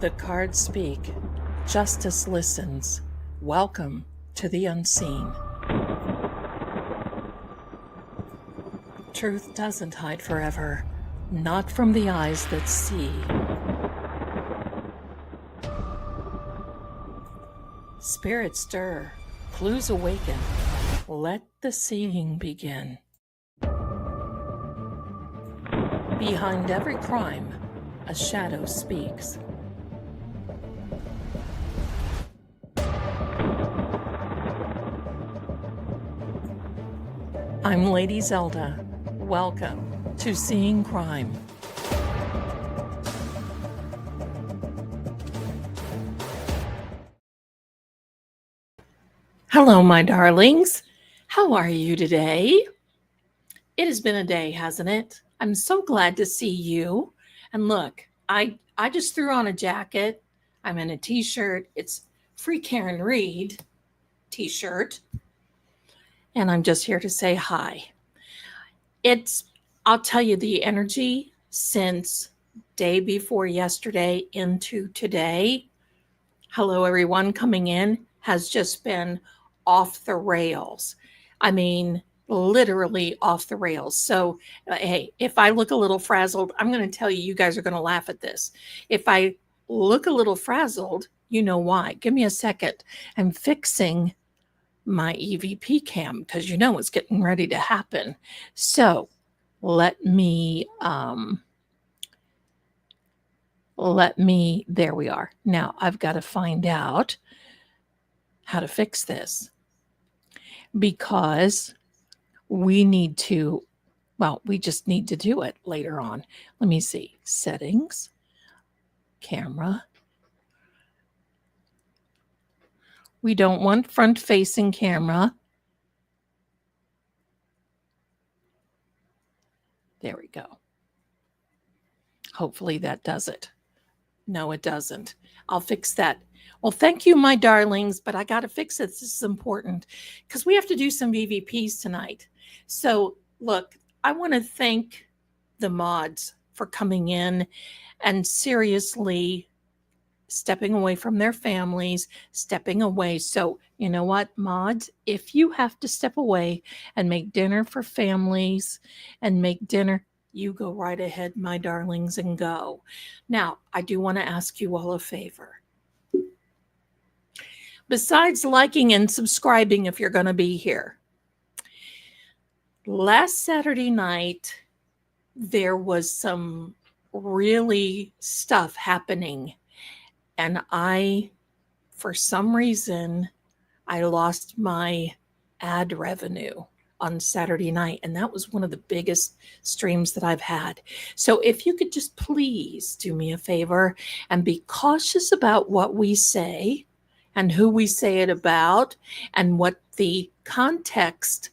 The cards speak. Justice listens. Welcome to the unseen. Truth doesn't hide forever, not from the eyes that see. Spirits stir, clues awaken. Let the seeing begin. Behind every crime, a shadow speaks. I'm Lady Zelda. Welcome to Seeing Crime. Hello, my darlings. How are you today? It has been a day, hasn't it? I'm so glad to see you. And look, I just threw on a jacket. I'm in a t-shirt. It's Free Karen Reed t-shirt. And I'm just here to say hi. I'll tell you, the energy since day before yesterday into today, hello everyone coming in, has just been off the rails. I mean, literally off the rails. So, hey, if I look a little frazzled, I'm going to tell you, you guys are going to laugh at this. If I look a little frazzled, you know why. Give me a second. I'm fixing my EVP cam because you know it's getting ready to happen. So let me, there we are. Now I've got to find out how to fix this because we just need to do it later on. Let me see. Settings, camera. We don't want front-facing camera. There we go. Hopefully that does it. No, it doesn't. I'll fix that. Well, thank you, my darlings, but I got to fix it. This is important because we have to do some EVPs tonight. So, look, I want to thank the mods for coming in and seriously stepping away from their families, stepping away. So, you know what, mods, if you have to step away and make dinner for families and make dinner, you go right ahead, my darlings, and go. Now, I do want to ask you all a favor. Besides liking and subscribing if you're going to be here, last Saturday night, there was some really stuff happening. And for some reason, I lost my ad revenue on Saturday night. And that was one of the biggest streams that I've had. So if you could just please do me a favor and be cautious about what we say and who we say it about and what the context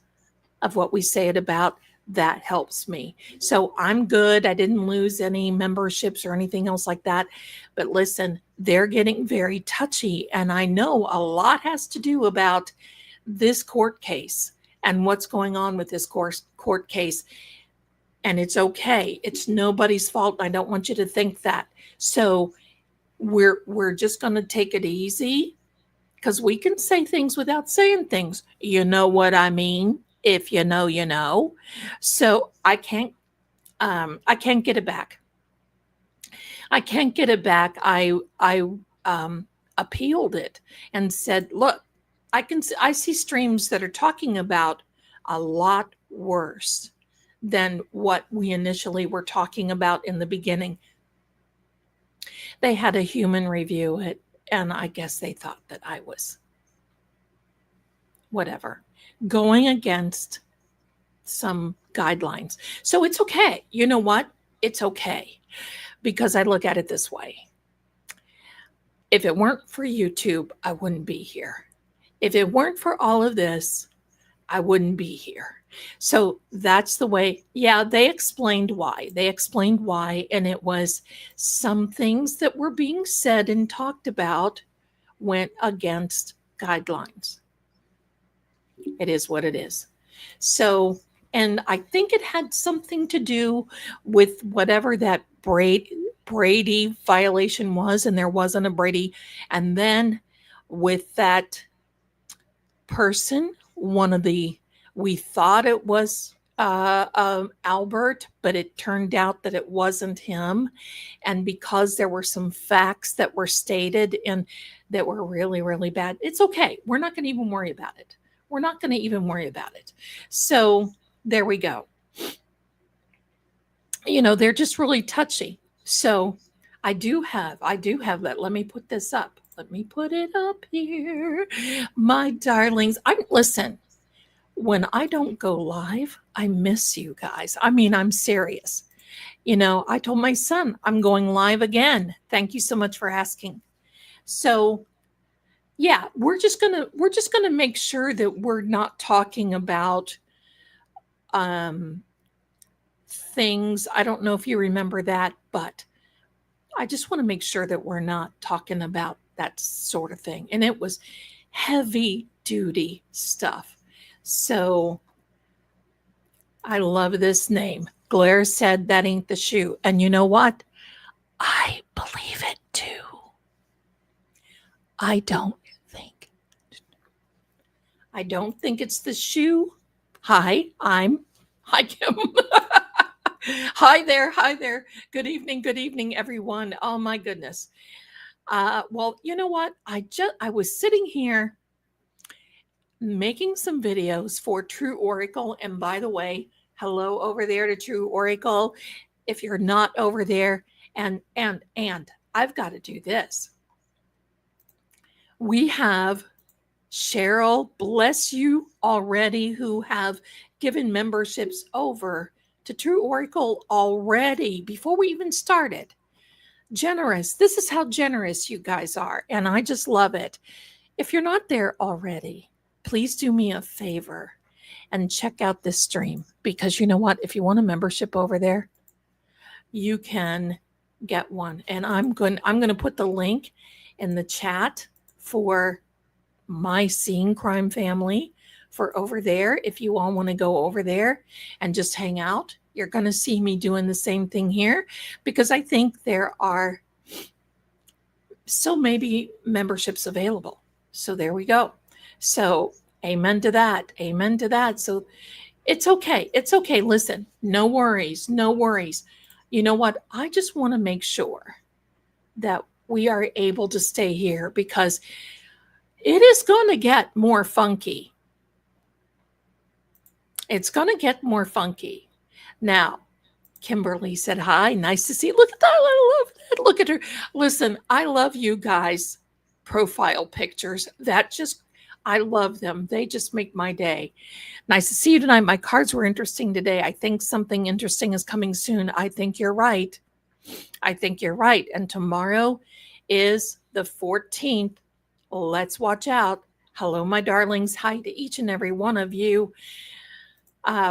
of what we say it about, that helps me. So I'm good. I didn't lose any memberships or anything else like that. But listen, they're getting very touchy. And I know a lot has to do about this court case and what's going on with this court case. And it's okay. It's nobody's fault. I don't want you to think that. So we're just going to take it easy because we can say things without saying things. You know what I mean? If you know, you know. So I can't get it back. I can't get it back. I appealed it and said, look, I see streams that are talking about a lot worse than what we initially were talking about in the beginning. They had a human review it, and I guess they thought that I was whatever, going against some guidelines. So it's okay. You know what? It's okay because I look at it this way. If it weren't for YouTube, I wouldn't be here. If it weren't for all of this, I wouldn't be here. So that's the way. Yeah, they explained why. And it was some things that were being said and talked about went against guidelines. It is what it is. So, and I think it had something to do with whatever that Brady violation was, and there wasn't a Brady. And then with that person, we thought it was Albert, but it turned out that it wasn't him. And because there were some facts that were stated and that were really, really bad, it's okay. We're not going to even worry about it. We're not going to even worry about it. So there we go. They're just really touchy. So I do have that. Let me put this up. Let me put it up here. My darlings, listen, when I don't go live, I miss you guys. I mean, I'm serious. I told my son I'm going live again. Thank you so much for asking. So yeah, we're just gonna make sure that we're not talking about things. I don't know if you remember that, but I just want to make sure that we're not talking about that sort of thing. And it was heavy duty stuff. So I love this name. Blair said that ain't the shoe. And you know what? I believe it too. I don't think it's the shoe. Hi, Kim. Hi there. Good evening, everyone. Oh my goodness. Well, you know what? I was sitting here making some videos for True Oracle. And by the way, hello over there to True Oracle. If you're not over there, and I've got to do this. We have Cheryl, bless you already, who have given memberships over to True Oracle already before we even started. Generous. This is how generous you guys are. And I just love it. If you're not there already, please do me a favor and check out this stream, because you know what? If you want a membership over there, you can get one. And I'm going to put the link in the chat for my Seeing Crime family for over there. If you all want to go over there and just hang out, you're going to see me doing the same thing here, because I think there are still maybe memberships available. So there we go. So amen to that. Amen to that. So it's okay. It's okay. Listen, no worries. No worries. You know what? I just want to make sure that we are able to stay here, because it is going to get more funky. It's going to get more funky. Now, Kimberly said hi. Nice to see you. Look at that. I love that. Look at her. Listen, I love you guys' profile pictures. I love them. They just make my day. Nice to see you tonight. My cards were interesting today. I think something interesting is coming soon. I think you're right. And tomorrow is the 14th. Let's watch out. Hello, my darlings. Hi to each and every one of you.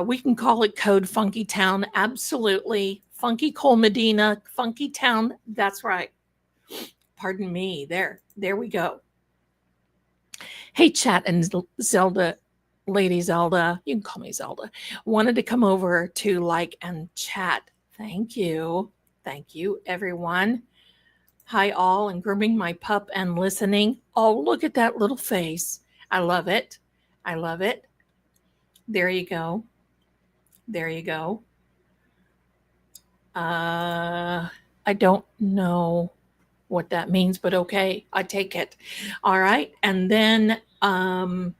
We can call it Code Funky Town. Absolutely. Funky Cole Medina, Funky Town. That's right. Pardon me. There we go. Hey, chat and Zelda, Lady Zelda. You can call me Zelda. Wanted to come over to like and chat. Thank you. Thank you, everyone. Hi, all, and grooming my pup and listening. Oh, look at that little face. I love it. I love it. There you go. There you go. I don't know what that means, but okay, I take it. All right. And then I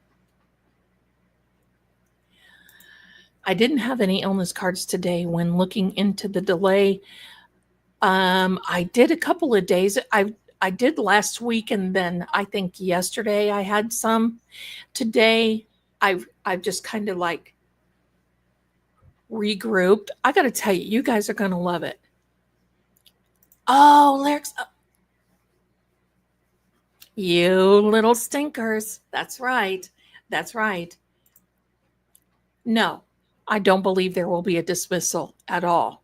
didn't have any illness cards today when looking into the delay. I did a couple of days. I did last week, and then I think yesterday I had some. Today I've just kind of like regrouped. I got to tell you, you guys are going to love it. Oh, lyrics. You little stinkers. That's right. That's right. No, I don't believe there will be a dismissal at all.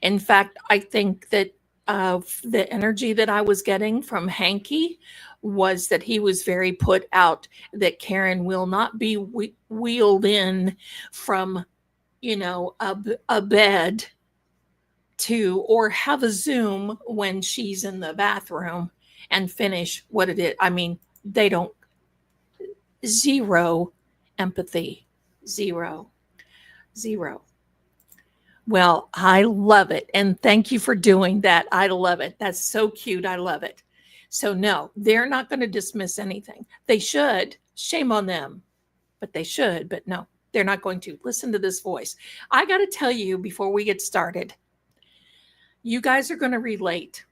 In fact, I think that the energy that I was getting from Hanky was that he was very put out that Karen will not be wheeled in from, a bed to or have a Zoom when she's in the bathroom and finish what it is. I mean, they don't, zero empathy, zero, zero. Well, I love it. And thank you for doing that. I love it. That's so cute. I love it. So, no, they're not going to dismiss anything. They should. Shame on them, but they should. But no, they're not going to. Listen to this voice. I got to tell you before we get started, you guys are going to relate.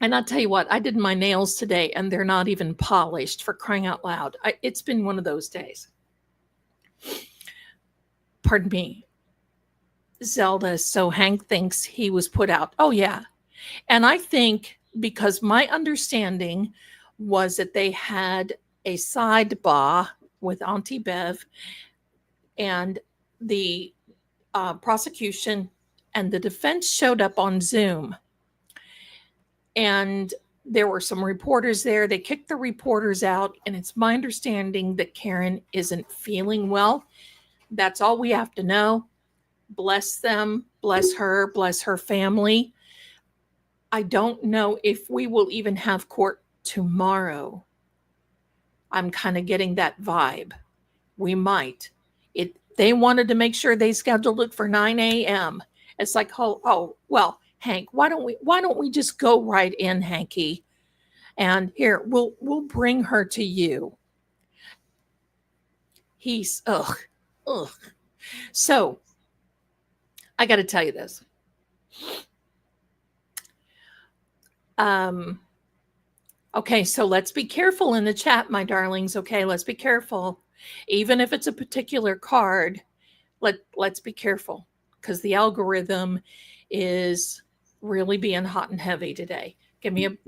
And I'll tell you what, I did my nails today and they're not even polished, for crying out loud. It's been one of those days. Pardon me. Zelda, so Hank thinks he was put out. Oh, yeah. And I think because my understanding was that they had a sidebar with Auntie Bev and the prosecution and the defense showed up on Zoom. And there were some reporters there. They kicked the reporters out. And it's my understanding that Karen isn't feeling well. That's all we have to know. Bless them, bless her family. I don't know if we will even have court tomorrow. I'm kind of getting that vibe. We might. They wanted to make sure they scheduled it for 9 a.m. It's like, well, Hank, why don't we just go right in, Hanky? And here, we'll bring her to you. He's ugh. So I got to tell you this. Okay, so let's be careful in the chat, my darlings. Okay, let's be careful. Even if it's a particular card, let's be careful because the algorithm is really being hot and heavy today.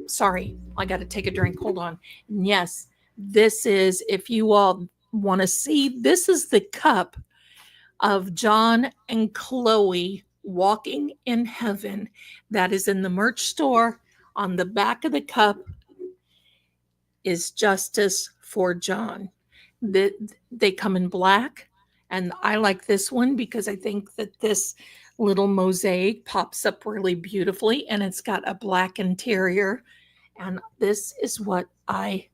Sorry, I got to take a drink. Hold on. And yes, this is, if you all want to see, this is the cup of John and Chloe walking in heaven. That is in the merch store. On the back of the cup is Justice for John. They come in black, and I like this one because I think that this little mosaic pops up really beautifully, and it's got a black interior. And this is what I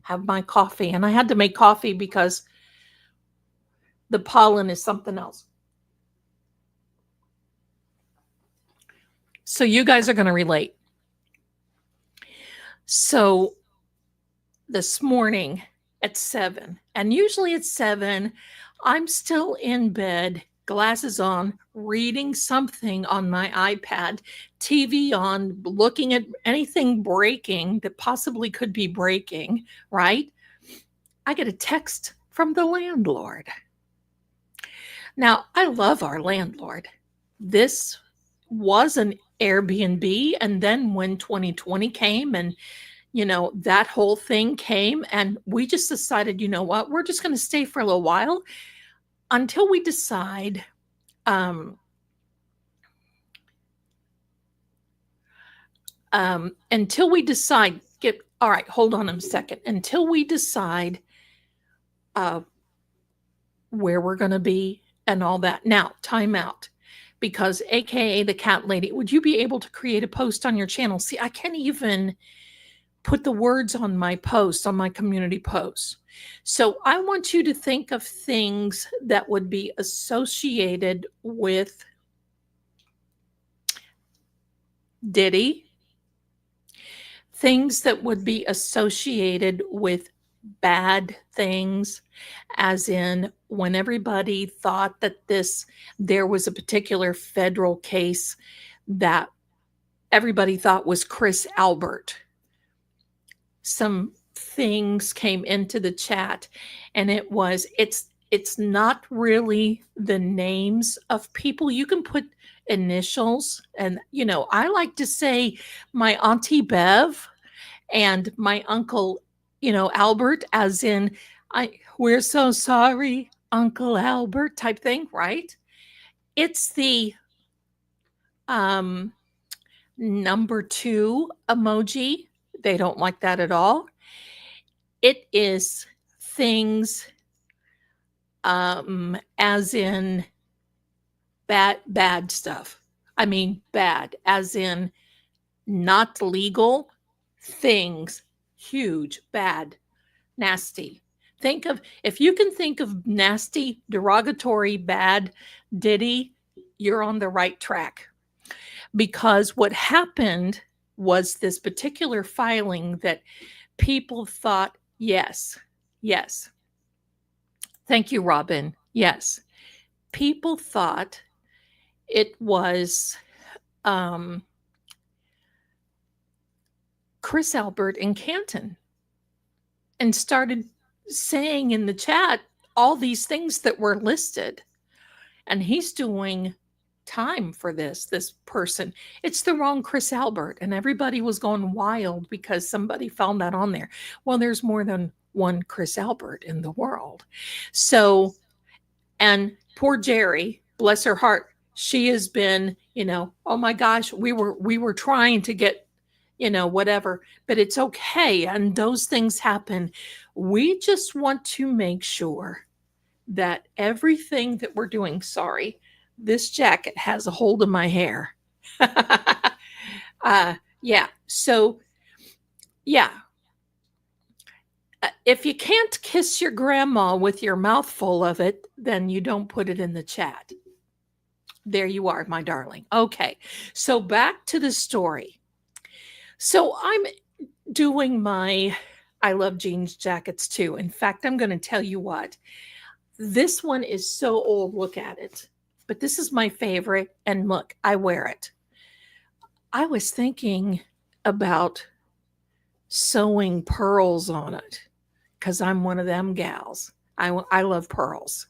have my coffee. And I had to make coffee because the pollen is something else. So you guys are going to relate. So this morning at 7, and usually at 7, I'm still in bed, glasses on, reading something on my iPad, TV on, looking at anything breaking that possibly could be breaking, right? I get a text from the landlord. Now, I love our landlord. This was an Airbnb, and then when 2020 came and that whole thing came, and we just decided, you know what, we're just going to stay for a little while until we decide all right, hold on a second, until we decide where we're going to be and all that. Now, time out. Because AKA the cat lady, would you be able to create a post on your channel? See, I can't even put the words on my posts, on my community posts. So I want you to think of things that would be associated with Diddy, things that would be associated with bad things, as in when everybody thought that there was a particular federal case that everybody thought was Chris Albert. Some things came into the chat, and it's not really the names of people. You can put initials, and I like to say my Auntie Bev and my uncle, Albert, as in we're so sorry, Uncle Albert type thing, right? It's the number 2 emoji. They don't like that at all. It is things as in bad stuff. I mean, bad, as in not legal things, huge, bad, nasty. Think of, if you can think of nasty, derogatory, bad, Diddy, you're on the right track. Because what happened was this particular filing that people thought, yes, yes. Thank you, Robin. Yes. People thought it was Chris Albert in Canton, and started saying in the chat all these things that were listed. And he's doing time for this person. It's the wrong Chris Albert. And everybody was going wild because somebody found that on there. Well, there's more than one Chris Albert in the world. So, and poor Jerry, bless her heart, she has been, oh my gosh, we were trying to get, whatever, but it's okay. And those things happen. We just want to make sure that everything that we're doing, sorry, this jacket has a hold of my hair. Yeah. So, yeah. If you can't kiss your grandma with your mouth full of it, then you don't put it in the chat. There you are, my darling. Okay. So back to the story. So I'm doing my I love jeans jackets too. In fact, I'm going to tell you what. This one is so old. Look at it. But this is my favorite. And look, I wear it. I was thinking about sewing pearls on it because I'm one of them gals. I love pearls.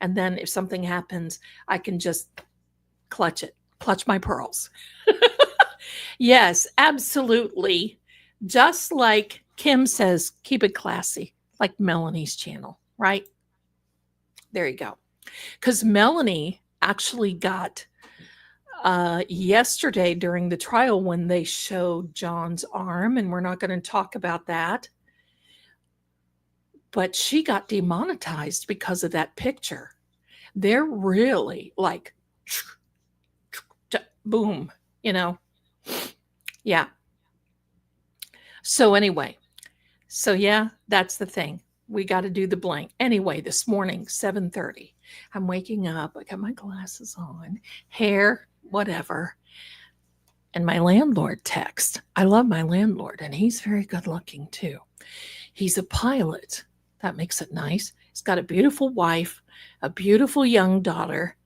And then if something happens, I can just clutch my pearls. Yes, absolutely. Just like Kim says, keep it classy, like Melanie's channel, right? There you go. Because Melanie actually got yesterday during the trial when they showed John's arm, and we're not going to talk about that, but she got demonetized because of that picture. They're really like, boom, Yeah. So anyway, yeah, that's the thing. We got to do the blank. Anyway, this morning, 7:30, I'm waking up. I got my glasses on, hair, whatever. And my landlord texts. I love my landlord, and he's very good looking too. He's a pilot. That makes it nice. He's got a beautiful wife, a beautiful young daughter.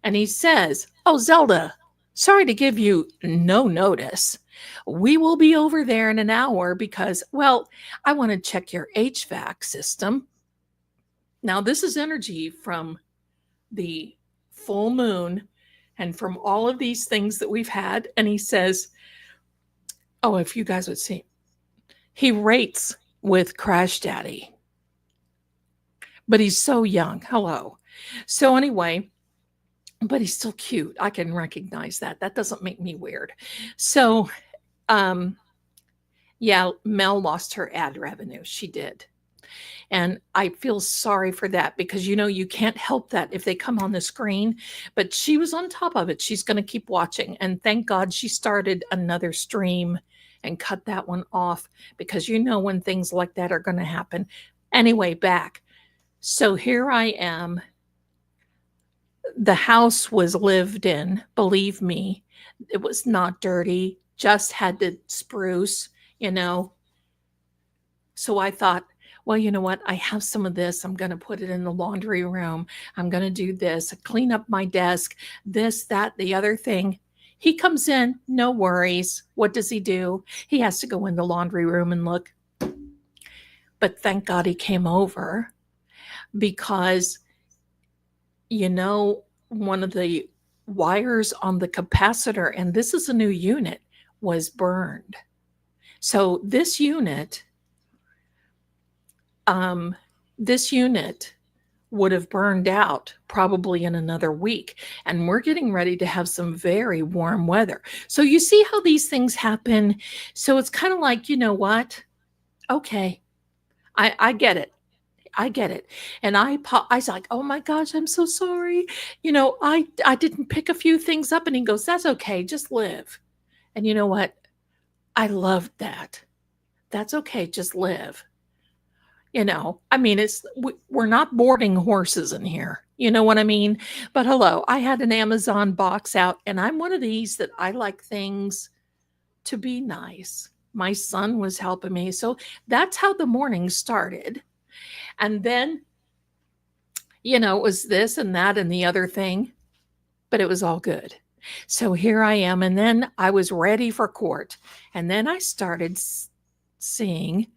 And he says, "Oh, Zelda, sorry to give you no notice. We will be over there in an hour because, well, I want to check your HVAC system." Now, this is energy from the full moon and from all of these things that we've had. And he says, oh, if you guys would see, he rates with Crash Daddy. But he's so young. Hello. So anyway, but he's still cute. I can recognize that. That doesn't make me weird. So, yeah, Mel lost her ad revenue. She did. And I feel sorry for that because, you can't help that if they come on the screen. But she was on top of it. She's going to keep watching. And thank God she started another stream and cut that one off because when things like that are going to happen. Anyway, back. So here I am. The house was lived in, believe me. It was not dirty, just had to spruce, So I thought, well, you know what? I have some of this. I'm going to put it in the laundry room. I'm going to do this, clean up my desk, this, that, the other thing. He comes in, no worries. What does he do? He has to go in the laundry room and look. But thank God he came over because, one of the wires on the capacitor, and this is a new unit, was burned. So this unit would have burned out probably in another week. And we're getting ready to have some very warm weather. So you see how these things happen. So it's kind of like, you know what? Okay, I get it. I get it. And I was like, oh my gosh, I'm so sorry. I didn't pick a few things up. And he goes, that's okay. Just live. And you know what? I loved that. That's okay. Just live. I mean, we're not boarding horses in here. You know what I mean? But hello, I had an Amazon box out, and I'm one of these that I like things to be nice. My son was helping me. So that's how the morning started. And then, it was this and that and the other thing, but it was all good. So here I am. And then I was ready for court. And then I started seeing,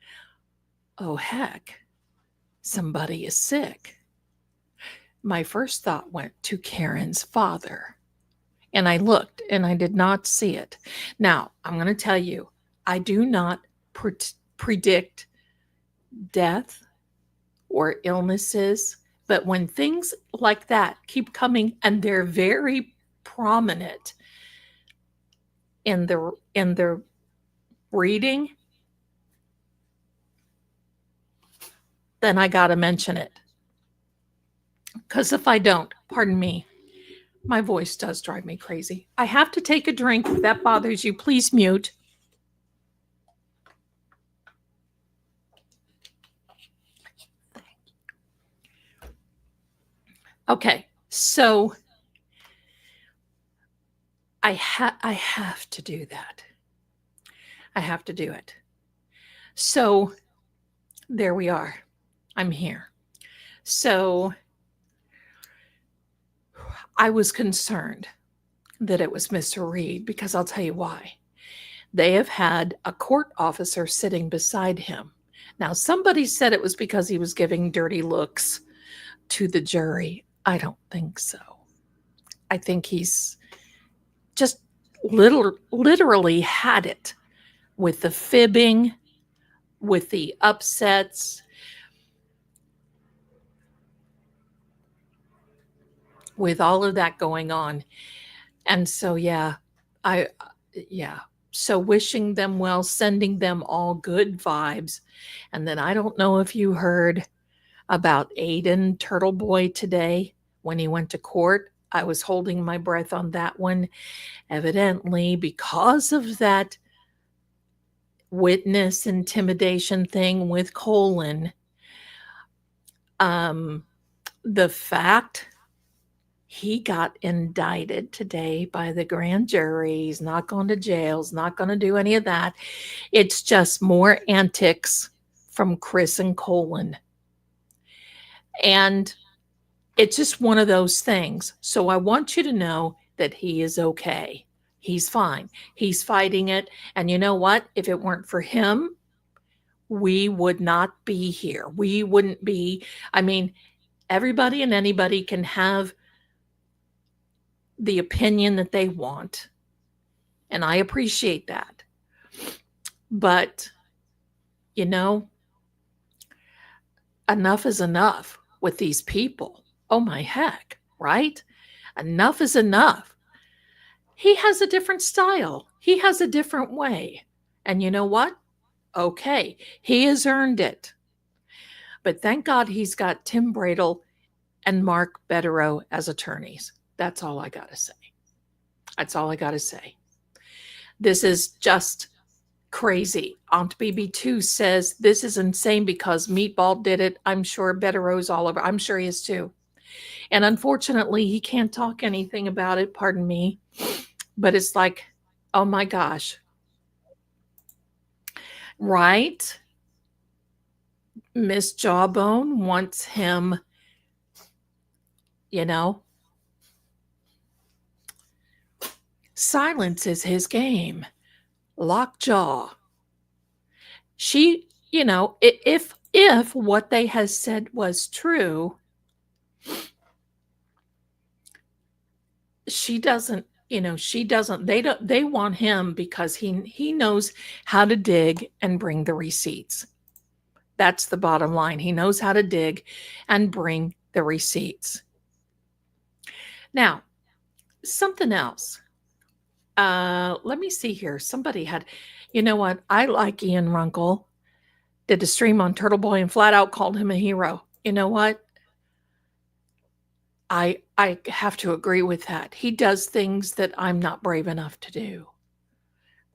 oh, heck, somebody is sick. My first thought went to Karen's father. And I looked and I did not see it. Now, I'm going to tell you, I do not predict death or illnesses, but when things like that keep coming and they're very prominent in the reading, then I got to mention it. Because if I don't, pardon me, my voice does drive me crazy. I have to take a drink. If that bothers you, please mute. Okay, so I have to do that. I have to do it. So there we are. I'm here. So I was concerned that it was Mr. Reed because I'll tell you why. They have had a court officer sitting beside him. Now, somebody said it was because he was giving dirty looks to the jury. I don't think so. I think he's just literally had it with the fibbing, with the upsets, with all of that going on. And so, yeah. So wishing them well, sending them all good vibes. And then I don't know if you heard about Aiden Turtle Boy today when he went to court. I was holding my breath on that one. Evidently, because of that witness intimidation thing with Colin, the fact he got indicted today by the grand jury. He's not going to jail. He's not going to do any of that. It's just more antics from Chris and Colin. And it's just one of those things. So I want you to know that he is okay. He's fine. He's fighting it. And you know what? If it weren't for him, we would not be here. We wouldn't be. I mean, everybody and anybody can have the opinion that they want. And I appreciate that. But, enough is enough with these people. Oh my heck, right? Enough is enough. He has a different style. He has a different way. And you know what? Okay, he has earned it. But thank God he's got Tim Bradle and Mark Betterow as attorneys. That's all I got to say. That's all I got to say. This is just crazy. Aunt BB2 says this is insane because Meatball did it. I'm sure Betterow's all over. I'm sure he is too. And unfortunately, he can't talk anything about it. Pardon me. But it's like, oh my gosh. Right? Miss Jawbone wants him, silence is his game. Lockjaw. She, if what they has said was true, she doesn't, they want him because he knows how to dig and bring the receipts. That's the bottom line. He knows how to dig and bring the receipts. Now, something else. Let me see here. Somebody had, you know what? I like Ian Runkle. Did a stream on Turtle Boy and flat out called him a hero. you know what? I have to agree with that. He does things that I'm not brave enough to do.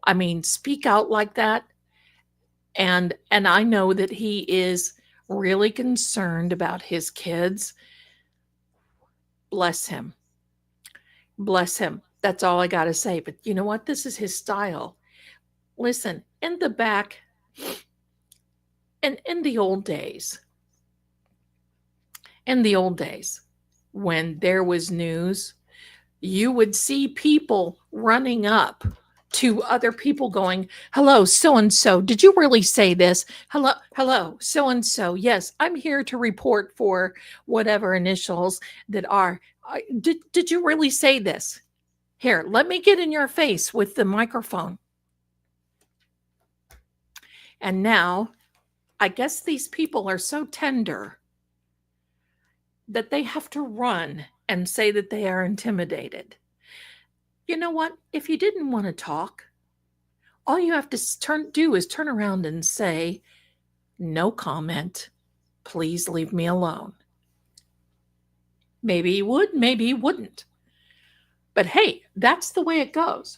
I mean, speak out like that, and I know that he is really concerned about his kids. Bless him. Bless him. That's all I got to say. But you know what? This is his style. Listen, in the back, and in the old days, when there was news, you would see people running up to other people going, "Hello, so and so. Did you really say this? Hello, so and so. Yes, I'm here to report for whatever initials that are. Did you really say this? Here, let me get in your face with the microphone." And now, I guess these people are so tender that they have to run and say that they are intimidated. You know what? If you didn't want to talk, all you have to do is turn around and say, "No comment. Please leave me alone." Maybe he would, maybe he wouldn't. But hey, that's the way it goes.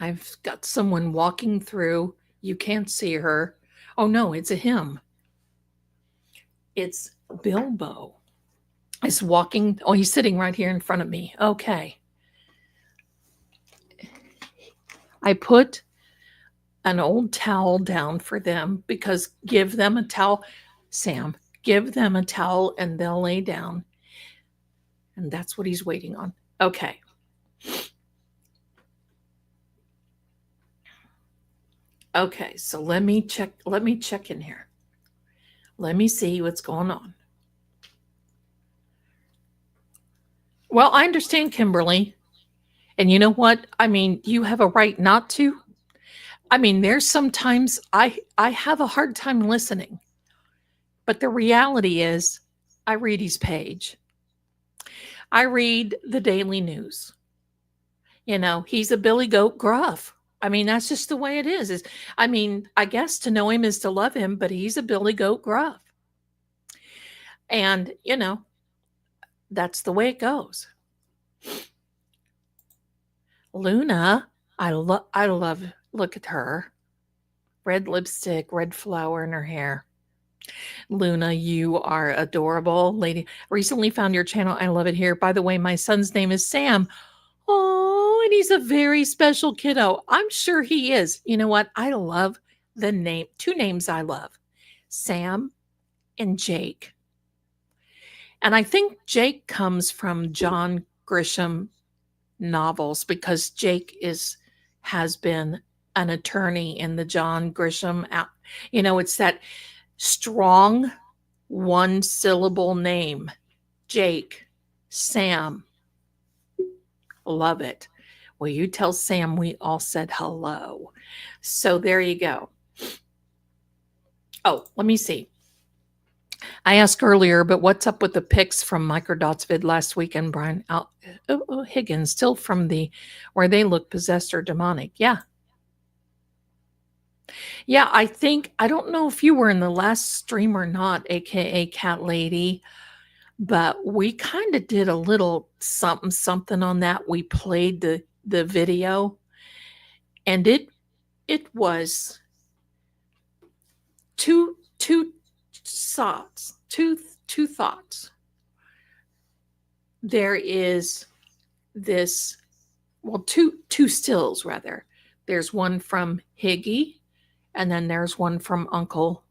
I've got someone walking through. You can't see her. Oh no, it's a him. It's Bilbo. Is walking. Oh, he's sitting right here in front of me. Okay. I put an old towel down for them because give them a towel, Sam, give them a towel and they'll lay down. And that's what he's waiting on. Okay. Okay, so let me check in here. Let me see what's going on. Well, I understand, Kimberly. And you know what? I mean, you have a right not to. I mean, there's sometimes I have a hard time listening. But the reality is I read his page. I read the daily news. You know, he's a Billy Goat Gruff. I mean, that's just the way it is. I mean, I guess to know him is to love him, but he's a Billy Goat Gruff. And, you know, that's the way it goes. Luna, I love, look at her. Red lipstick, red flower in her hair. Luna, you are adorable, lady. Recently found your channel. I love it here. By the way, my son's name is Sam. Oh, and he's a very special kiddo. I'm sure he is. You know what? I love the name. Two names I love, Sam and Jake. And I think Jake comes from John Grisham novels because Jake has been an attorney in the John Grisham. You know, it's that strong one syllable name. Jake, Sam. Love it. Well, you tell Sam we all said hello. So there you go. Oh, let me see. I asked earlier, but what's up with the pics from Microdots vid last weekend, Brian Higgins, still from where they look possessed or demonic? Yeah. Yeah, I don't know if you were in the last stream or not, aka Cat Lady, but we kind of did a little something on that. We played the video, and it was two thoughts. Two thoughts. There is this, well, two stills rather. There's one from Higgy, and then there's one from Uncle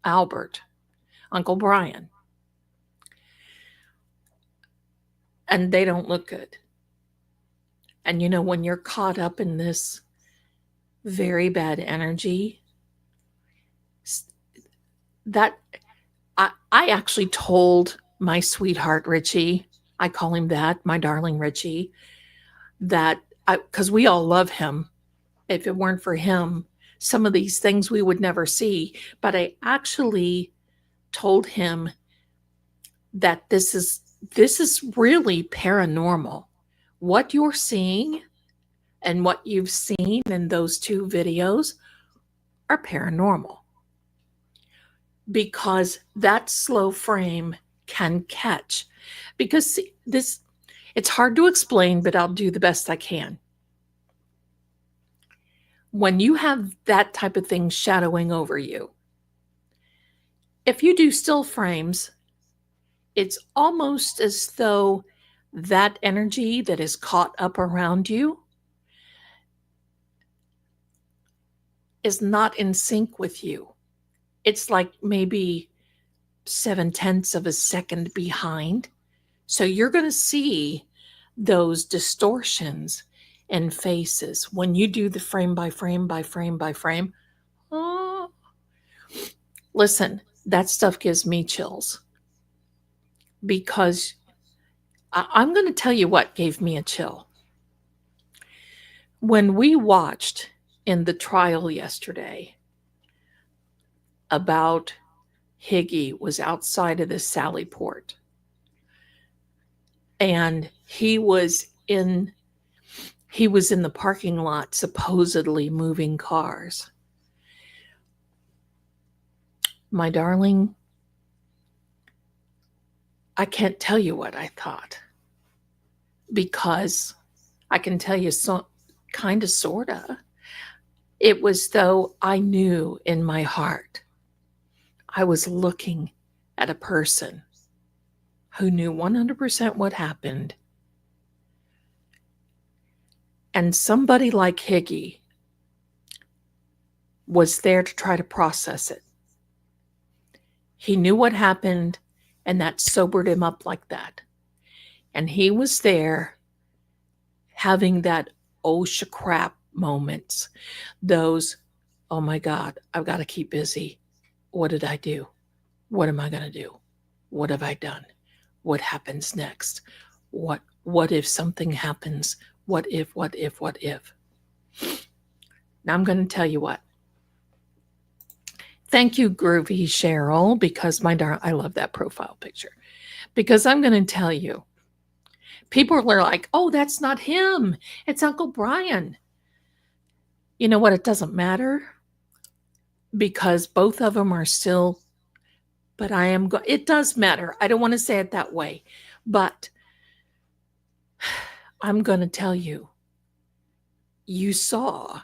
Albert, Uncle Brian. And they don't look good. And you know, when you're caught up in this very bad energy, that I actually told my sweetheart Richie, I call him that, my darling Richie, that because we all love him. If it weren't for him, some of these things we would never see. But I actually told him that this is really paranormal. What you're seeing and what you've seen in those two videos are paranormal because that slow frame can catch. Because see, this, it's hard to explain, but I'll do the best I can. When you have that type of thing shadowing over you, if you do still frames, it's almost as though that energy that is caught up around you is not in sync with you. It's like maybe 7/10 of a second behind. So you're going to see those distortions in faces when you do the frame by frame by frame by frame. Oh, listen, that stuff gives me chills because I'm going to tell you what gave me a chill. When we watched in the trial yesterday about Higgy was outside of the Sally Port and he was in the parking lot supposedly moving cars. My darling, I can't tell you what I thought because I can tell you so kind of sorta. It was though I knew in my heart I was looking at a person who knew 100% what happened. And somebody like Higgy was there to try to process it. He knew what happened, and that sobered him up like that. And he was there having that oh crap moments. Those, oh my God, I've got to keep busy. What did I do? What am I going to do? What have I done? What happens next? What if something happens? What if? Now I'm going to tell you what. Thank you, Groovy Cheryl, because I love that profile picture. Because I'm going to tell you, people are like, oh, that's not him. It's Uncle Brian. You know what? It doesn't matter because both of them are still, but it does matter. I don't want to say it that way, but I'm going to tell you, you saw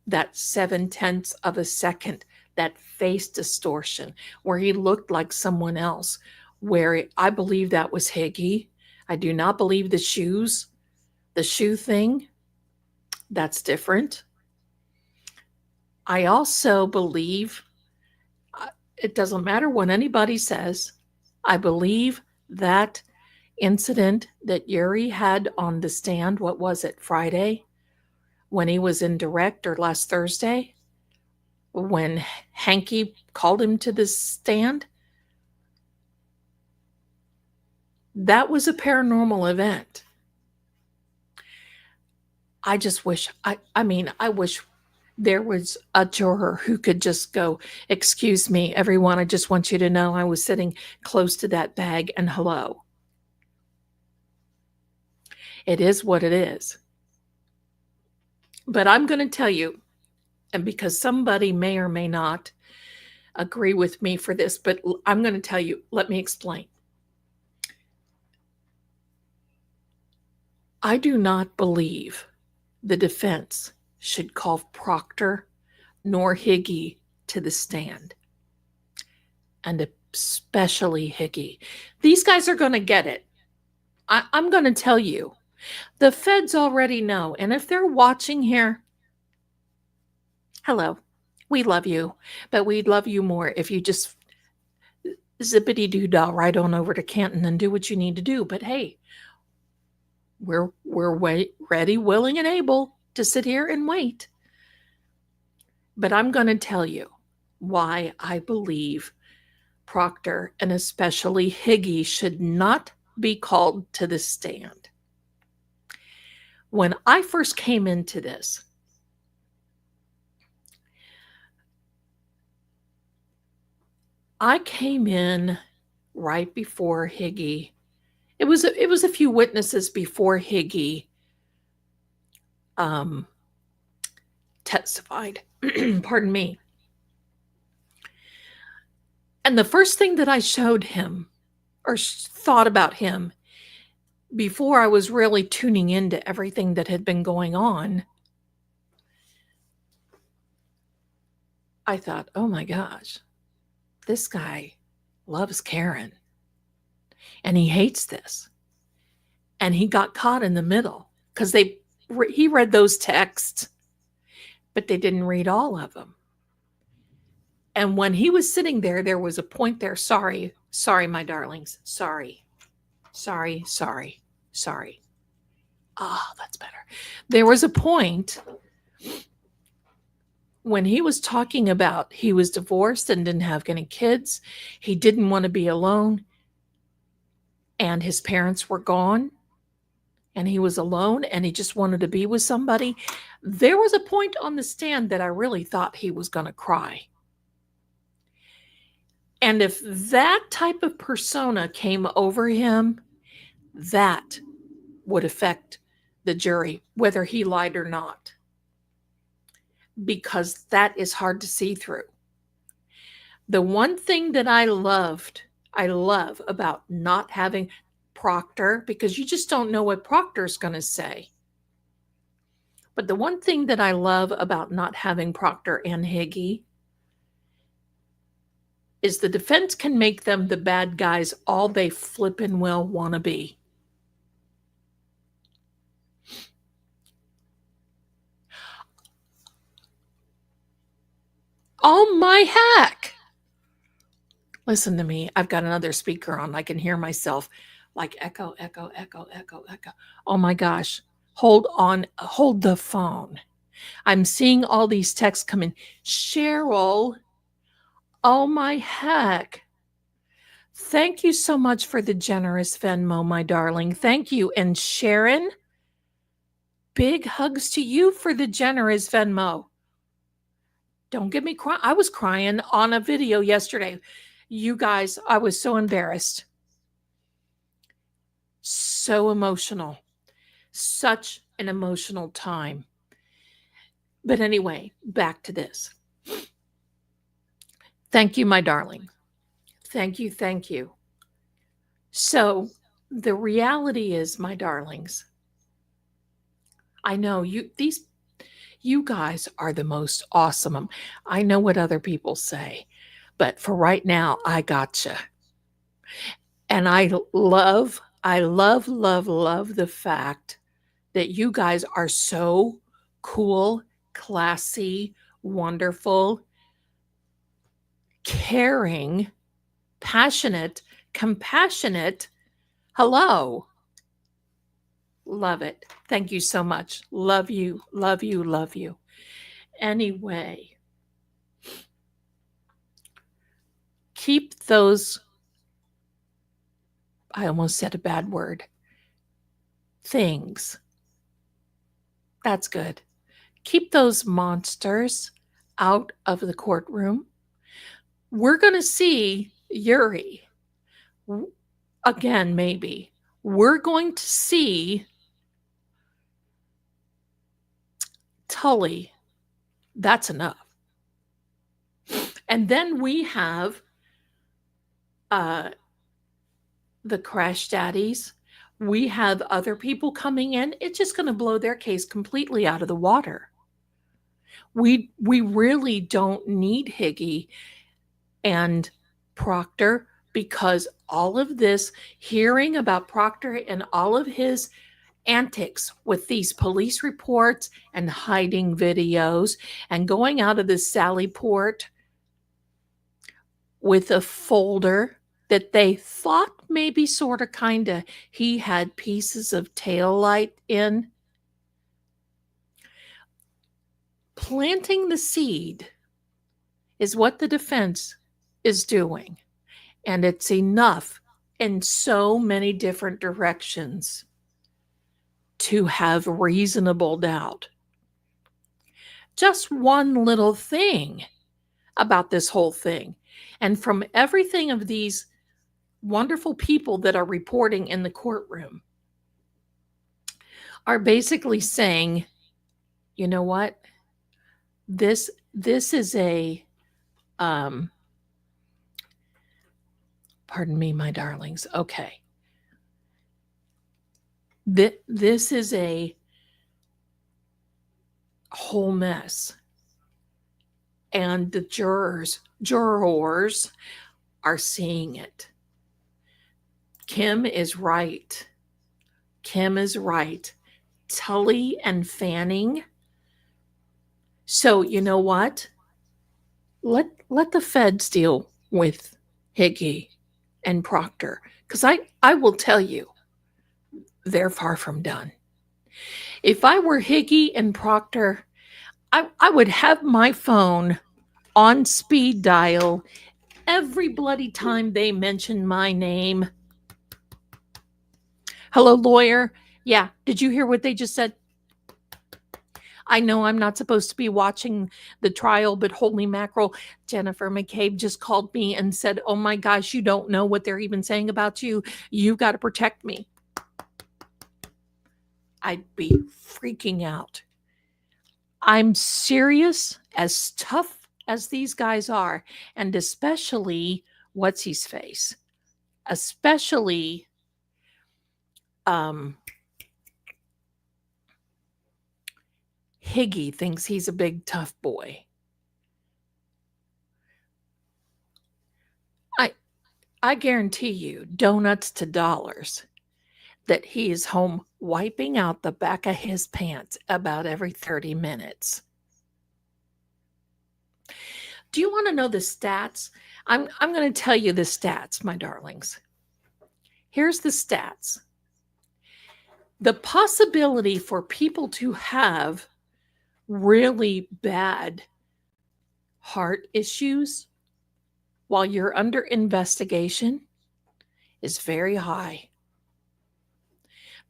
that 7/10 of a second, that face distortion where he looked like someone else, where I believe that was Higgy. I do not believe the shoe thing. That's different. I also believe, it doesn't matter what anybody says, I believe that incident that Yuri had on the stand, what was it, Friday, when he was in direct, or last Thursday, when Hanky called him to the stand, that was a paranormal event. I just wish, I wish there was a juror who could just go, excuse me, everyone, I just want you to know I was sitting close to that bag and hello. It is what it is. But I'm going to tell you, and because somebody may or may not agree with me for this, but I'm going to tell you, let me explain. I do not believe the defense should call Proctor nor Higgy to the stand. And especially Higgy. These guys are going to get it. I'm going to tell you. The feds already know. And if they're watching here, hello, we love you. But we'd love you more if you just zippity-doo-dah right on over to Canton and do what you need to do. But hey, we're ready, willing, and able to sit here and wait. But I'm going to tell you why I believe Proctor and especially Higgy should not be called to the stand. When I first came into this, I came in right before Higgy. It was a few witnesses before Higgy testified. Pardon me. And the first thing that I showed him or thought about him before I was really tuning into everything that had been going on, I thought, oh my gosh, this guy loves Karen and he hates this. And he got caught in the middle because he read those texts, but they didn't read all of them. And when he was sitting there, there was a point there. Sorry, my darlings. Sorry. Ah, that's better. There was a point when he was talking about he was divorced and didn't have any kids. He didn't want to be alone. And his parents were gone. And he was alone and he just wanted to be with somebody. There was a point on the stand that I really thought he was going to cry. And if that type of persona came over him, that would affect the jury, whether he lied or not, because that is hard to see through. The one thing that I love about not having Proctor, because you just don't know what Proctor's going to say. But the one thing that I love about not having Proctor and Higgy is the defense can make them the bad guys all they flippin' well want to be. Oh my heck! Listen to me. I've got another speaker on. I can hear myself like echo. Oh my gosh. Hold on. Hold the phone. I'm seeing all these texts come in. Cheryl. Oh my heck. Thank you so much for the generous Venmo, my darling. Thank you. And Sharon, big hugs to you for the generous Venmo. Don't get me crying. I was crying on a video yesterday. You guys, I was so embarrassed. So emotional. Such an emotional time. But anyway, back to this. Thank you, my darling. Thank you. So the reality is, my darlings, I know you guys are the most awesome. I know what other people say, but for right now, I gotcha. And I love the fact that you guys are so cool, classy, wonderful, caring, passionate, compassionate. Hello. Love it. Thank you so much. Love you. Anyway, keep those, I almost said a bad word, things. That's good. Keep those monsters out of the courtroom. We're going to see Yuri again, maybe. We're going to see Tully. That's enough. And then we have the Crash Daddies. We have other people coming in. It's just going to blow their case completely out of the water. We really don't need Higgy and Proctor, because all of this, hearing about Proctor and all of his antics with these police reports and hiding videos and going out of the Sally Port with a folder that they thought maybe sort of kind of he had pieces of tail light in. Planting the seed is what the defense is doing. And it's enough in so many different directions to have reasonable doubt. Just one little thing about this whole thing. And from everything of these wonderful people that are reporting in the courtroom are basically saying, you know what? This is a Pardon me, my darlings. Okay. This is a whole mess. And the jurors are seeing it. Kim is right. Kim is right. Tully and Fanning. So you know what? Let the feds deal with Higgy and Proctor. Because I will tell you, they're far from done. If I were Higgy and Proctor, I would have my phone on speed dial every bloody time they mention my name. Hello, lawyer. Yeah, did you hear what they just said? I know I'm not supposed to be watching the trial, but holy mackerel, Jennifer McCabe just called me and said, oh my gosh, you don't know what they're even saying about you. You got to protect me. I'd be freaking out. I'm serious, as tough as these guys are, and especially what's his face, especially Higgy thinks he's a big tough boy. I guarantee you, donuts to dollars, that he is home wiping out the back of his pants about every 30 minutes. Do you want to know the stats? I'm going to tell you the stats, my darlings. Here's the stats. The possibility for people to have really bad heart issues while you're under investigation is very high.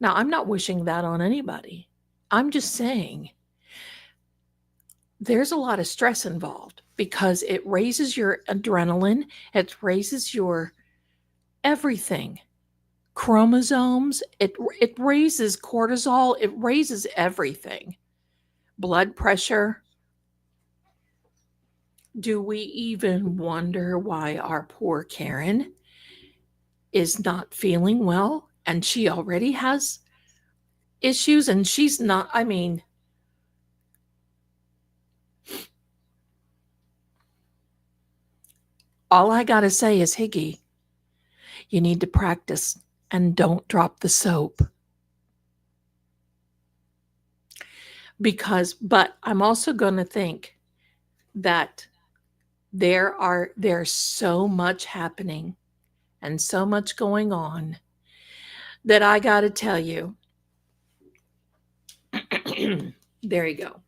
Now, I'm not wishing that on anybody. I'm just saying there's a lot of stress involved because it raises your adrenaline, it raises your everything. Chromosomes, it raises cortisol, it raises everything. Blood pressure. Do we even wonder why our poor Karen is not feeling well? And she already has issues, and she's not, I mean, all I got to say is, Higgy, you need to practice and don't drop the soap. But I'm also going to think that there's so much happening and so much going on that I got to tell you. There you go.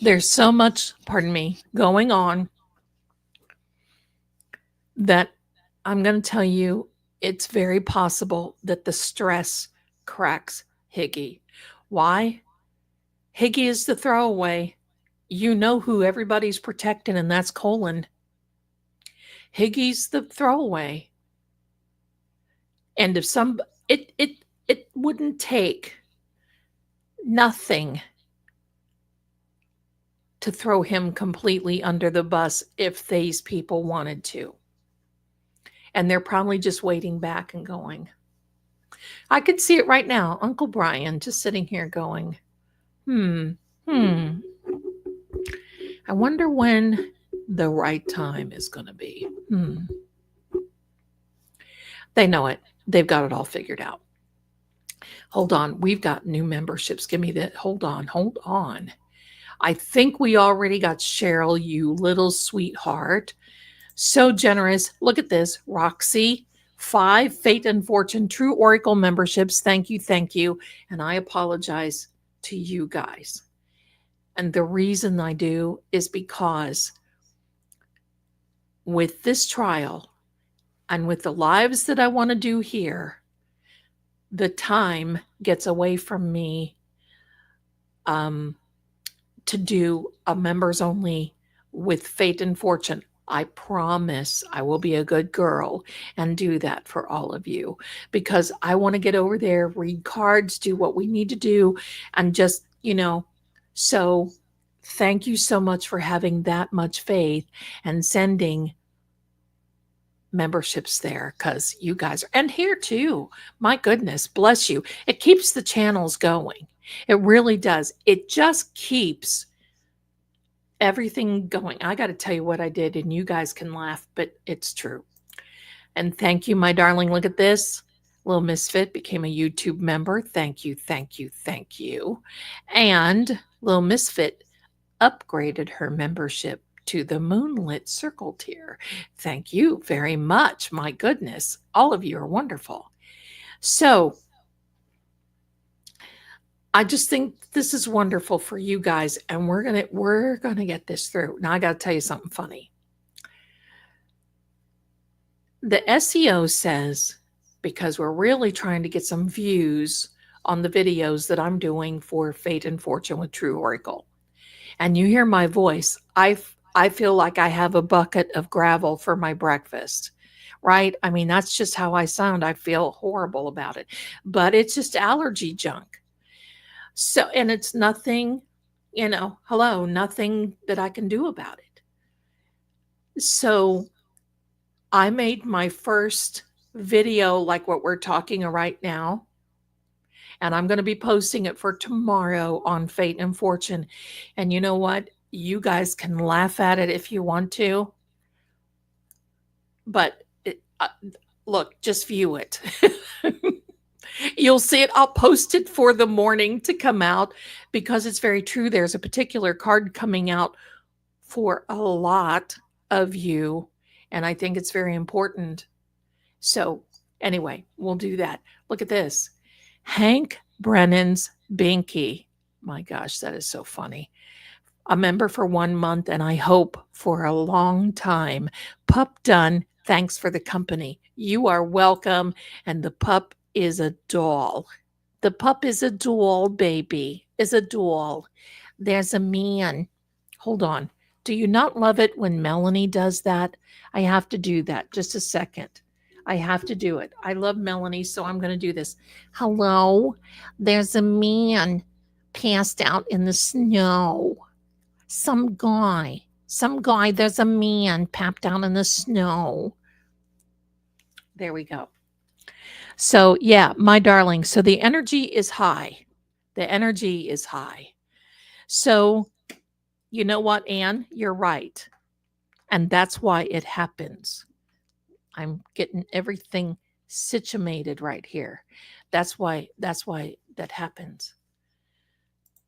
There's so much, going on that I'm going to tell you it's very possible that the stress cracks Higgy. Why? Higgy is the throwaway. You know who everybody's protecting, and that's Colin. Higgy's the throwaway. And if it wouldn't take nothing to throw him completely under the bus if these people wanted to. And they're probably just waiting back and going. I could see it right now. Uncle Brian just sitting here going, I wonder when the right time is going to be. They know it. They've got it all figured out. Hold on. We've got new memberships. Give me that. Hold on. I think we already got Cheryl, you little sweetheart. So generous. Look at this. Roxy, 5 Fate and Fortune True Oracle memberships. Thank you. And I apologize to you guys. And the reason I do is because with this trial and with the lives that I want to do here, the time gets away from me to do a members only with Fate and Fortune. I promise I will be a good girl and do that for all of you because I want to get over there, read cards, do what we need to do, and just, so thank you so much for having that much faith and sending memberships there, because you guys are, and here too. My goodness, bless you. It keeps the channels going. It really does. It just keeps everything going. I got to tell you what I did, and you guys can laugh, but it's true. And thank you, my darling. Look at this. Little Misfit became a YouTube member. Thank you, thank you, thank you. And Little Misfit upgraded her membership to the Moonlit Circle tier. Thank you very much. My goodness, all of you are wonderful. So I just think this is wonderful for you guys, and we're gonna get this through. Now I got to tell you something funny. The SEO says, because we're really trying to get some views on the videos that I'm doing for Fate and Fortune with True Oracle, and you hear my voice, I feel like I have a bucket of gravel for my breakfast, right? I mean, that's just how I sound. I feel horrible about it, but it's just allergy junk. So, and it's nothing, hello, nothing that I can do about it. So I made my first video like what we're talking right now, and I'm going to be posting it for tomorrow on Fate and Fortune. And you know what? You guys can laugh at it if you want to, but look, just view it. You'll see it. I'll post it for the morning to come out, because it's very true. There's a particular card coming out for a lot of you, and I think it's very important. So anyway, we'll do that. Look at this. Hank Brennan's Binky. My gosh, that is so funny. A member for 1 month, and I hope for a long time. Pup done. Thanks for the company. You are welcome. And the pup is a doll. The pup is a doll, baby. Is a doll. There's a man. Hold on. Do you not love it when Melanie does that? I have to do that. Just a second. I have to do it. I love Melanie, so I'm going to do this. Hello. There's a man passed out in the snow. Some guy, there's a man papped out in the snow. There we go. So, yeah, my darling. So the energy is high. The energy is high. So, you know what, Anne? You're right. And that's why it happens. I'm getting everything situated right here. That's why that happens.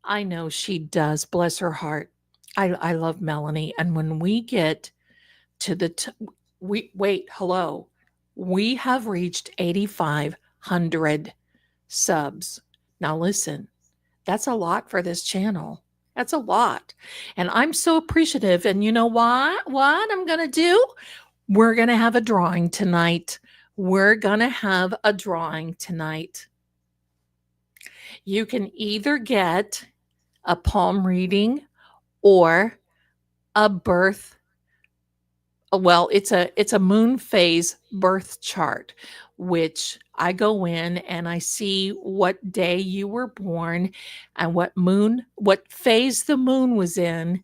I know she does. Bless her heart. I love Melanie. And when we get to the, hello. We have reached 8,500 subs. Now listen, that's a lot for this channel. That's a lot. And I'm so appreciative. And you know what I'm going to do? We're going to have a drawing tonight. We're going to have a drawing tonight. You can either get a palm reading or a birth. Well, it's a moon phase birth chart, which I go in and I see what day you were born and what phase the moon was in.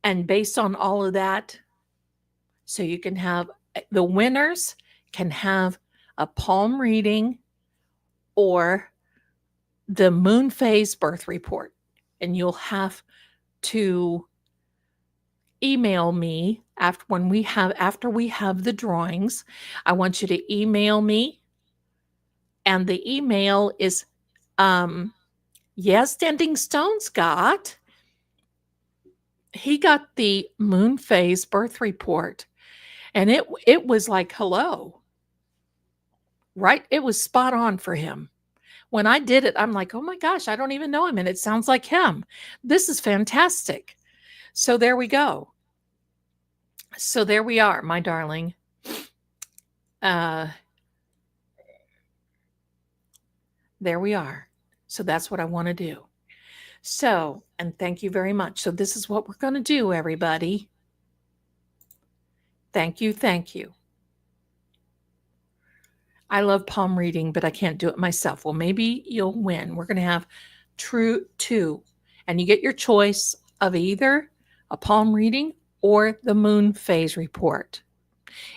And based on all of that, so you can have, the winners can have a palm reading or the moon phase birth report. And you'll have to email me after we have the drawings. I want you to email me, and the email is Standing Stones he got the moon phase birth report, and it was like, hello, right? It was spot on for him. When I did it, I'm like, oh my gosh, I don't even know him, and it sounds like him. This is fantastic. So there we go. So there we are, my darling. There we are. So that's what I want to do. So, and thank you very much. So this is what we're going to do, everybody. Thank you. Thank you. I love palm reading, but I can't do it myself. Well, maybe you'll win. We're going to have true 2, and you get your choice. of either a palm reading or the moon phase report.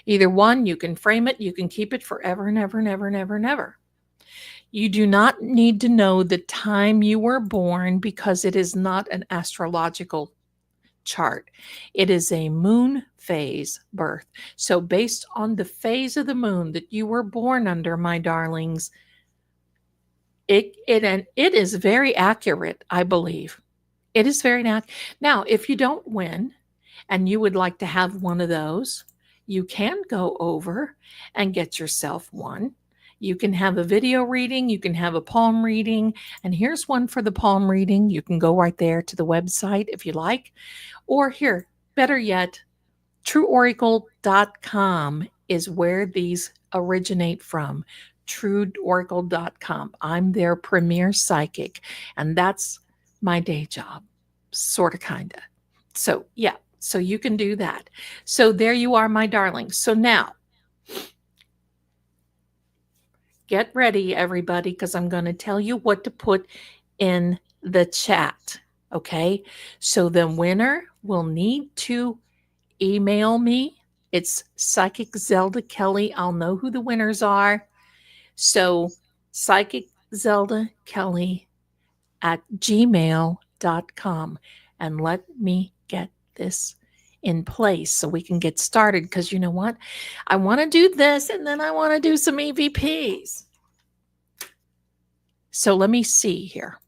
Either one, you can frame it, you can keep it forever and ever and ever and ever and ever. You do not need to know the time you were born because it is not an astrological chart. It is a moon phase birth. So based on the phase of the moon that you were born under, my darlings, it is very accurate, I believe. It is very accurate. Now, if you don't win and you would like to have one of those, you can go over and get yourself one. You can have a video reading, you can have a palm reading, and here's one for the palm reading. You can go right there to the website if you like. Or here, better yet, trueoracle.com is where these originate from. Trueoracle.com. I'm their premier psychic, and that's my day job, sort of, kind of. So, yeah, so you can do that. So there you are, my darlings. So now, get ready, everybody, because I'm going to tell you what to put in the chat. Okay? So the winner will need to email me. It's Psychic Zelda Kelly. I'll know who the winners are. So Psychic Zelda Kelly at gmail.com. And let me get this in place so we can get started, because you know what? I want to do this and then I want to do some EVPs. So let me see here.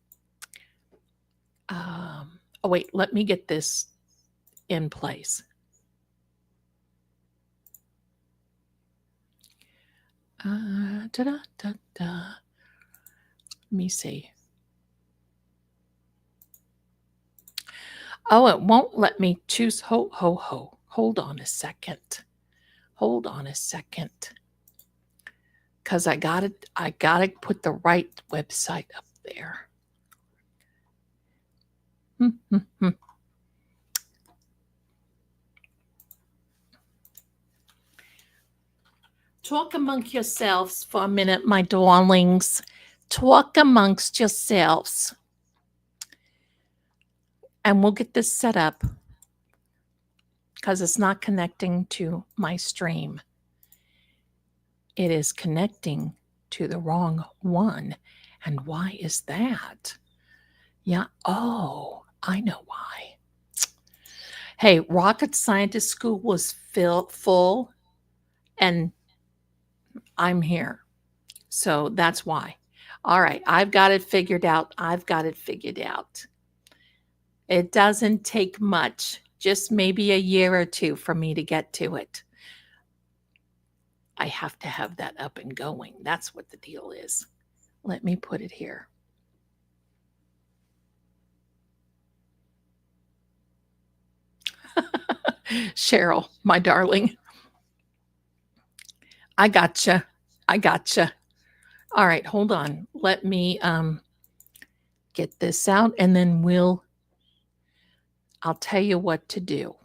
Oh, wait, let me get this in place. Let me see. Oh, it won't let me choose. Hold on a second. Hold on a second. Because I gotta put the right website up there. Talk amongst yourselves for a minute, my darlings. Talk amongst yourselves. And we'll get this set up because it's not connecting to my stream. It is connecting to the wrong one. And why is that? Yeah. Oh, I know why. Hey, Rocket Scientist School was full, and I'm here. So that's why. All right. I've got it figured out. It doesn't take much, just maybe a year or two for me to get to it. I have to have that up and going. That's what the deal is. Let me put it here. Cheryl, my darling. I gotcha. All right, hold on. Let me get this out, and then I'll tell you what to do.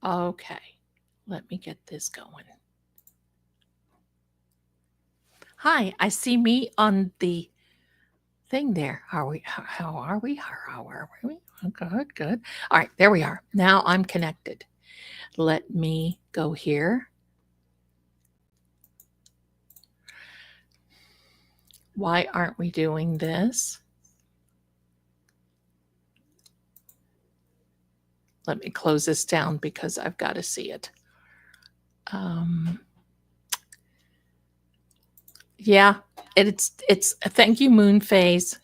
Okay, let me get this going. Hi, I see me on the thing there. How are we? Good. All right, there we are. Now I'm connected. Let me go here. Why aren't we doing this? Let me close this down because I've got to see it. Yeah, it's thank you, moon phase.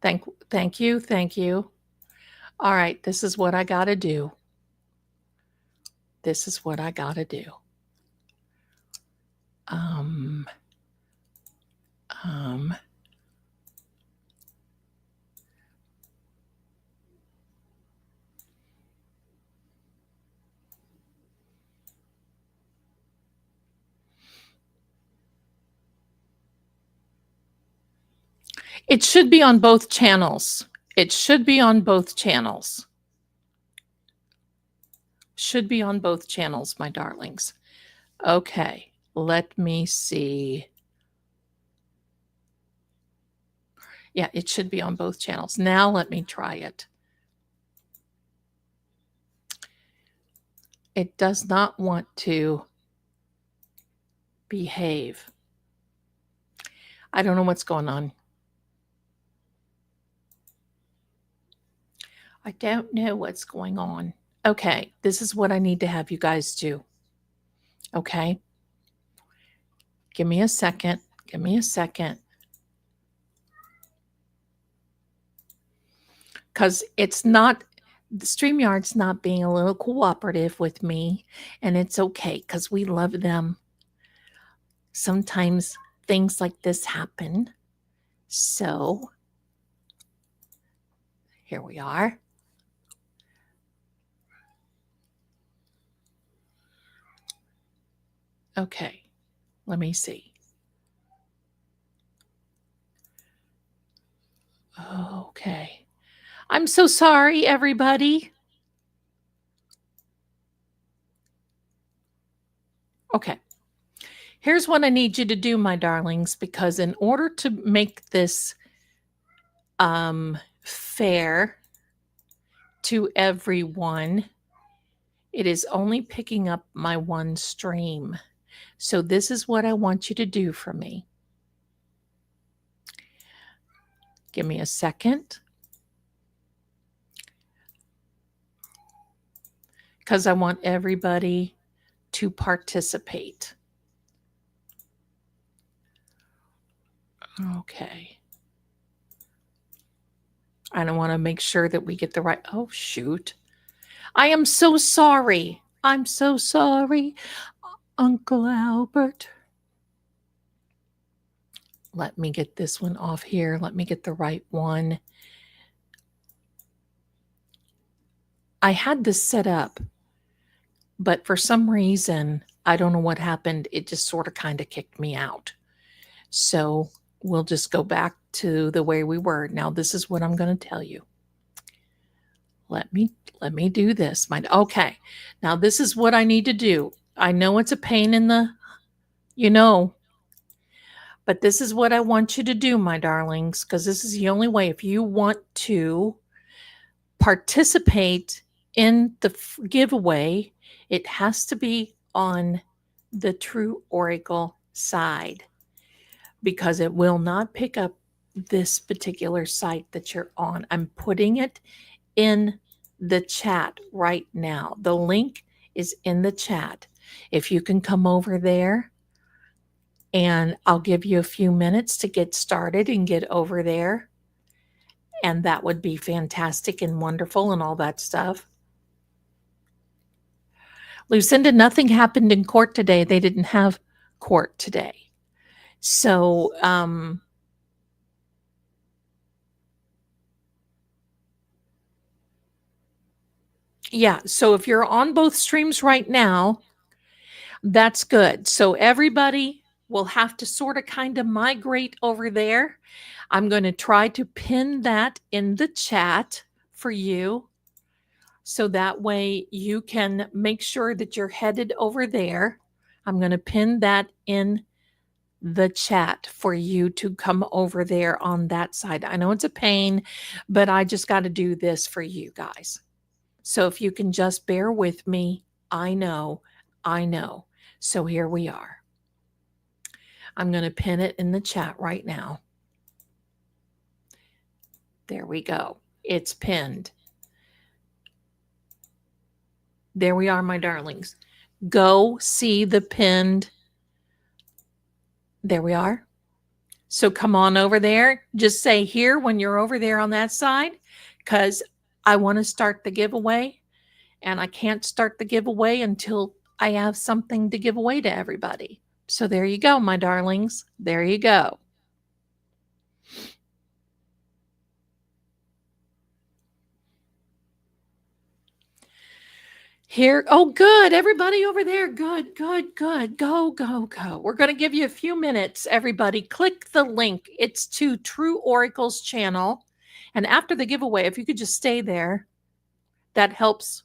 Thank you. All right, this is what I got to do. It should be on both channels. Should be on both channels, my darlings. Okay, Let me see. Yeah, it should be on both channels. Now let me try it. It does not want to behave. I don't know what's going on. I don't know what's going on. Okay, this is what I need to have you guys do. Okay. Give me a second. Give me a second. Because it's not, the StreamYard's not being a little cooperative with me, and it's okay because we love them. Sometimes things like this happen. So here we are. Okay, let me see. Okay. I'm so sorry, everybody. Okay. Here's what I need you to do, my darlings, because in order to make this fair to everyone, it is only picking up my one stream. So this is what I want you to do for me. Give me a second. Because I want everybody to participate. Okay. I don't want to make sure that we get the right. Oh, shoot. I am so sorry. I'm so sorry, Uncle Albert. Let me get this one off here. Let me get the right one. I had this set up, but for some reason, I don't know what happened. It just sort of kind of kicked me out. So we'll just go back to the way we were. Now, this is what I'm going to tell you. Let me do this. Okay. Now, this is what I need to do. I know it's a pain in the, but this is what I want you to do, my darlings, because this is the only way. If you want to participate in the giveaway, it has to be on the True Oracle side, because it will not pick up this particular site that you're on. I'm putting it in the chat right now. The link is in the chat. If you can come over there, and I'll give you a few minutes to get started and get over there. And that would be fantastic and wonderful and all that stuff. Lucinda, nothing happened in court today. They didn't have court today. So, yeah. So if you're on both streams right now, that's good. So everybody will have to sort of kind of migrate over there. I'm going to try to pin that in the chat for you, so that way you can make sure that you're headed over there. I'm going to pin that in the chat for you to come over there on that side. I know it's a pain, but I just got to do this for you guys. So if you can just bear with me, I know. So here we are. I'm going to pin it in the chat right now. There we go. It's pinned. There we are, my darlings. Go see the pinned. There we are. So come on over there. Just say here when you're over there on that side, because I want to start the giveaway, and I can't start the giveaway until I have something to give away to everybody. So there you go, my darlings. There you go. Here, oh, good. Everybody over there. Good. Go. We're going to give you a few minutes, everybody. Click the link. It's to True Oracle's channel. And after the giveaway, if you could just stay there, that helps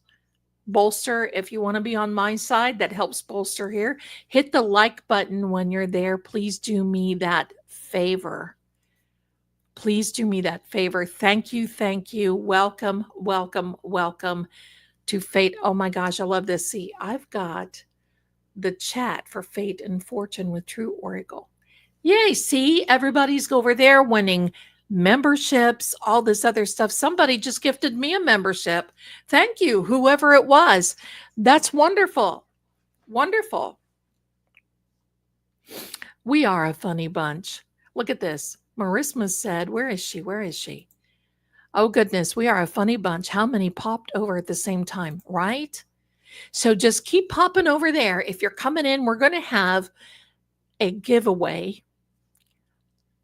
bolster, if you want to be on my side, that helps bolster here. Hit the like button when you're there. Please do me that favor. Please do me that favor. Thank you. Thank you. Welcome, welcome, welcome to Fate. Oh my gosh, I love this. See, I've got the chat for Fate and Fortune with True Oracle. Yay, see, everybody's over there winning memberships, all this other stuff. Somebody just gifted me a membership. Thank you, whoever it was. That's wonderful. Wonderful. We are a funny bunch. Look at this. Marisma said, where is she? Where is she? Oh, goodness, we are a funny bunch. How many popped over at the same time, right? So just keep popping over there. If you're coming in, we're going to have a giveaway.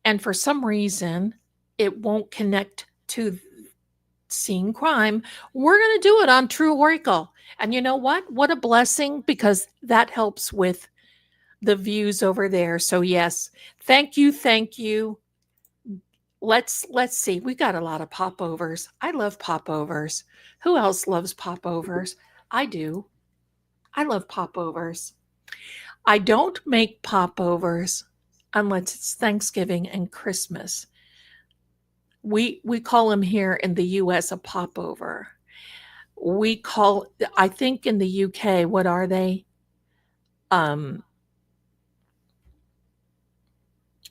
And for some reason, it won't connect to Seeing Crime. We're going to do it on True Oracle. And you know what? What a blessing, because that helps with the views over there. So yes, thank you. Thank you. Let's see. We got a lot of popovers. I love popovers. Who else loves popovers? I do. I love popovers. I don't make popovers unless it's Thanksgiving and Christmas. We call them here in the US a popover. We call, I think in the UK, what are they?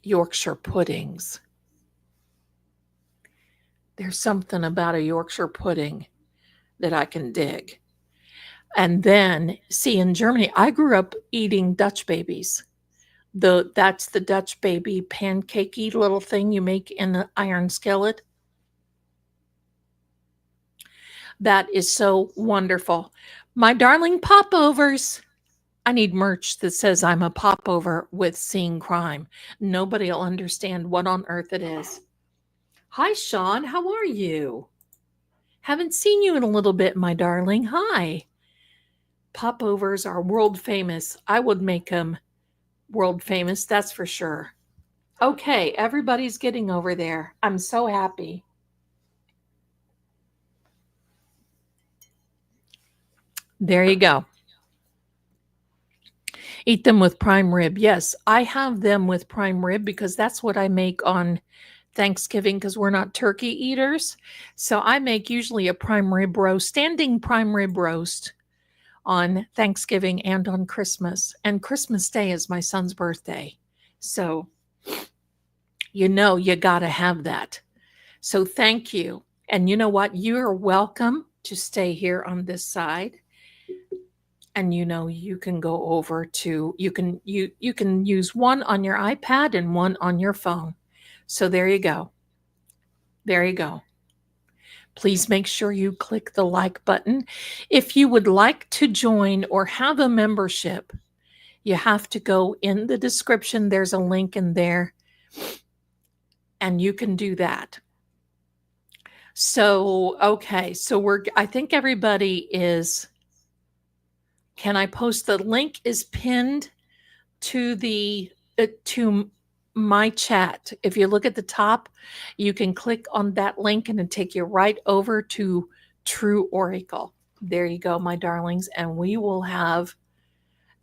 Yorkshire puddings. There's something about a Yorkshire pudding that I can dig. And then, see, in Germany, I grew up eating Dutch babies. That's the Dutch baby pancakey little thing you make in an iron skillet. That is so wonderful. My darling popovers. I need merch that says I'm a popover with Seeing Crime. Nobody will understand what on earth it is. Hi, Sean. How are you? Haven't seen you in a little bit, my darling. Hi. Popovers are world famous. I would make them world famous, that's for sure. Okay, everybody's getting over there. I'm so happy. There you go. Eat them with prime rib. Yes, I have them with prime rib because that's what I make on Thanksgiving, because we're not turkey eaters. So I make usually a prime rib roast, standing prime rib roast on Thanksgiving and on Christmas. And Christmas Day is my son's birthday. So you know you got to have that. So thank you. And you know what? You're welcome to stay here on this side. And you know you can go over to you can use one on your iPad and one on your phone. So there you go. There you go. Please make sure you click the like button. If you would like to join or have a membership, you have to go in the description. There's a link in there, and you can do that. So, okay. So I think everybody is, can I post the link is pinned to to my chat. If you look at the top, you can click on that link and it'll take you right over to True Oracle. There you go, my darlings. And we will have,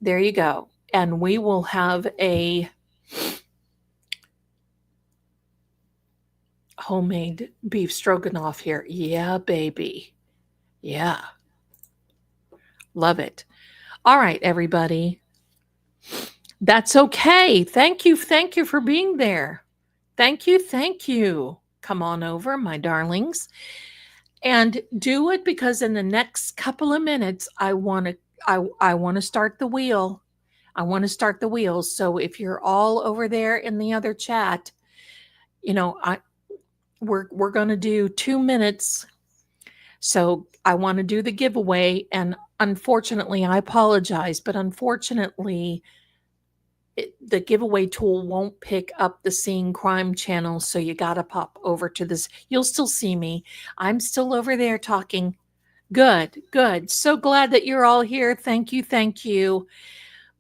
there you go. And we will have a homemade beef stroganoff here. Yeah, baby. Yeah. Love it. All right, everybody. That's okay. Thank you. Thank you for being there. Thank you. Thank you. Come on over, my darlings. And do it because in the next couple of minutes, I want to start the wheel. I want to start the wheel. So if you're all over there in the other chat, you know, we're going to do 2 minutes. So I want to do the giveaway, and unfortunately, I apologize, but unfortunately, the giveaway tool won't pick up the Seeing Crime channel, so you got to pop over to this. You'll still see me. I'm still over there talking. Good, good. So glad that you're all here. Thank you, thank you.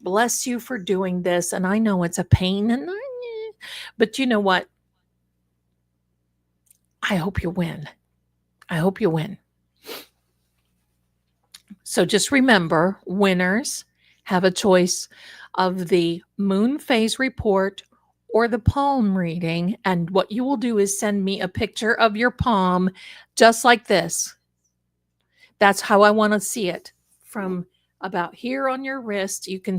Bless you for doing this. And I know it's a pain, but you know what? I hope you win. I hope you win. So just remember, winners have a choice of the moon phase report or the palm reading. And what you will do is send me a picture of your palm just like this. That's how I want to see it, from about here on your wrist. You can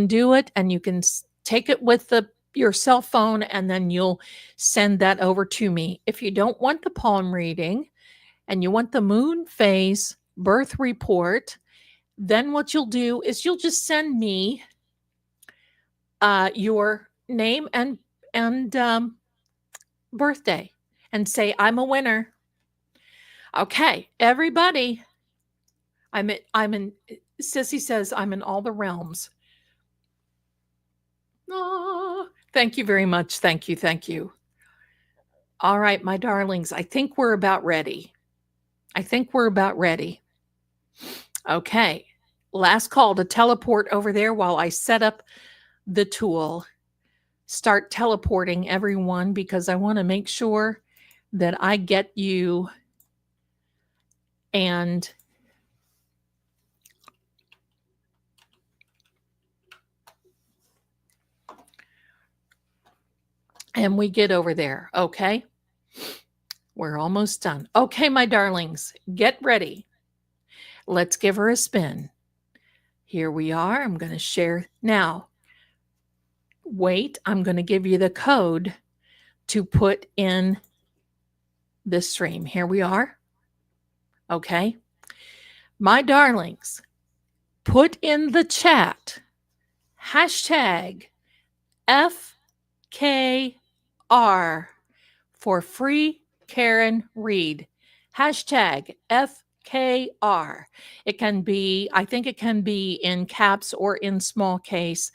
do it, and you can take it with your cell phone, and then you'll send that over to me. If you don't want the palm reading and you want the moon phase birth report, then what you'll do is you'll just send me your name and birthday and say, I'm a winner. Okay, everybody. I'm in Sissy says I'm in all the realms. Oh, thank you very much. Thank you. Thank you. All right, my darlings, I think we're about ready. Okay. Last call to teleport over there while I set up the tool. Start teleporting everyone, because I want to make sure that I get you and we get over there. Okay. We're almost done. Okay, my darlings, get ready. Let's give her a spin. Here we are. I'm going to share now. Wait, I'm going to give you the code to put in the stream. Here we are. Okay. My darlings, put in the chat hashtag FKR for free Karen Read. Hashtag FKR. It can be, I think it can be in caps or in small case,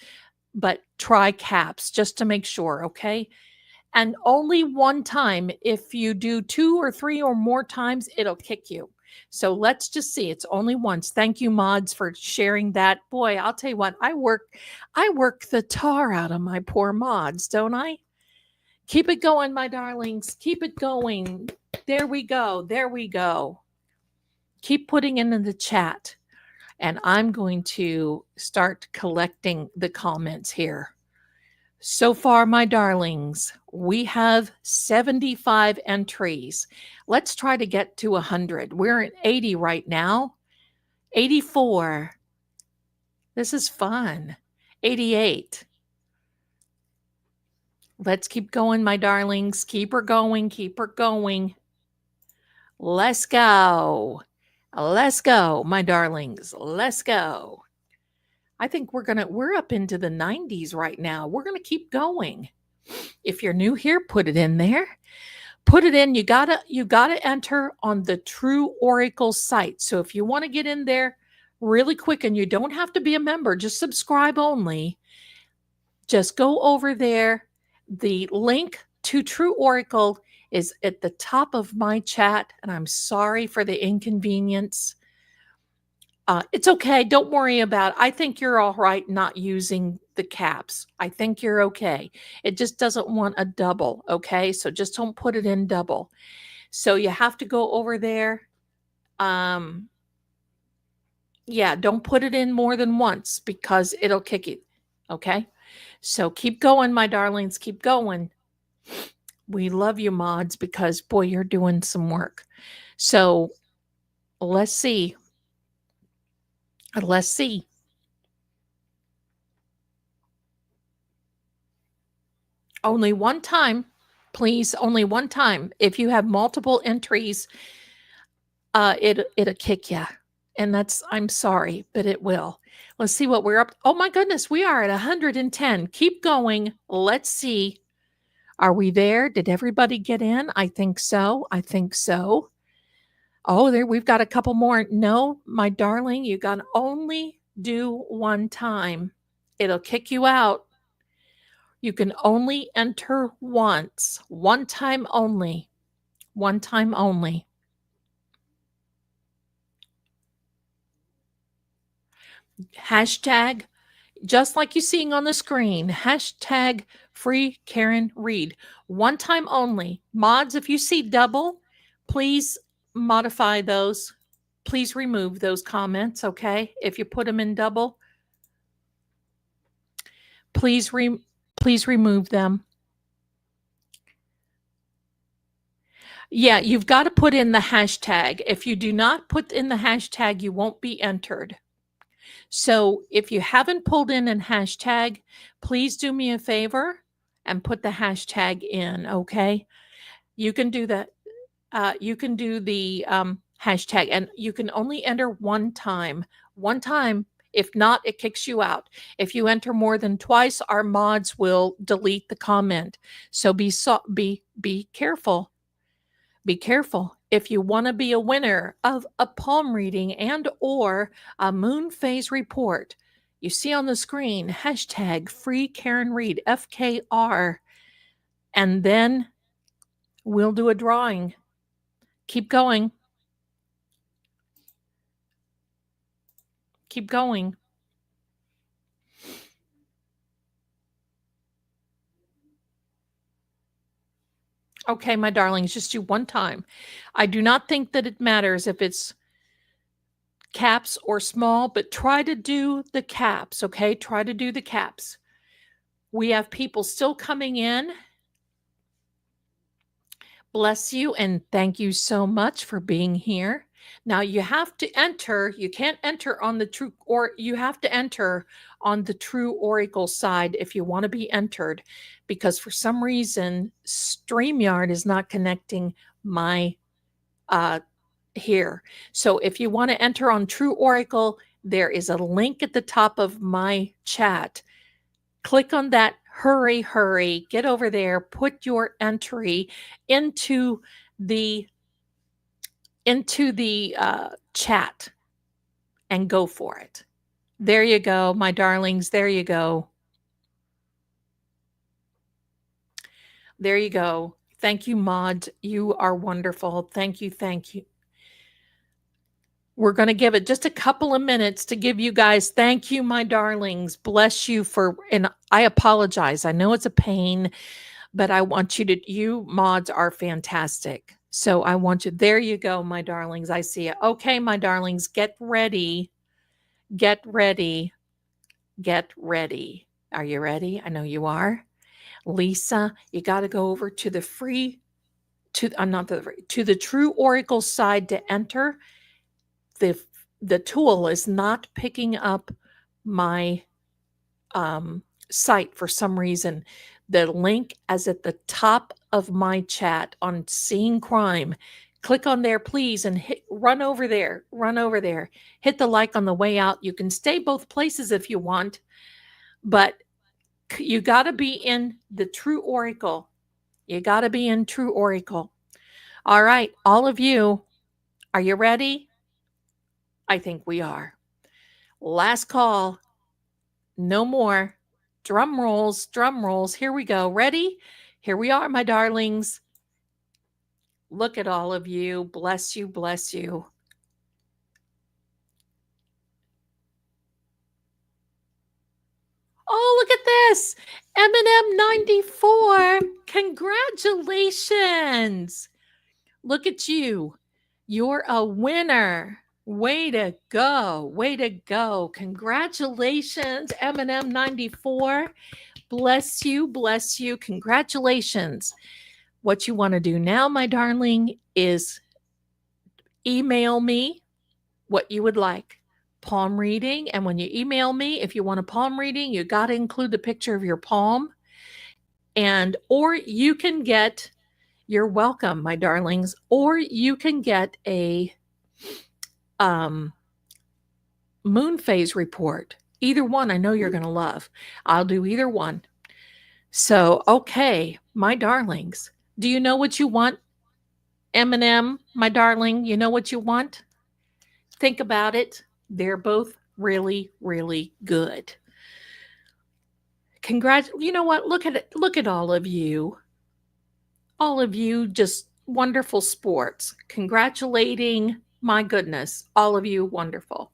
but try caps just to make sure, okay? And only one time. If you do 2 or 3 or more times, it'll kick you. So let's just see. It's only once. Thank you, mods, for sharing that. Boy, I'll tell you what, I work the tar out of my poor mods, don't I? Keep it going, my darlings. Keep it going. There we go. There we go. Keep putting in the chat. And I'm going to start collecting the comments here. So far, my darlings, we have 75 entries. Let's try to get to 100. We're at 80 right now. 84. This is fun. 88. Let's keep going, my darlings. Keep her going. Keep her going. Let's go. Let's go, my darlings. Let's go. I think we're up into the 90s right now. We're going to keep going. If you're new here, put it in there. Put it in. You gotta enter on the True Oracle site. So if you want to get in there really quick, and you don't have to be a member, just subscribe only. Just go over there. The link to True Oracle is at the top of my chat, and I'm sorry for the inconvenience. It's okay. Don't worry about it. I think you're all right not using the caps. I think you're okay. It just doesn't want a double, okay? So just don't put it in double. So you have to go over there. Yeah, don't put it in more than once, because it'll kick you, okay? So keep going, my darlings. Keep going. We love you, mods, because, boy, you're doing some work. So let's see. Let's see. Only one time, please. Only one time. If you have multiple entries, it'll kick you. And I'm sorry, but it will. Let's see what we're up. Oh my goodness, we are at 110. Keep going. Let's see. Are we there? Did everybody get in? I think so. I think so. Oh, there, we've got a couple more. No, my darling, you got to only do one time. It'll kick you out. You can only enter once. One time only. One time only. Hashtag, just like you're seeing on the screen, hashtag free Karen Read. One time only. Mods, if you see double, please modify those. please remove those comments, okay? If you put them in double, please remove them. Yeah, you've got to put in the hashtag. If you do not put in the hashtag, you won't be entered. So if you haven't pulled in a hashtag, please do me a favor and put the hashtag in, okay? You can do that. You can do the hashtag, and you can only enter one time. One time. If not, it kicks you out. If you enter more than twice, our mods will delete the comment. So be careful. Be careful. If you want to be a winner of a palm reading and or a moon phase report, you see on the screen hashtag free Karen Reed FKR, and then we'll do a drawing. Keep going. Keep going. Okay, my darlings, just do one time. I do not think that it matters if it's caps or small, but try to do the caps, okay? Try to do the caps. We have people still coming in. Bless you and thank you so much for being here. Now you have to enter, you can't enter on the true, or you have to enter on the true oracle side if you want to be entered, because for some reason StreamYard is not connecting my here. So if you want to enter on True Oracle, there is a link at the top of my chat. Click on that. Hurry, hurry, get over there, put your entry into the chat and go for it. There you go, my darlings. There you go. There you go. Thank you, Maud. You are wonderful. Thank you. Thank you. We're going to give it just a couple of minutes to give you guys thank you, my darlings. Bless you for, and I apologize. I know it's a pain, but I want you mods are fantastic. So I want you, there you go, my darlings. I see it. Okay, my darlings, get ready. Get ready. Get ready. Are you ready? I know you are. Lisa, you got to go over to the free, to the True Oracle side to enter. The tool is not picking up my site for some reason. The link is at the top of my chat on Seeing Crime. Click on there, please, and run over there. Run over there. Hit the like on the way out. You can stay both places if you want, but you got to be in the True Oracle. You got to be in True Oracle. All right, all of you, are you ready? I think we are. Last call. No more. Drum rolls, drum rolls. Here we go. Ready? Here we are, my darlings. Look at all of you. Bless you, bless you. Oh, look at this. M&M 94. Congratulations. Look at you. You're a winner. Way to go. Way to go. Congratulations, M&M 94. Bless you. Bless you. Congratulations. What you want to do now, my darling, is email me what you would like. Palm reading. And when you email me, if you want a palm reading, you got to include the picture of your palm. And, or you can get, you're welcome, my darlings, or you can get a moon phase report. Either one, I know you're going to love. I'll do either one. So, okay, my darlings, do you know what you want? M&M, my darling, you know what you want? Think about it. They're both really, really good. Congrats. You know what? Look at it. Look at all of you. All of you just wonderful sports. Congratulating. My goodness. All of you wonderful.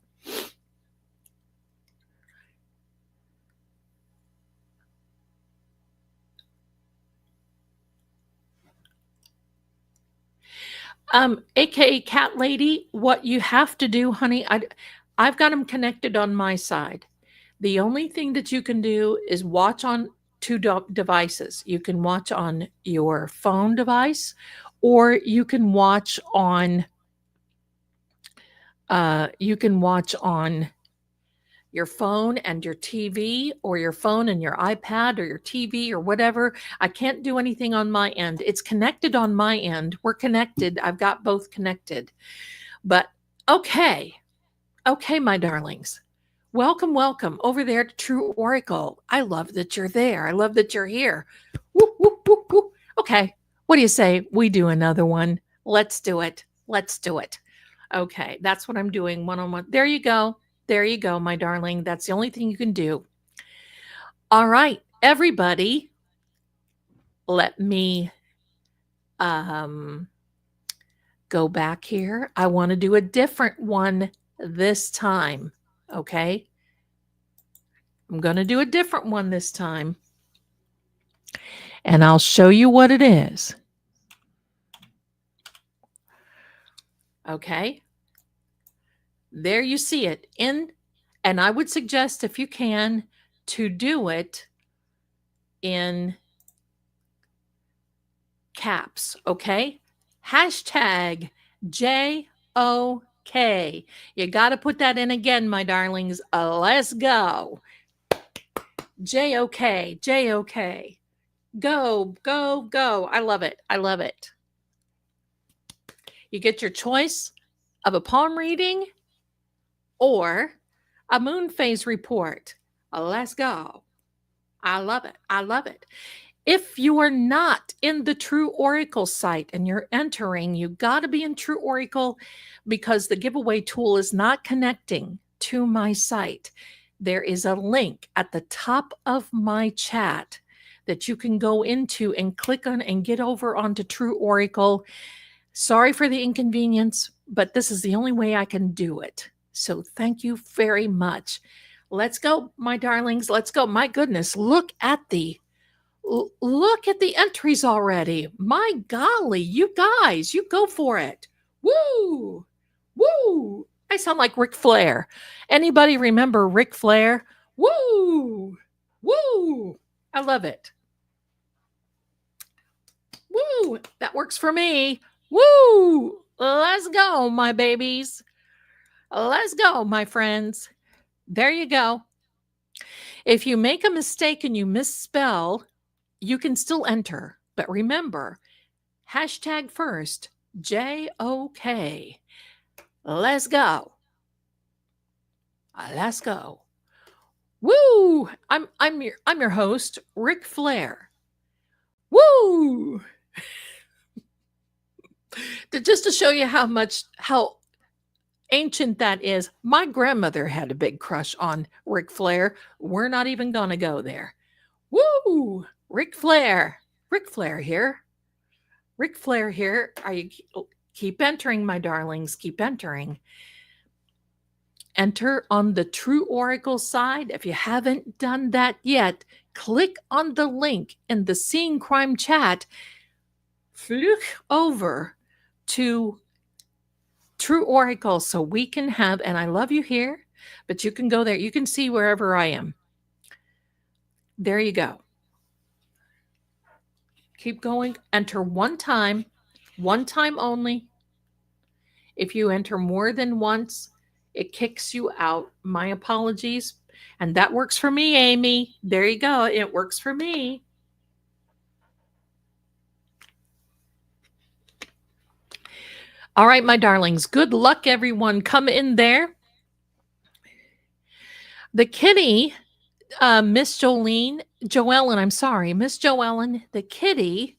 AKA Cat Lady, what you have to do, honey, I've got them connected on my side. The only thing that you can do is watch on two devices. You can watch on your phone device, or you can watch on your phone and your TV, or your phone and your iPad, or your TV, or whatever. I can't do anything on my end. It's connected on my end. We're connected. I've got both connected. But okay. Okay, my darlings. Welcome, welcome over there to True Oracle. I love that you're there. I love that you're here. Woo, woo, woo, woo. Okay, what do you say? We do another one. Let's do it. Let's do it. Okay, that's what I'm doing one on one. There you go. There you go, my darling. That's the only thing you can do. All right, everybody, let me go back here. I want to do a different one this time. Okay. I'm going to do a different one this time. And I'll show you what it is. Okay. There you see it. And I would suggest, if you can, to do it in caps. Okay. Hashtag JOK. You got to put that in again, my darlings. Let's go. JOK. JOK. Go, go, go. I love it. I love it. You get your choice of a palm reading or a moon phase report. Let's go. I love it. I love it. If you are not in the True Oracle site and you're entering, you got to be in True Oracle, because the giveaway tool is not connecting to my site. There is a link at the top of my chat that you can go into and click on and get over onto True Oracle. Sorry for the inconvenience, but this is the only way I can do it. So thank you very much. Let's go, my darlings. Let's go. My goodness, look at the entries already. My golly, you guys, you go for it. Woo! Woo! I sound like Ric Flair. Anybody remember Ric Flair? Woo! Woo! I love it. Woo! That works for me. Woo! Let's go, my babies. Let's go, my friends. There you go. If you make a mistake and you misspell, you can still enter. But remember, hashtag first, JOK. Let's go. Let's go. Woo! I'm your host, Ric Flair. Woo! Just to show you how ancient that is, my grandmother had a big crush on Ric Flair. We're not even gonna go there. Woo! Ric Flair. Ric Flair here. Ric Flair here. Are you keep entering, my darlings? Keep entering. Enter on the True Oracle side. If you haven't done that yet, click on the link in the Seeing Crime chat. Fluke over to True Oracle so we can have, and I love you here, but you can go there. You can see wherever I am. There you go. Keep going. Enter one time only. If you enter more than once, it kicks you out. My apologies. And that works for me, Amy. There you go. It works for me. All right, my darlings. Good luck, everyone. Come in there. The kitty, Miss Joellen, Miss Joellen, the kitty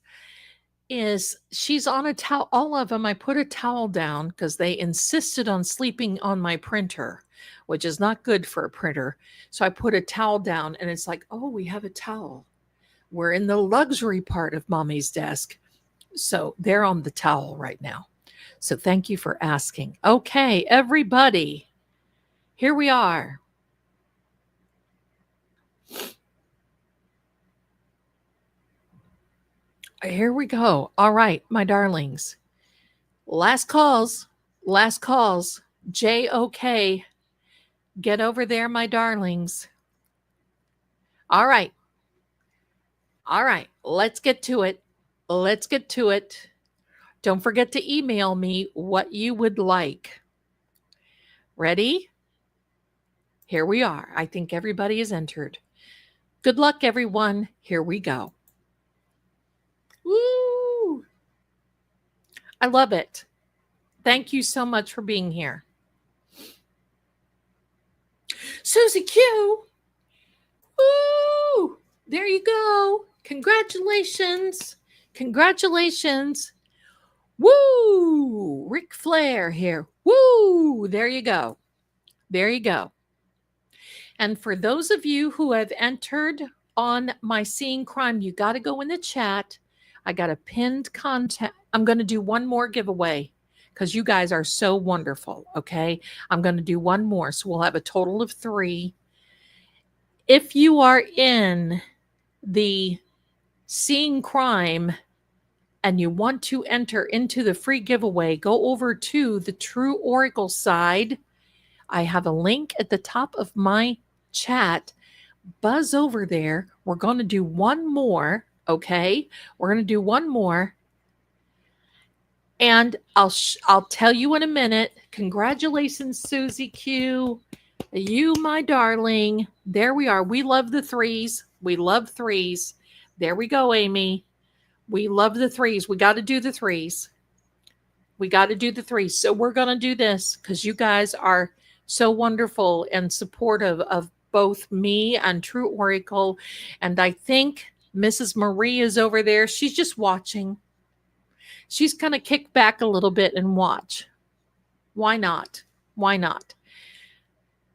she's on a towel. All of them, I put a towel down because they insisted on sleeping on my printer, which is not good for a printer. So I put a towel down and it's like, oh, we have a towel. We're in the luxury part of mommy's desk. So they're on the towel right now. So thank you for asking. Okay, everybody, here we are. Here we go. All right, my darlings. Last calls. Last calls. JOK. Get over there, my darlings. All right. All right. Let's get to it. Let's get to it. Don't forget to email me what you would like. Ready? Here we are. I think everybody is entered. Good luck, everyone. Here we go. Woo! I love it. Thank you so much for being here. Susie Q. Woo! There you go. Congratulations. Congratulations. Woo! Ric Flair here. Woo! There you go. There you go. And for those of you who have entered on my Seeing Crime, you got to go in the chat. I got a pinned contact. I'm going to do one more giveaway because you guys are so wonderful. Okay. I'm going to do one more. So we'll have a total of 3. If you are in the Seeing Crime and you want to enter into the free giveaway, go over to the True Oracle side. I have a link at the top of my chat. Buzz over there. We're going to do one more. Okay. We're going to do one more. And I'll tell you in a minute. Congratulations, Susie Q. You, my darling. There we are. We love the 3s. We love 3s. There we go, Amy. We love the 3s. We got to do the 3s. We got to do the 3s. So we're going to do this because you guys are so wonderful and supportive of both me and True Oracle. And I think Mrs. Marie is over there. She's just watching. She's going to kick back a little bit and watch. Why not? Why not?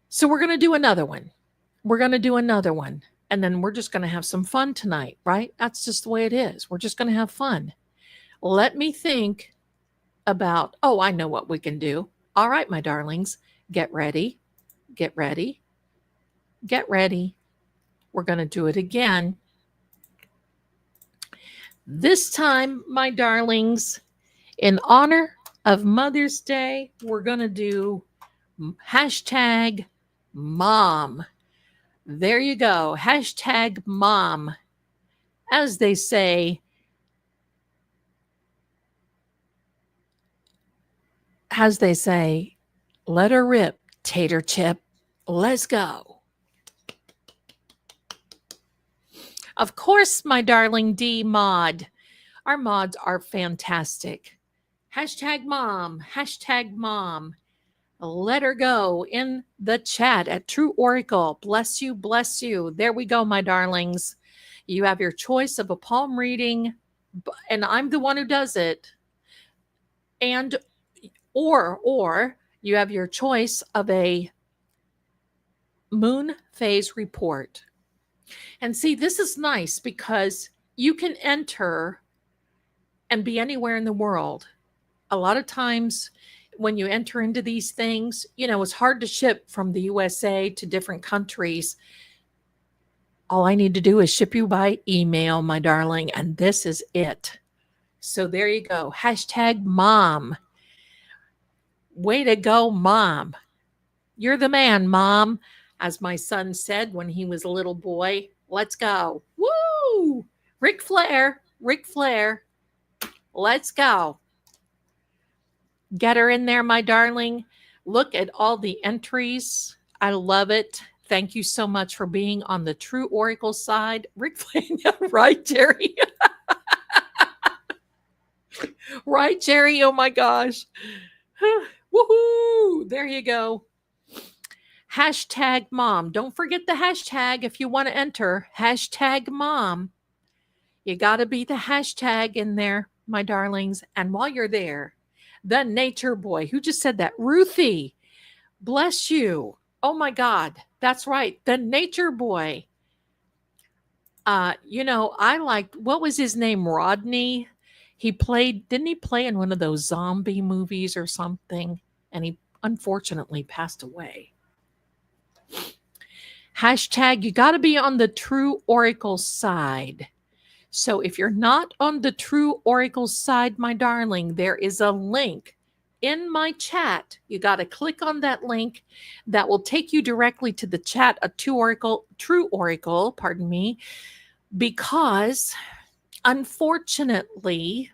So we're going to do another one. We're going to do another one. And then we're just going to have some fun tonight, right? That's just the way it is. We're just going to have fun. Let me think about, oh, I know what we can do. All right, my darlings, get ready. Get ready. Get ready. We're going to do it again. This time, my darlings, in honor of Mother's Day, we're going to do hashtag mom. There you go. Hashtag mom. As they say, let her rip, tater chip. Let's go. Of course, my darling D mod. Our mods are fantastic. Hashtag mom. Hashtag mom. Let her go in the chat at True Oracle. Bless you, bless you. There we go, my darlings. You have your choice of a palm reading, and I'm the one who does it. And or you have your choice of a moon phase report. And see, this is nice because you can enter and be anywhere in the world. A lot of times when you enter into these things, it's hard to ship from the USA to different countries. All I need to do is ship you by email, my darling, and this is it. So there you go. Hashtag mom. Way to go, mom. You're the man, mom. As my son said when he was a little boy, let's go. Woo! Ric Flair, Ric Flair. Let's go. Get her in there, my darling. Look at all the entries. I love it. Thank you so much for being on the True Oracle side. Ric Flair, right, Jerry? Right, Jerry? Oh, my gosh. Woohoo! There you go. Hashtag mom. Don't forget the hashtag if you want to enter. Hashtag mom. You got to be the hashtag in there, my darlings. And while you're there, the nature boy, who just said that? Ruthie. Bless you. Oh, my God. That's right. The nature boy. I liked, what was his name? Rodney. Didn't he play in one of those zombie movies or something? And he unfortunately passed away. Hashtag, you got to be on the True Oracle side. So if you're not on the True Oracle side, my darling, there is a link in my chat. You got to click on that link. That will take you directly to the chat of True Oracle, pardon me, because unfortunately,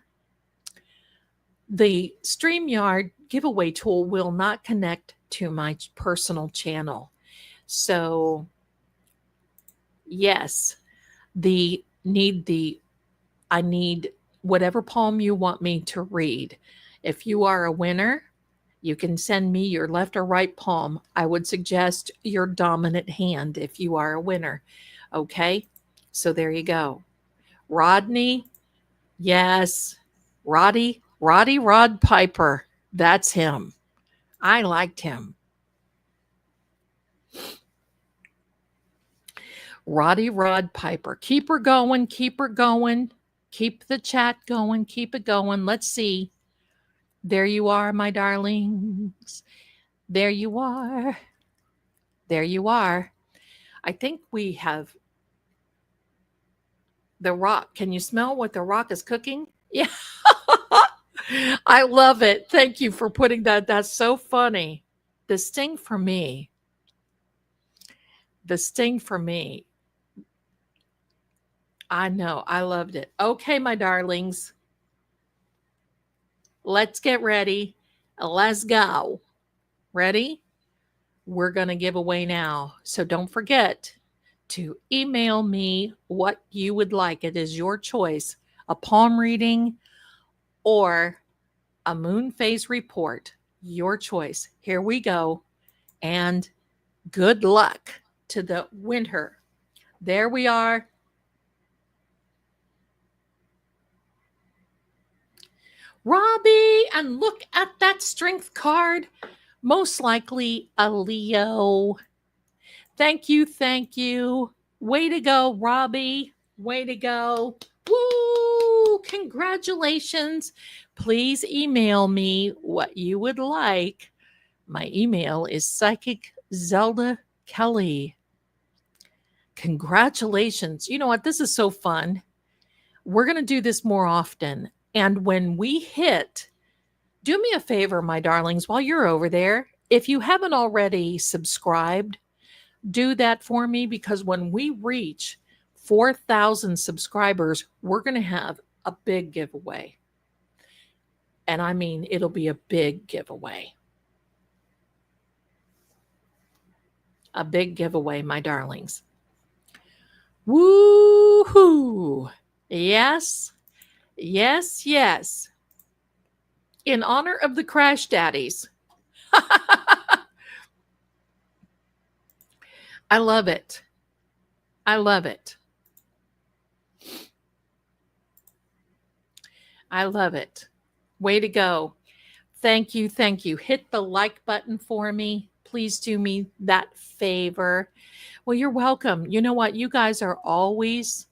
the StreamYard giveaway tool will not connect to my personal channel. So, yes, I need whatever poem you want me to read. If you are a winner, you can send me your left or right palm. I would suggest your dominant hand if you are a winner. Okay? So there you go. Rodney, yes. Roddy Rod Piper. That's him. I liked him. Roddy Rod Piper. Keep her going. Keep her going. Keep the chat going. Keep it going. Let's see. There you are, my darlings. There you are. There you are. I think we have the rock. Can you smell what the rock is cooking? Yeah. I love it. Thank you for putting that. That's so funny. The sting for me. The sting for me. I know. I loved it. Okay, my darlings. Let's get ready. Let's go. Ready? We're going to give away now. So don't forget to email me what you would like. It is your choice. A palm reading or a moon phase report. Your choice. Here we go. And good luck to the winner. There we are. Robbie, and look at that strength card. Most likely a Leo. Thank you. Thank you. Way to go, Robbie. Way to go. Woo! Congratulations. Please email me what you would like. My email is Psychic Zelda Kelly. Congratulations. You know what? This is so fun. We're going to do this more often. And when we hit, do me a favor, my darlings, while you're over there, if you haven't already subscribed, do that for me, because when we reach 4,000 subscribers, we're going to have a big giveaway. And I mean, it'll be a big giveaway. A big giveaway, my darlings. Woo-hoo! Yes, yes, yes. In honor of the Crash Daddies. I love it. I love it. I love it. Way to go. Thank you. Thank you. Hit the like button for me. Please do me that favor. Well, you're welcome. You know what? You guys are always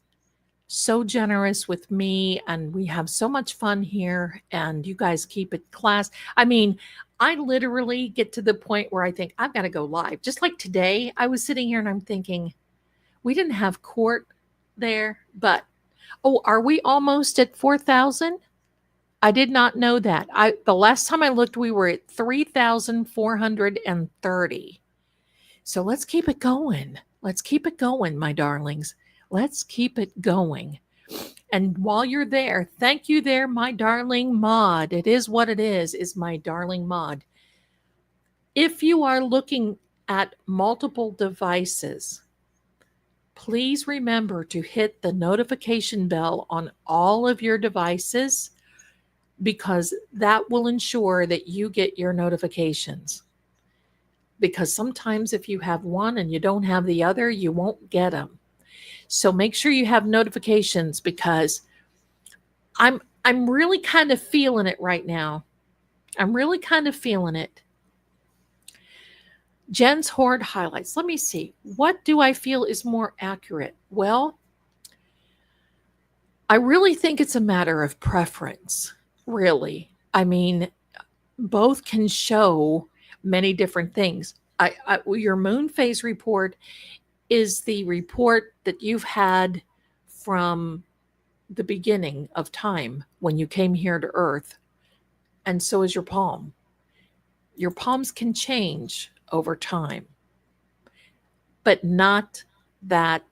so generous with me, and we have so much fun here, and you guys keep it class. I mean, I literally get to the point where I think I've got to go live. Just like today, I was sitting here and I'm thinking, we didn't have court there, but oh, are we almost at 4,000? I did not know that. The last time I looked, we were at 3,430. So let's keep it going. Let's keep it going, my darlings. Let's keep it going. And while you're there, thank you there, my darling Maud. It is what it is my darling Maud. If you are looking at multiple devices, please remember to hit the notification bell on all of your devices, because that will ensure that you get your notifications. Because sometimes if you have one and you don't have the other, you won't get them. So make sure you have notifications, because I'm really kind of feeling it right now. I'm really kind of feeling it. Jen's Hoard highlights. Let me see. What do I feel is more accurate? Well, I really think it's a matter of preference, really. I mean, both can show many different things. Your moon phase report is the report that you've had from the beginning of time when you came here to Earth, and so is your palm. Your palms can change over time, but not that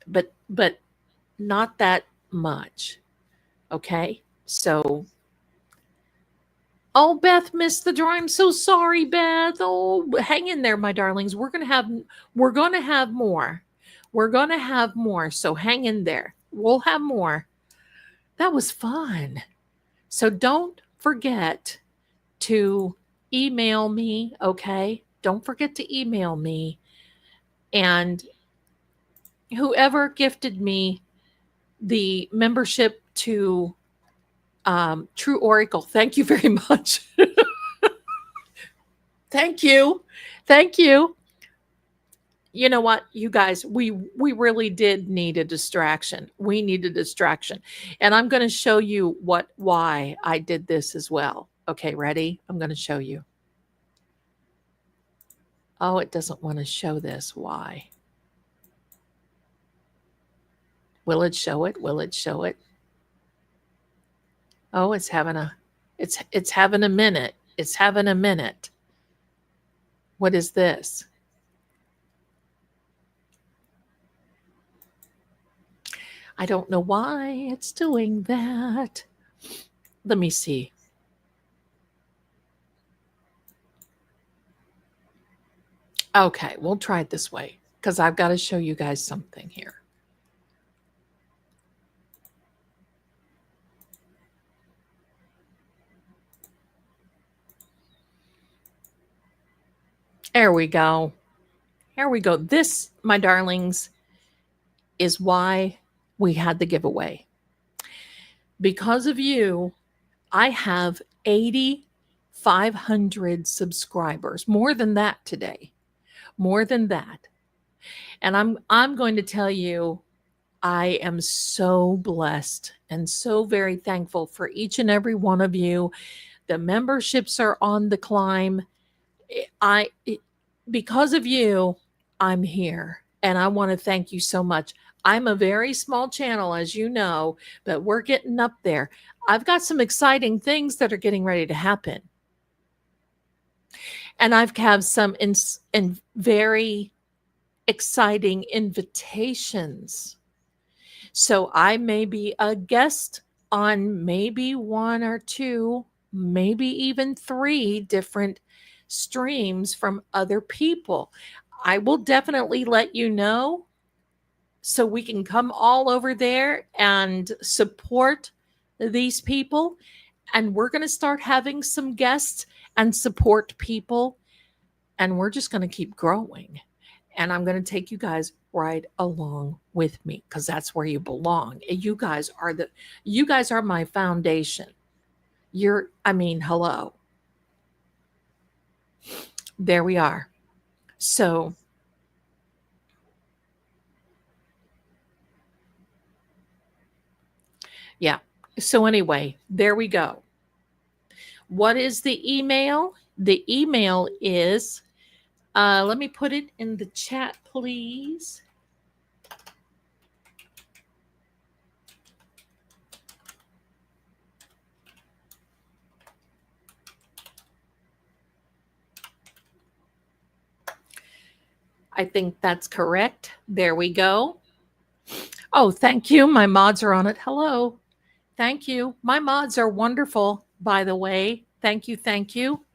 but not that much. Okay? So, oh, Beth missed the draw. I'm so sorry, Beth. Oh, hang in there, my darlings. We're going to have more. We're going to have more. So hang in there. We'll have more. That was fun. So don't forget to email me, okay? Don't forget to email me. And whoever gifted me the membership to True Oracle, thank you very much. Thank you. Thank you. You know what, you guys, we really did need a distraction. We need a distraction. And I'm going to show you why I did this as well. Okay, ready? I'm going to show you. Oh, it doesn't want to show this. Why? Will it show it? Will it show it? Oh, it's having a minute. It's having a minute. What is this? I don't know why it's doing that. Let me see. Okay, we'll try it this way because I've got to show you guys something here. There we go. There we go. This, my darlings, is why we had the giveaway. Because of you, I have 8,500 subscribers, more than that today. More than that. And I'm going to tell you, I am so blessed and so very thankful for each and every one of you. The memberships are on the climb. Because of you, I'm here. And I want to thank you so much. I'm a very small channel, as you know, but we're getting up there. I've got some exciting things that are getting ready to happen. And I've had some very exciting invitations. So I may be a guest on maybe 1 or 2, maybe even 3 different streams from other people. I will definitely let you know so we can come all over there and support these people. And we're going to start having some guests and support people. And we're just going to keep growing. And I'm going to take you guys right along with me because that's where you belong. You guys are my foundation. Hello. There we are. So yeah. So anyway, there we go. What is the email? The email is, let me put it in the chat, please. I think that's correct. There we go. Oh, thank you. My mods are on it. Hello. Thank you. My mods are wonderful, by the way. Thank you. Thank you.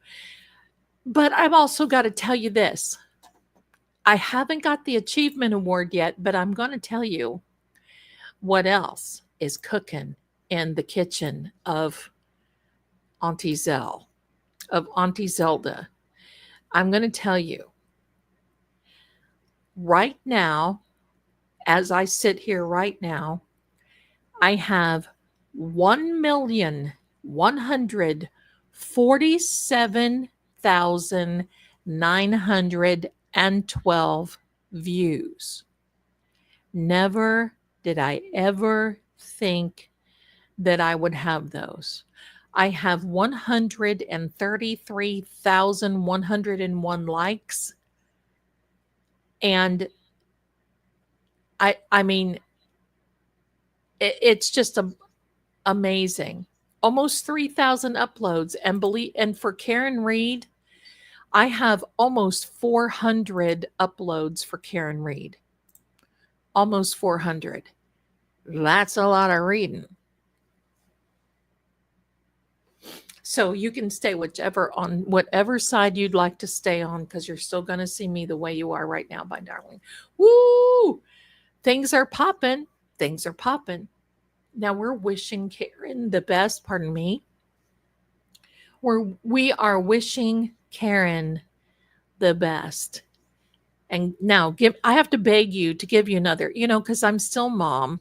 But I've also got to tell you this. I haven't got the achievement award yet, but I'm going to tell you what else is cooking in the kitchen of Auntie Zelda. I'm going to tell you right now, as I sit here right now, I have 1,147,912 views. Never did I ever think that I would have those. I have 133,101 likes. And I mean, It's just amazing. Almost 3,000 uploads. And for Karen Reed, I have almost 400 uploads for Karen Reed. Almost 400. That's a lot of reading. So you can stay on whatever side you'd like to stay on, because you're still going to see me the way you are right now, my darling. Woo! Things are popping. Things are popping. Now we're wishing Karen the best. Pardon me. We are wishing Karen the best. And now I have to beg you to give you another, because I'm still mom,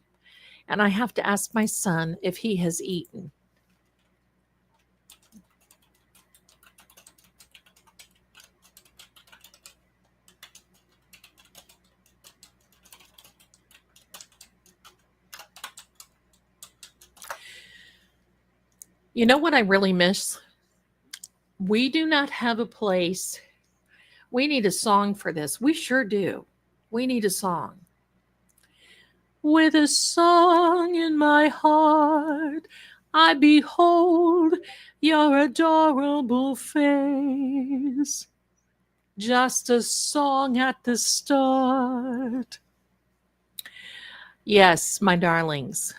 and I have to ask my son if he has eaten. You know what I really miss? We do not have a place. We need a song for this. We sure do. We need a song. With a song in my heart, I behold your adorable face. Just a song at the start. Yes, my darlings.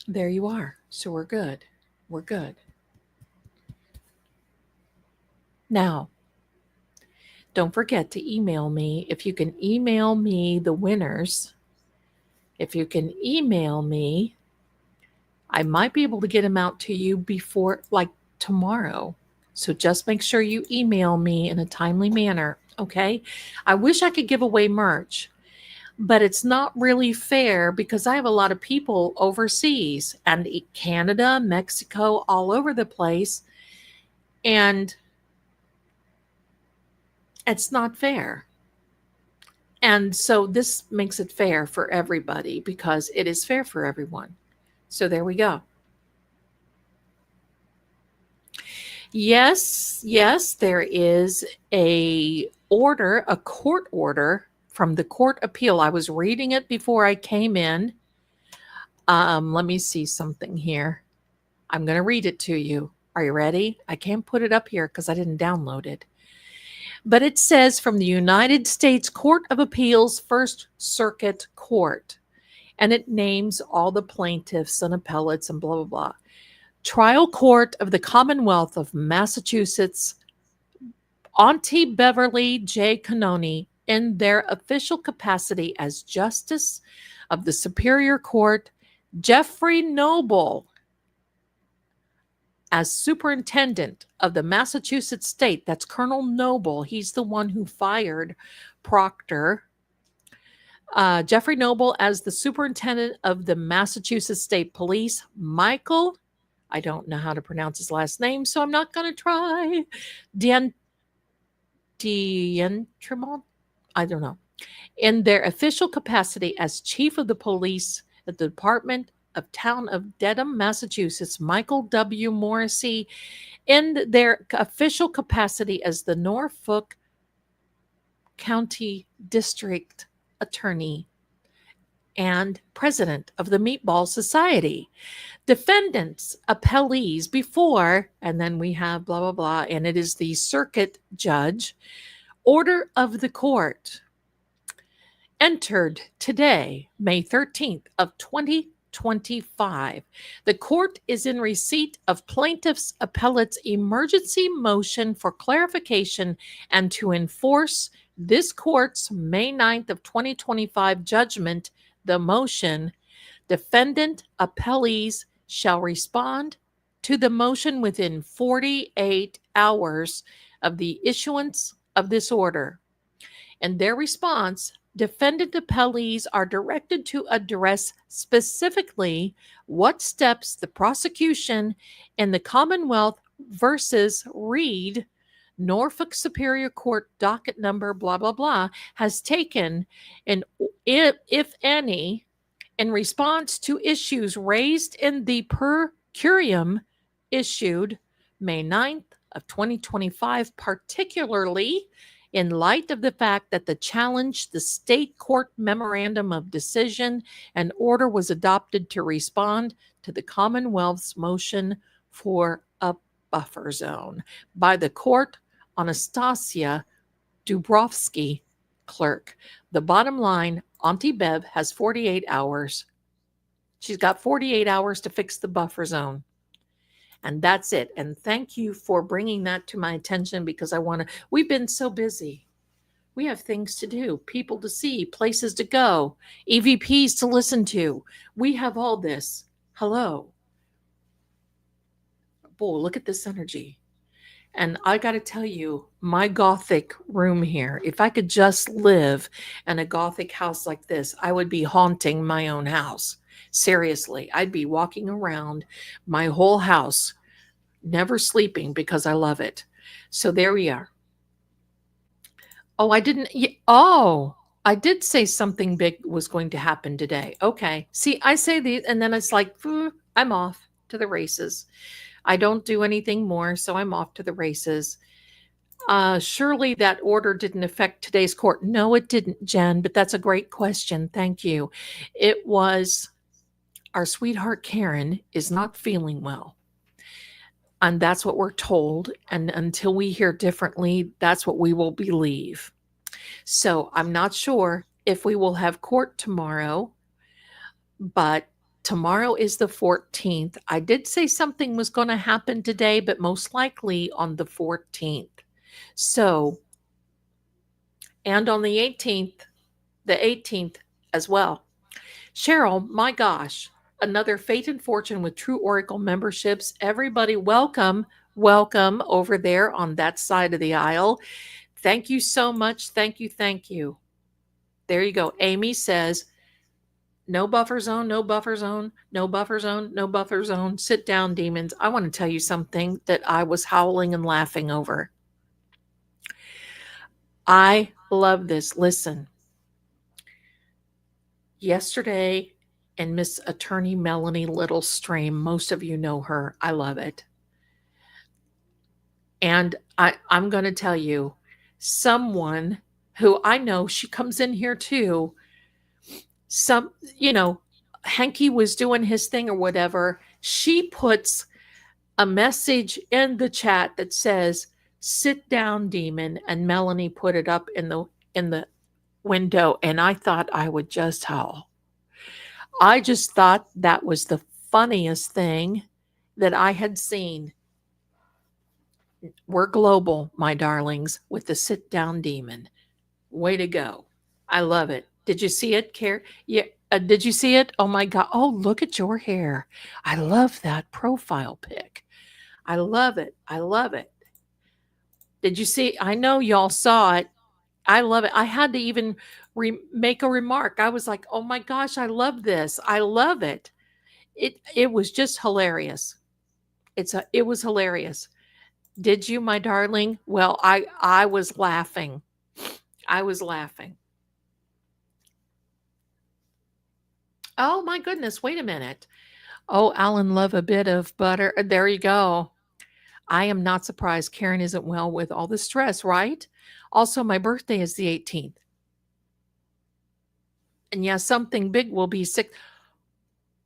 There you are. So we're good. We're good. Now, don't forget to email me. If you can email me the winners, if you can email me, I might be able to get them out to you before, like, tomorrow. So just make sure you email me in a timely manner, okay? I wish I could give away merch, but it's not really fair because I have a lot of people overseas and Canada, Mexico, all over the place. And it's not fair. And so this makes it fair for everybody because it is fair for everyone. So there we go. Yes, there is a court order from the court appeal. I was reading it before I came in. Let me see something here. I'm going to read it to you. Are you ready? I can't put it up here because I didn't download it. But it says from the United States Court of Appeals, First Circuit Court, and it names all the plaintiffs and appellates and blah, blah, blah. Trial Court of the Commonwealth of Massachusetts, Auntie Beverly J. Cannoni, in their official capacity as Justice of the Superior Court, Jeffrey Noble, as Superintendent of the Massachusetts State. That's Colonel Noble. He's the one who fired Proctor. Jeffrey Noble as the Superintendent of the Massachusetts State Police. Michael, I don't know how to pronounce his last name, so I'm not going to try. D'Entremont? I don't know. In their official capacity as Chief of the Police at the Department of Town of Dedham, Massachusetts, Michael W. Morrissey, in their official capacity as the Norfolk County District Attorney and President of the Meatball Society. Defendants, appellees before, and then we have blah, blah, blah, and it is the circuit judge. Order of the court entered today, May 13th of 2025. The court is in receipt of plaintiff's appellate's emergency motion for clarification and to enforce this court's May 9th of 2025 judgment. The motion, defendant appellees shall respond to the motion within 48 hours of the issuance of this order. In their response, defendant appellees are directed to address specifically what steps the prosecution in the Commonwealth versus Reed, Norfolk Superior Court docket number blah, blah, blah, has taken, and if any, in response to issues raised in the per curiam issued May 9th of 2025, particularly In light of the fact that the state court memorandum of decision and order was adopted to respond to the Commonwealth's motion for a buffer zone by the court, Anastasia Dubrovsky, clerk. The bottom line, Auntie Bev has 48 hours. She's got 48 hours to fix the buffer zone. And that's it. And thank you for bringing that to my attention, because we've been so busy. We have things to do, people to see, places to go, EVPs to listen to. We have all this. Hello. Boy, look at this energy. And I got to tell you, my Gothic room here, if I could just live in a Gothic house like this, I would be haunting my own house. Seriously, I'd be walking around my whole house, never sleeping, because I love it. So there we are. Oh, I didn't. Oh, I did say something big was going to happen today. Okay. See, I say these, and then it's like, I'm off to the races. I don't do anything more, so I'm off to the races. Surely that order didn't affect today's court. No, it didn't, Jen, but that's a great question. Thank you. It was our sweetheart Karen is not feeling well. And that's what we're told. And until we hear differently, that's what we will believe. So I'm not sure if we will have court tomorrow, but tomorrow is the 14th. I did say something was going to happen today, but most likely on the 14th. So, and on the 18th as well. Cheryl, my gosh, another Fate and Fortune with True Oracle memberships. Everybody, welcome over there on that side of the aisle. Thank you so much. Thank you. There you go. Amy says, no buffer zone, no buffer zone, no buffer zone, no buffer zone. Sit down, demons. I want to tell you something that I was howling and laughing over. I love this. Listen. Yesterday, in Miss Attorney Melanie Little's stream, most of you know her. I love it. And I'm going to tell you, someone who I know, she comes in here too. Hanky was doing his thing or whatever. She puts a message in the chat that says, "Sit down, demon." And Melanie put it up in the window, and I thought I would just howl. I just thought that was the funniest thing that I had seen. We're global, my darlings, with the sit down demon. Way to go. I love it. Did you see it, Care? Yeah. Did you see it? Oh my God. Oh, look at your hair. I love that profile pic. I love it. Did you see? I know y'all saw it. I love it. I had to even make a remark. I was like, oh my gosh, I love this. I love it. It was just hilarious. It was hilarious. Did you, my darling? Well, I was laughing. Oh my goodness, wait a minute. Oh, Alan, love a bit of butter. There you go. I am not surprised Karen isn't well with all the stress, right? Also, my birthday is the 18th. And yeah, something big will be sick.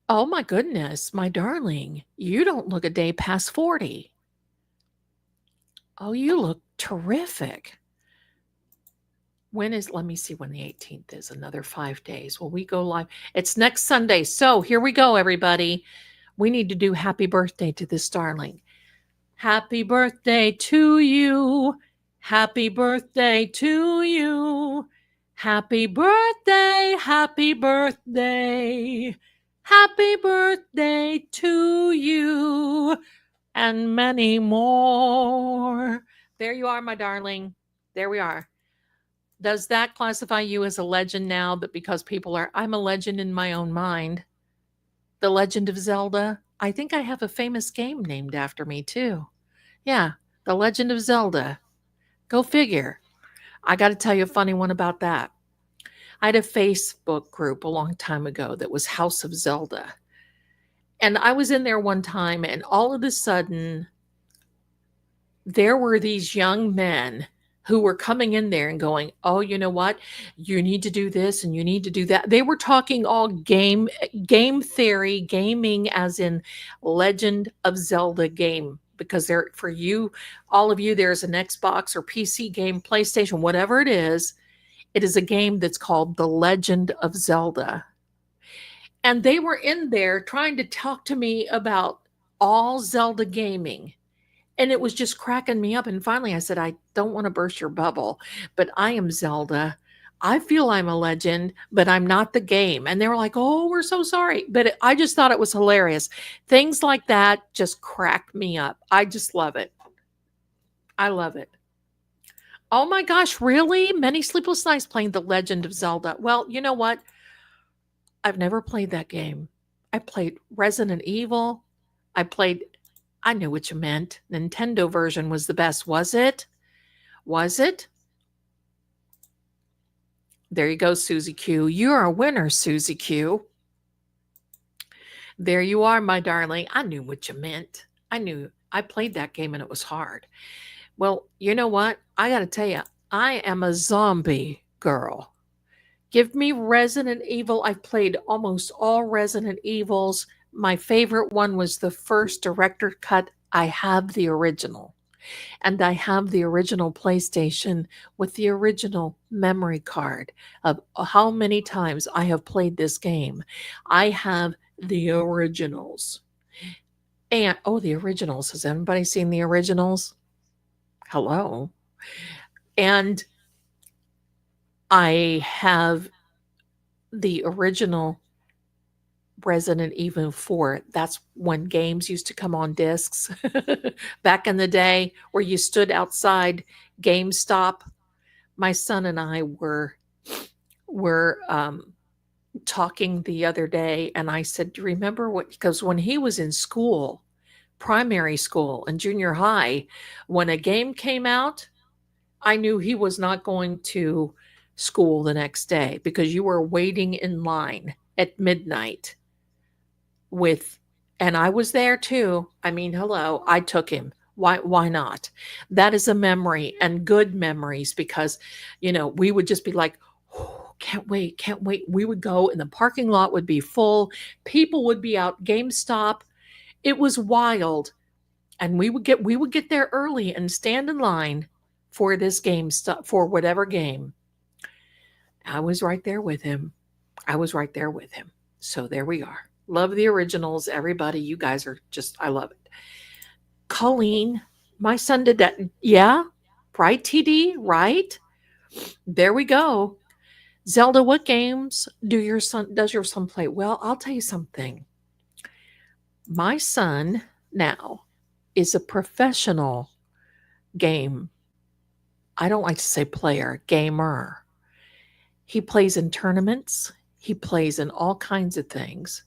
Oh my goodness, my darling, you don't look a day past 40. Oh, you look terrific. Let me see when the 18th is, another 5 days. Will we go live? It's next Sunday. So here we go, everybody. We need to do happy birthday to this darling. Happy birthday to you. Happy birthday to you. Happy birthday, happy birthday. Happy birthday to you. And many more. There you are, my darling. There we are. Does that classify you as a legend now that because I'm a legend in my own mind? The Legend of Zelda. I think I have a famous game named after me too. Yeah, The Legend of Zelda. Go figure. I got to tell you a funny one about that. I had a Facebook group a long time ago that was House of Zelda. And I was in there one time, and all of a sudden, there were these young men who were coming in there and going, "Oh, you know what? You need to do this and you need to do that." They were talking all game theory, gaming as in Legend of Zelda game, because there for you, all of you, there's an Xbox or PC game, PlayStation, whatever it is. It is a game that's called The Legend of Zelda. And they were in there trying to talk to me about all Zelda gaming. And it was just cracking me up. And finally, I said, I don't want to burst your bubble, but I am Zelda. I feel I'm a legend, but I'm not the game. And they were like, oh, we're so sorry. I just thought it was hilarious. Things like that just crack me up. I just love it. I love it. Oh my gosh, really? Many sleepless nights playing The Legend of Zelda. Well, you know what? I've never played that game. I played Resident Evil. I knew what you meant. Nintendo version was the best, was it? Was it? There you go, Susie Q. You're a winner, Susie Q. There you are, my darling. I knew what you meant. I played that game and it was hard. Well, you know what? I got to tell you, I am a zombie girl. Give me Resident Evil. I've played almost all Resident Evils. My favorite one was the first director cut. I have the original. And I have the original PlayStation with the original memory card of how many times I have played this game. I have the originals. And oh, the originals. Has anybody seen the originals? Hello. And I have the original Resident Evil 4. That's when games used to come on discs back in the day where you stood outside GameStop. My son and I were talking the other day, and I said, "Do you remember what?" Because when he was in school, primary school and junior high, when a game came out, I knew he was not going to school the next day because you were waiting in line at midnight with, and I was there too. I mean, hello, I took him. Why not? That is a memory, and good memories, because we would just be like, "Oh, can't wait, can't wait." We would go and the parking lot would be full. People would be out GameStop. It was wild. And we would get there early and stand in line for this game stuff, for whatever game. I was right there with him. I was right there with him. So there we are. Love the originals, everybody. You guys are just, I love it. Colleen, my son did that. Yeah, right, TD, right? There we go. Zelda, what games does your son play? Well, I'll tell you something. My son now is a professional game. I don't like to say player, gamer. He plays in tournaments. He plays in all kinds of things.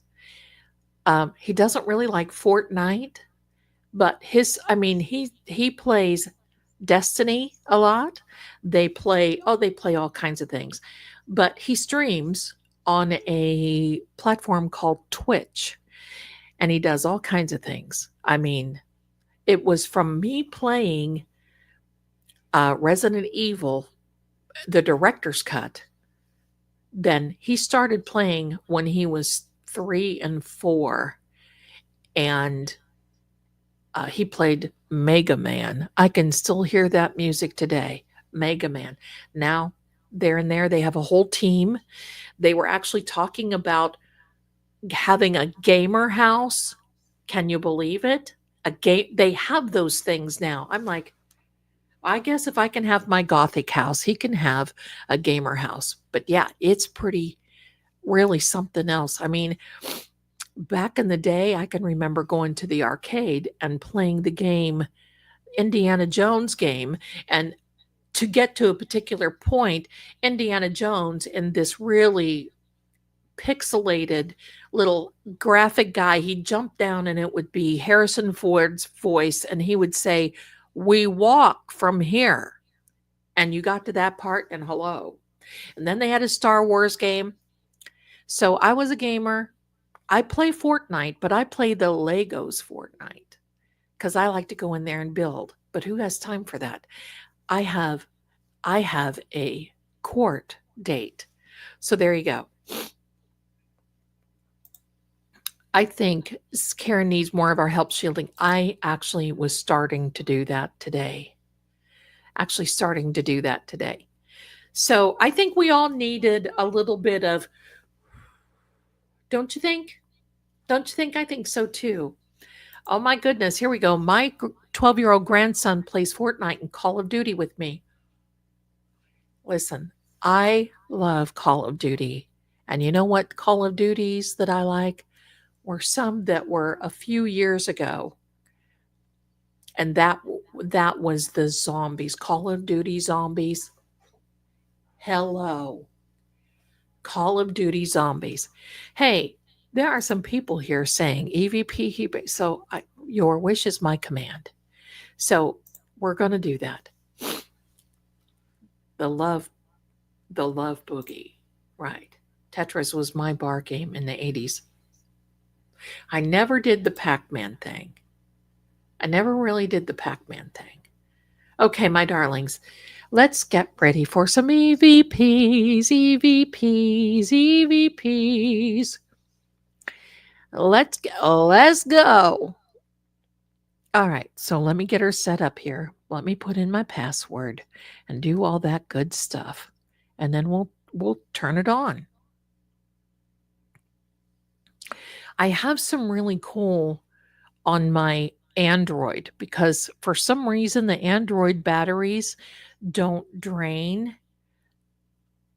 He doesn't really like Fortnite, but he plays Destiny a lot. They play all kinds of things. But he streams on a platform called Twitch, and he does all kinds of things. I mean, it was from me playing Resident Evil, the director's cut. Then he started playing when he was 3 and 4, and he played Mega Man. I can still hear that music today. Mega Man. Now, there and there, they have a whole team. They were actually talking about having a gamer house. Can you believe it? They have those things now. I'm like, I guess if I can have my gothic house, he can have a gamer house. But yeah, it's pretty really something else. I mean, back in the day, I can remember going to the arcade and playing the game, Indiana Jones game, and to get to a particular point, Indiana Jones in this really pixelated little graphic guy, he'd jump down and it would be Harrison Ford's voice, and he would say, "We walk from here." And you got to that part, and hello. And then they had a Star Wars game. So I was a gamer. I play Fortnite, but I play the Legos Fortnite because I like to go in there and build. But who has time for that? I have I have a court date. So there you go. I think Karen needs more of our help shielding. I actually was starting to do that today. So I think we all needed a little bit of, don't you think? Don't you think? I think so too. Oh my goodness, here we go. My 12-year-old grandson plays Fortnite and Call of Duty with me. Listen, I love Call of Duty. And you know what Call of Duties that I like were some that were a few years ago. And that was the zombies, Call of Duty zombies. Hello. Call of Duty zombies. Hey, there are some people here saying EVP, so your wish is my command. So we're going to do that. The love boogie. Right. Tetris was my bar game in the 80s. I never did the Pac-Man thing. I never really did the Pac-Man thing. Okay, my darlings, let's get ready for some EVPs, EVPs, EVPs. Let's go. Let's go. All right, so let me get her set up here. Let me put in my password and do all that good stuff. And then we'll turn it on. I have some really cool on my Android because for some reason the Android batteries don't drain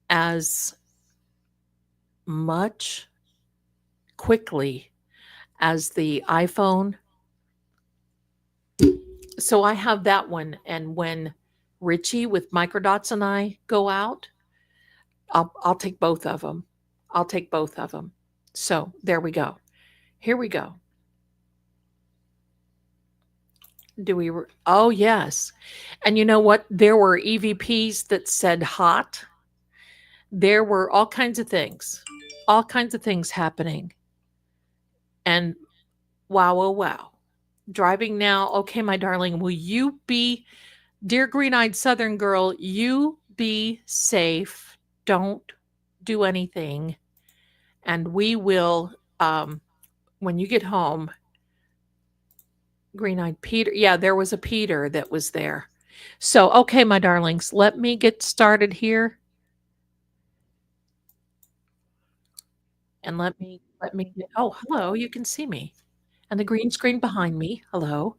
as much quickly as the iPhone. So I have that one, and when Richie with Microdots and I go out, I'll take both of them. I'll take both of them. So there we go. Here we go. Do we? Oh, yes. And you know what? There were EVPs that said hot. There were all kinds of things happening. And wow, oh, wow. Driving now. Okay, my darling, will you be, dear green eyed Southern girl, you be safe. Don't do anything. And we will, when you get home, green eyed Peter. Yeah, there was a Peter that was there. So, okay, my darlings, let me get started here. And let me get, oh, hello, you can see me. And the green screen behind me. Hello.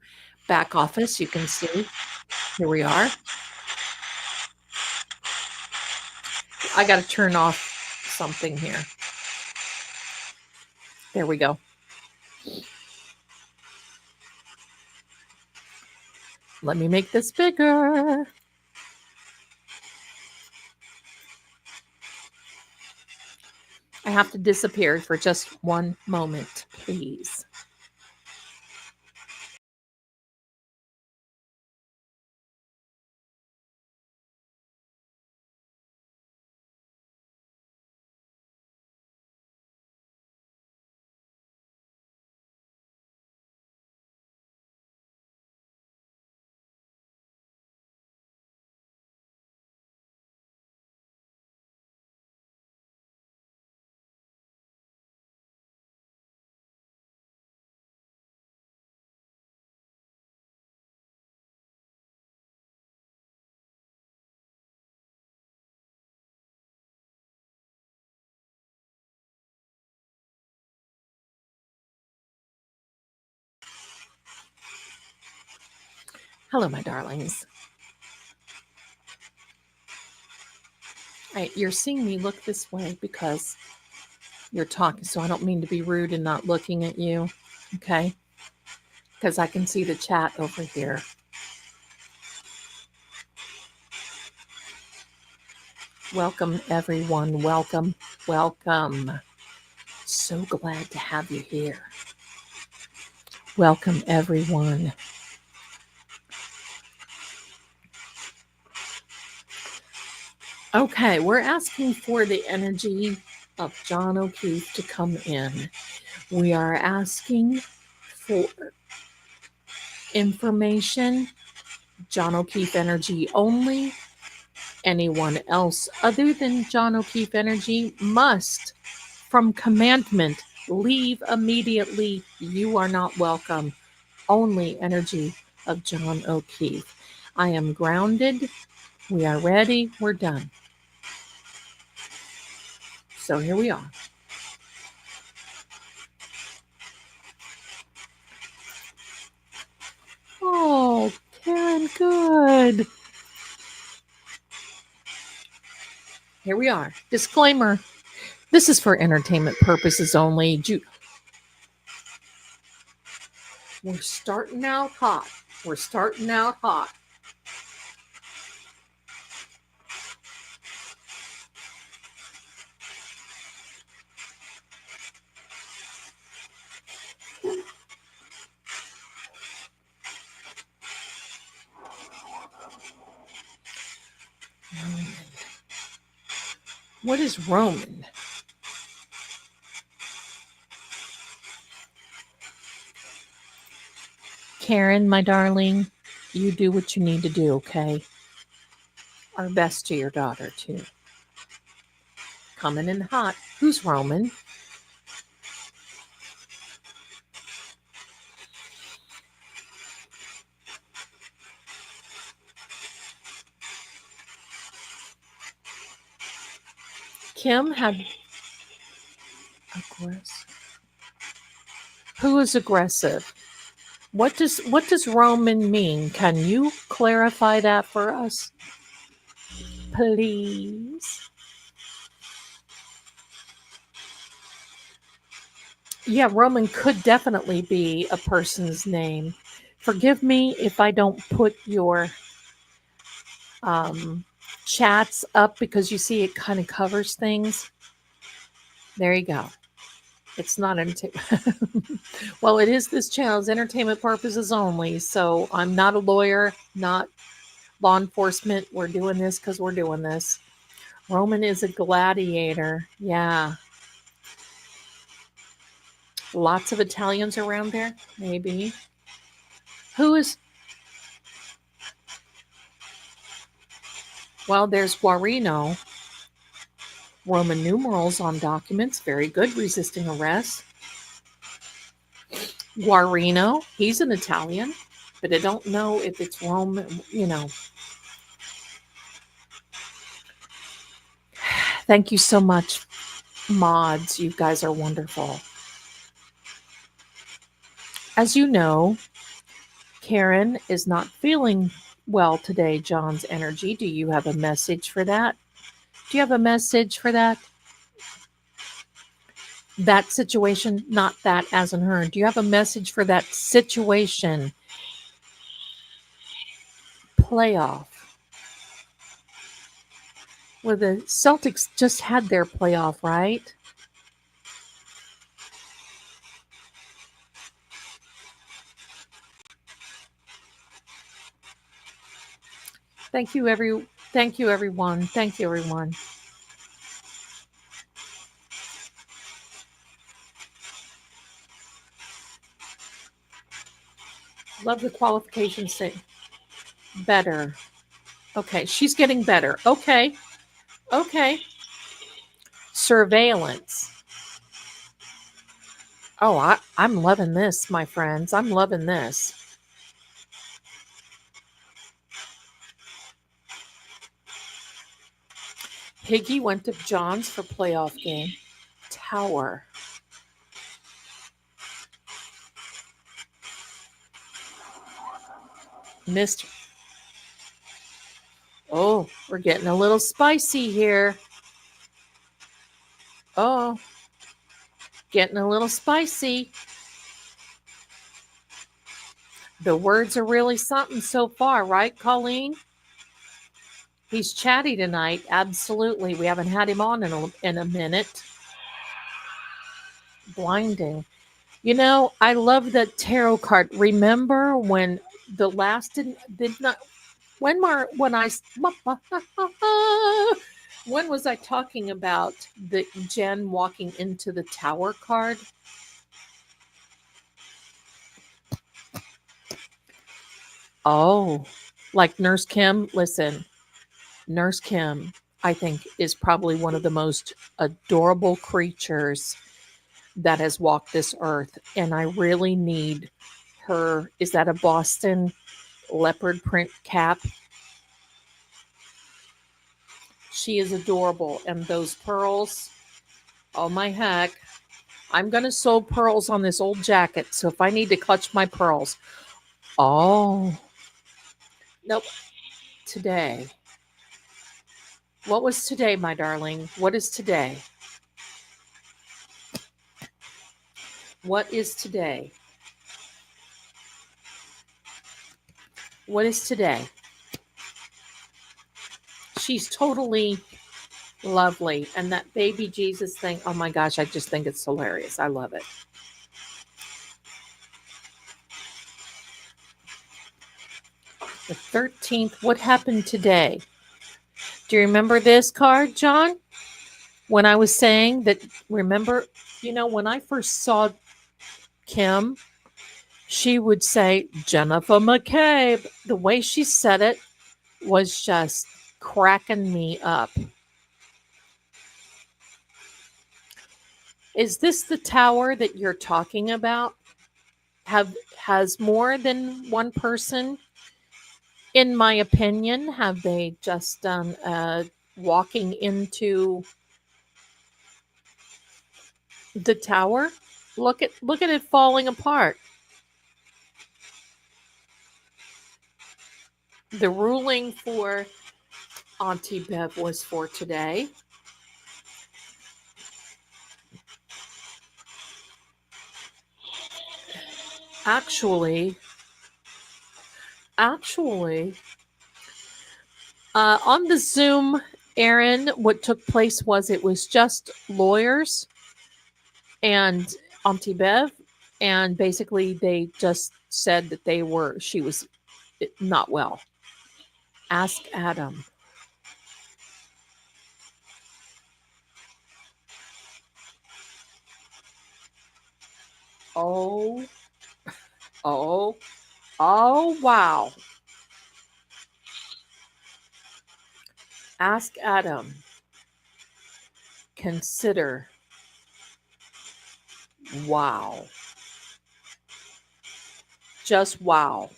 Back office, you can see. Here we are. I got to turn off something here. There we go. Let me make this bigger. I have to disappear for just one moment, please. Hello, my darlings. You're seeing me look this way because you're talking, so I don't mean to be rude and not looking at you, okay? Because I can see the chat over here. Welcome, everyone. Welcome. So glad to have you here. Welcome, everyone. Okay, we're asking for the energy of John O'Keefe to come in. We are asking for information, John O'Keefe energy only, Anyone else other than John O'Keefe energy must, from commandment, leave immediately. You are not welcome. Only energy of John O'Keefe. I am grounded. We are ready. We're done. So here we are. Oh, Karen, good. Here we are. Disclaimer. This is for entertainment purposes only. We're starting out hot. We're starting out hot. What is Roman? Karen, my darling, you do what you need to do, okay? Our best to your daughter, too. Coming in hot. Who's Roman? Kim had aggressive. Who is aggressive? What does Roman mean? Can you clarify that for us? Please. Yeah, Roman could definitely be a person's name. Forgive me if I don't put your chats up because you see it kind of covers things. There you go. It's not entertainment. Well, it is this channel's entertainment purposes only. So I'm not a lawyer, not law enforcement. We're doing this because we're doing this. Roman is a gladiator. Yeah. Lots of Italians around there, maybe. Who is? Well, there's Guarino. Roman numerals on documents. Very good. Resisting arrest. Guarino. He's an Italian, but I don't know if it's Roman, Thank you so much, mods. You guys are wonderful. As you know, Karen is not feeling well today, John's energy. Do you have a message for that? Do you have a message for that? That situation, not that as in her. Do you have a message for that situation? Playoff. Well, the Celtics just had their playoff, right? Thank you, everyone. Thank you, everyone. Love the qualification say better. Okay, she's getting better. Okay. Surveillance. Oh, I'm loving this, my friends. I'm loving this. Higgy went to John's for playoff game. Tower. Missed. Oh, we're getting a little spicy here. Oh, getting a little spicy. The words are really something so far, right, Colleen? He's chatty tonight. Absolutely. We haven't had him on in a minute. Blinding. I love the tarot card. Remember when the last did not when was I talking about the Jen walking into the tower card? Oh, like Nurse Kim, listen. Nurse Kim, I think, is probably one of the most adorable creatures that has walked this earth. And I really need her. Is that a Boston leopard print cap? She is adorable. And those pearls, oh my heck. I'm going to sew pearls on this old jacket. So if I need to clutch my pearls. Oh, nope. Today. What was today, my darling? What is today? What is today? What is today? She's totally lovely. And that baby Jesus thing, oh my gosh, I just think it's hilarious. I love it. The 13th, what happened today? Do you remember this card, John? When I was saying that, remember, when I first saw Kim, she would say, Jennifer McCabe. The way she said it was just cracking me up. Is this the tower that you're talking about? Has more than one person, in my opinion, have they just done walking into the tower? Look at it falling apart. The ruling for Auntie Bev was for today. Actually, on the Zoom, Aaron, what took place was it was just lawyers and Auntie Bev, and basically they just said that she was not well. Ask Adam. Oh, oh, oh, wow. Ask Adam. Consider. Wow. Just wow.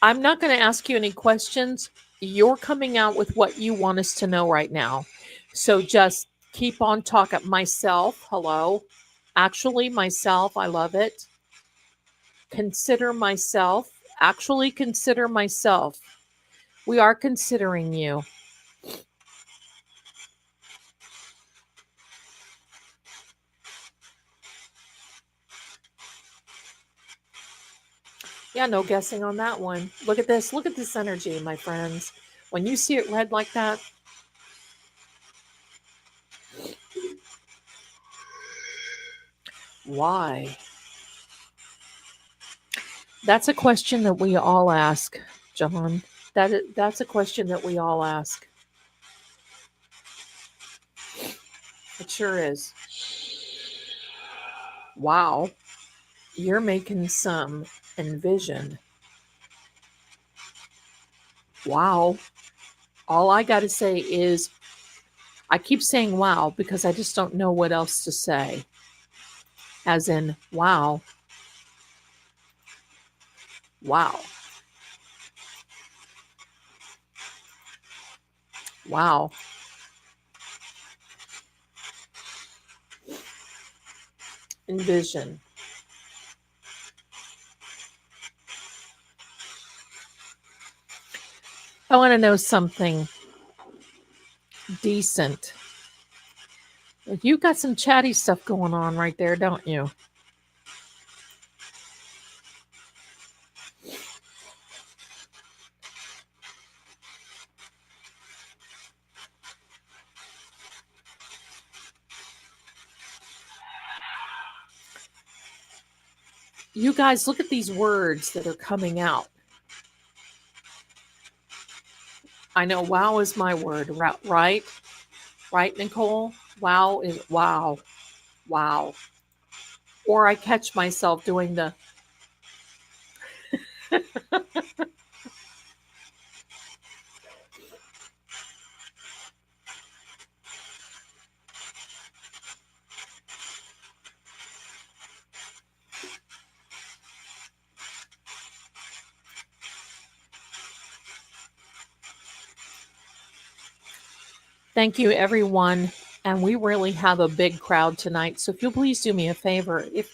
I'm not going to ask you any questions. You're coming out with what you want us to know right now. So just keep on talking. Myself, hello. Actually, myself, I love it. Consider myself. Actually, consider myself. We are considering you. Yeah, no guessing on that one. Look at this. Look at this energy, my friends. When you see it red like that, why? That's a question that we all ask, John. That's a question that we all ask. It sure is. Wow. You're making some envision. Wow. All I got to say is, I keep saying wow because I just don't know what else to say. As in, wow. Wow. Wow. Envision. I want to know something decent. You got some chatty stuff going on right there, don't you? You guys, look at these words that are coming out. I know wow is my word, right? Right, Nicole? Wow is wow. Wow. Or I catch myself doing the Thank you, everyone. And we really have a big crowd tonight. So if you'll please do me a favor, if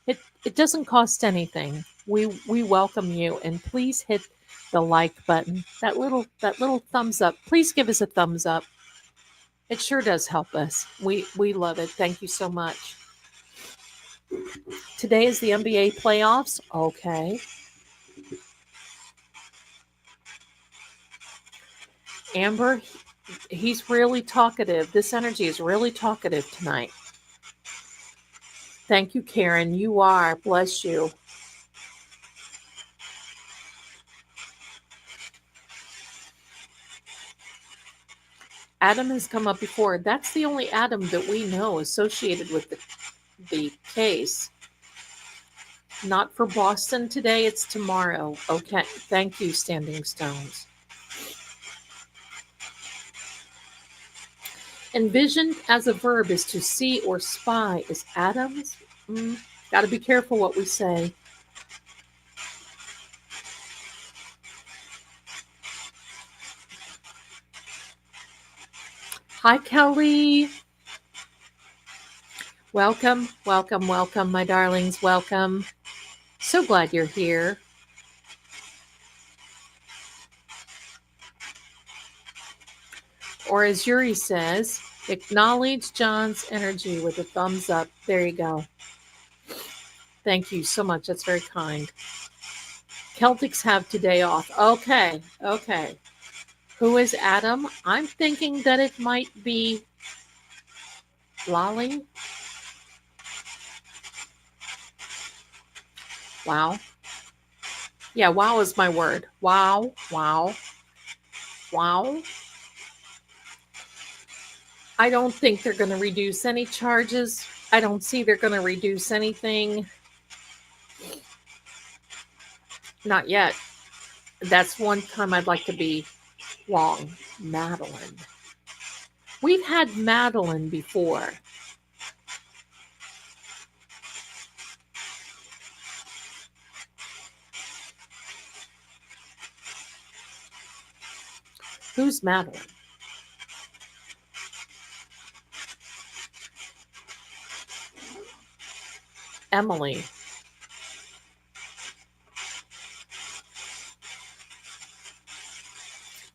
it doesn't cost anything, we welcome you, and please hit the like button. That little thumbs up. Please give us a thumbs up. It sure does help us. We love it. Thank you so much. Today is the NBA playoffs. Okay. Amber, he's really talkative. This energy is really talkative tonight. Thank you, Karen. You are. Bless you. Adam has come up before. That's the only Adam that we know associated with the case. Not for Boston today, it's tomorrow. Okay. Thank you, Standing Stones. Envision as a verb is to see or spy. Is Adams? Got to be careful what we say. Hi, Kelly. Welcome, welcome, welcome, my darlings. Welcome. So glad you're here. Or as Yuri says, acknowledge John's energy with a thumbs up. There you go. Thank you so much. That's very kind. Celtics have today off. Okay, okay. Who is Adam? I'm thinking that it might be Lolly. Wow. Yeah, wow is my word. Wow, wow, wow. I don't think they're going to reduce any charges. I don't see they're going to reduce anything. Not yet. That's one time I'd like to be wrong. Madeline. We've had Madeline before. Who's Madeline? Emily.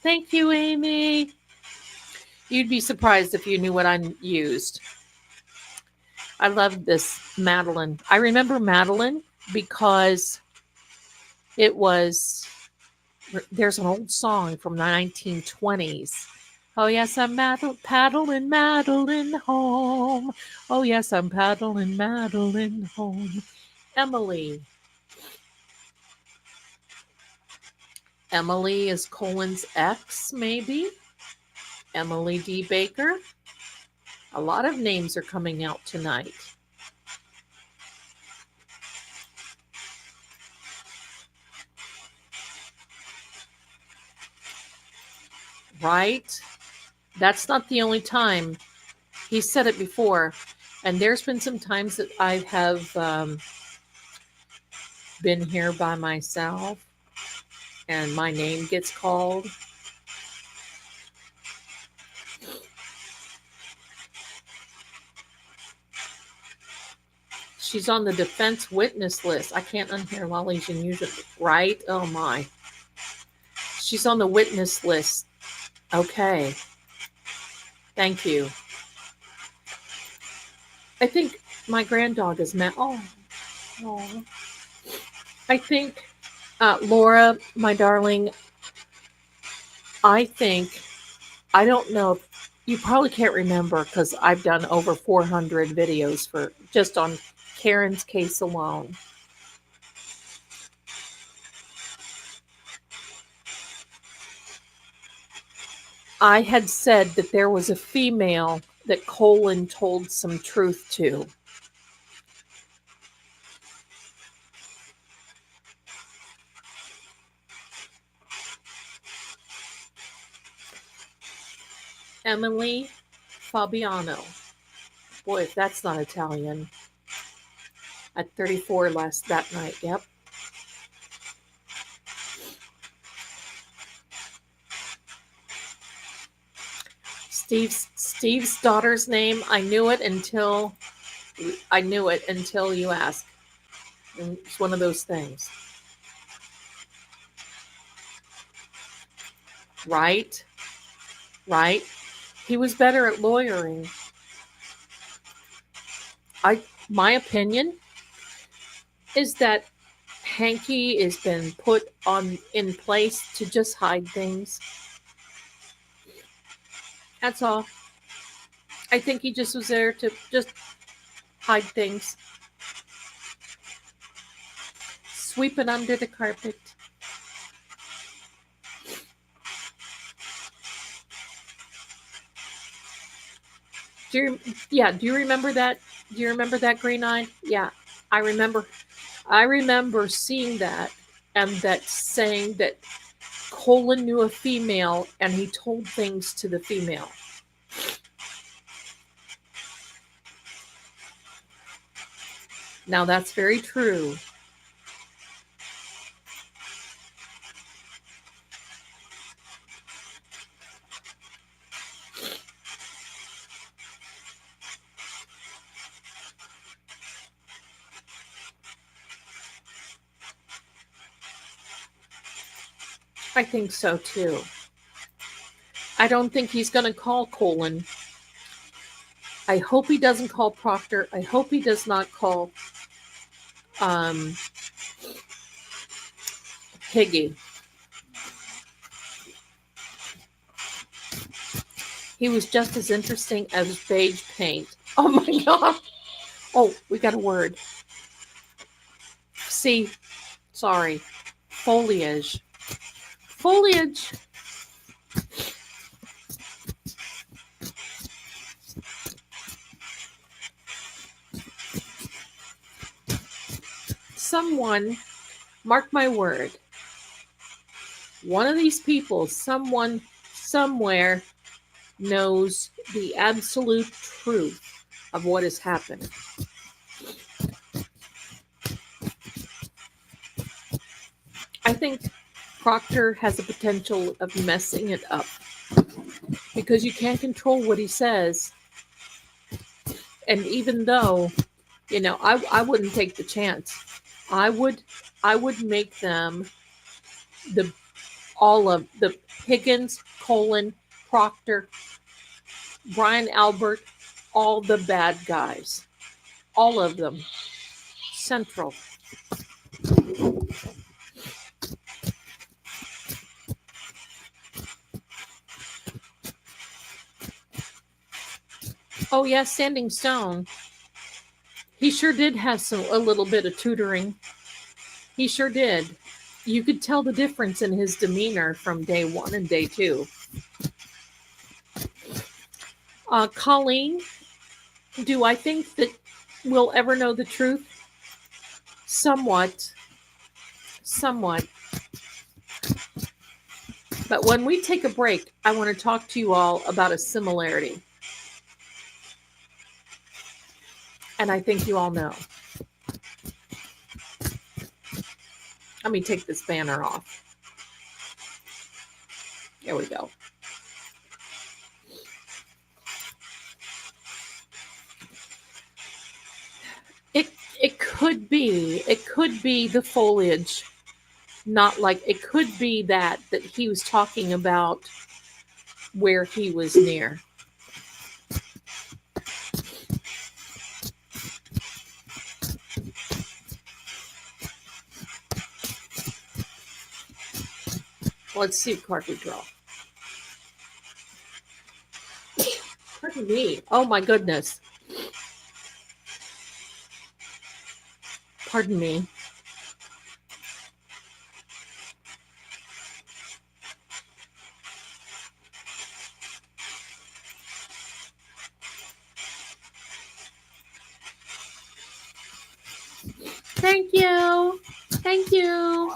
Thank you, Amy. You'd be surprised if you knew what I used. I love this Madeline. I remember Madeline because it was, there's an old song from the 1920s. Oh, yes, I'm paddling Madeline home. Oh, yes, I'm paddling Madeline home. Emily. Emily is Colin's ex, maybe. Emily D. Baker. A lot of names are coming out tonight. Right? That's not the only time. He said it before. And there's been some times that I have been here by myself and my name gets called. She's on the defense witness list. I can't unhear Lolly's unusual, right? Oh my. She's on the witness list. Okay. Thank you. I think my granddog is met. Oh. I think, Laura, my darling, I think, I don't know, you probably can't remember because I've done over 400 videos for just on Karen's case alone. I had said that there was a female that Colin told some truth to. Emily Fabiano. Boy, if that's not Italian. At 34 that night. Yep. Steve's daughter's name. I knew it until you asked. And it's one of those things. Right? Right? He was better at lawyering. My opinion is that Hanky has been put in place to just hide things. That's all. I think he just was there to just hide things. Sweep it under the carpet. Do you remember that? Do you remember that Green Eye? Yeah, I remember seeing that, and that saying that Colin knew a female and he told things to the female. Now that's very true. I think so too. I don't think he's going to call Colin. I hope he doesn't call Proctor. I hope he does not call Higgy. He was just as interesting as beige paint. Oh my God. Oh, we got a word. See, sorry. Foliage. Foliage. Someone, mark my word, one of these people, someone, somewhere, knows the absolute truth of what has happened. I think Proctor has the potential of messing it up because you can't control what he says. And even though, I wouldn't take the chance. I would make them all of the Higgins, Colin, Proctor, Brian Albert, all the bad guys. All of them. Central. Oh yeah, Standing Stone. He sure did have a little bit of tutoring. He sure did. You could tell the difference in his demeanor from day 1 and day 2. Colleen, do I think that we'll ever know the truth? Somewhat. But when we take a break, I want to talk to you all about a similarity. And I think you all know. Let me take this banner off. There we go. It could be the foliage. Not like it could be that he was talking about where he was near. Let's see what card we draw. Pardon me. Oh my goodness. Pardon me. Thank you. Thank you.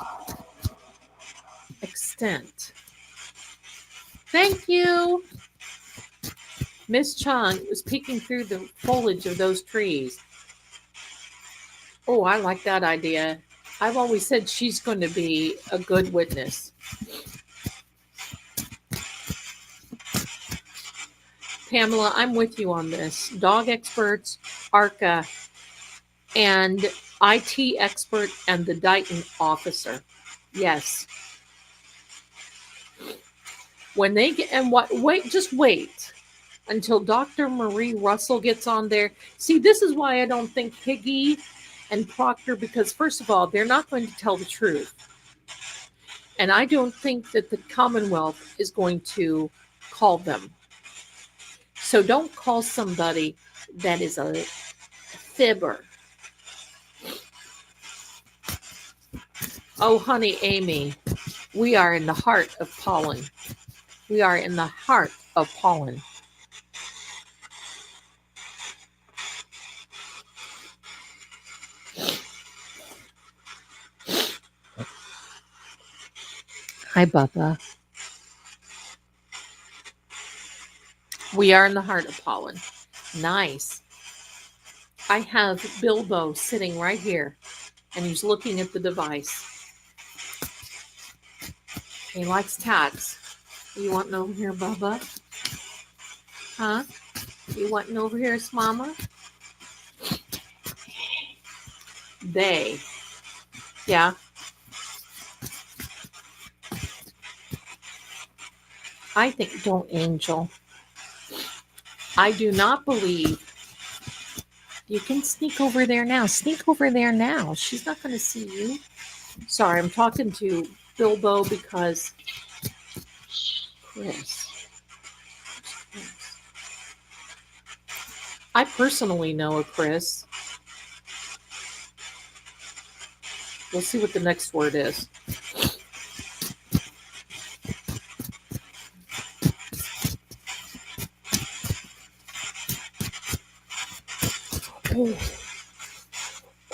Extent. Thank you. Miss Chung was peeking through the foliage of those trees. Oh, I like that idea. I've always said she's going to be a good witness. Pamela, I'm with you on this. Dog experts, ARCA, and IT expert, and the Dighton officer. Yes. When they get, and what, wait, just wait until Dr. Marie Russell gets on there. See, this is why I don't think Higgy and Proctor, because first of all, they're not going to tell the truth. And I don't think that the Commonwealth is going to call them. So don't call somebody that is a fibber. Oh, honey, Amy, we are in the heart of pollen. We are in the heart of pollen. Hi, Bubba. We are in the heart of pollen. Nice. I have Bilbo sitting right here, and he's looking at the device. He likes tats. You wanting over here, Bubba? Huh? You wanting over here, Mama? They. Yeah. I think, don't, Angel. I do not believe. You can sneak over there now. Sneak over there now. She's not going to see you. Sorry, I'm talking to Bilbo because Chris. I personally know a Chris. We'll see what the next word is.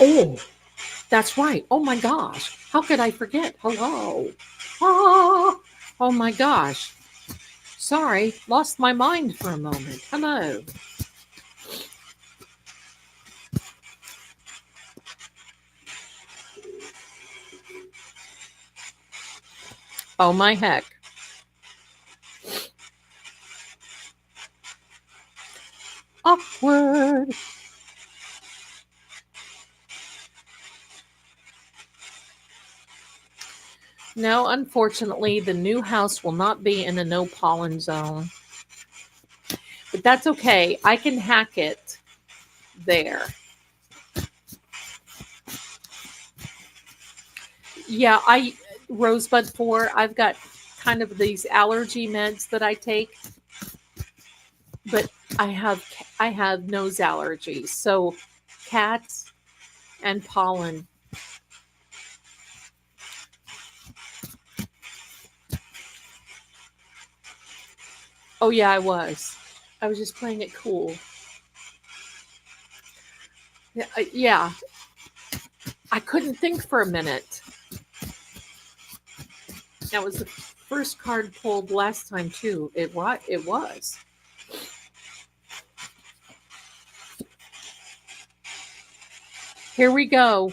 Oh, that's right. Oh my gosh. How could I forget? Hello. Oh my gosh. Sorry, lost my mind for a moment. Hello. Oh my heck. Awkward. No, unfortunately, the new house will not be in a no pollen zone. But that's okay. I can hack it there. Yeah, Rosebud 4, I've got kind of these allergy meds that I take. But I have nose allergies. So cats and pollen. Oh yeah, I was. I was just playing it cool. Yeah. I couldn't think for a minute. That was the first card pulled last time too. It was. Here we go.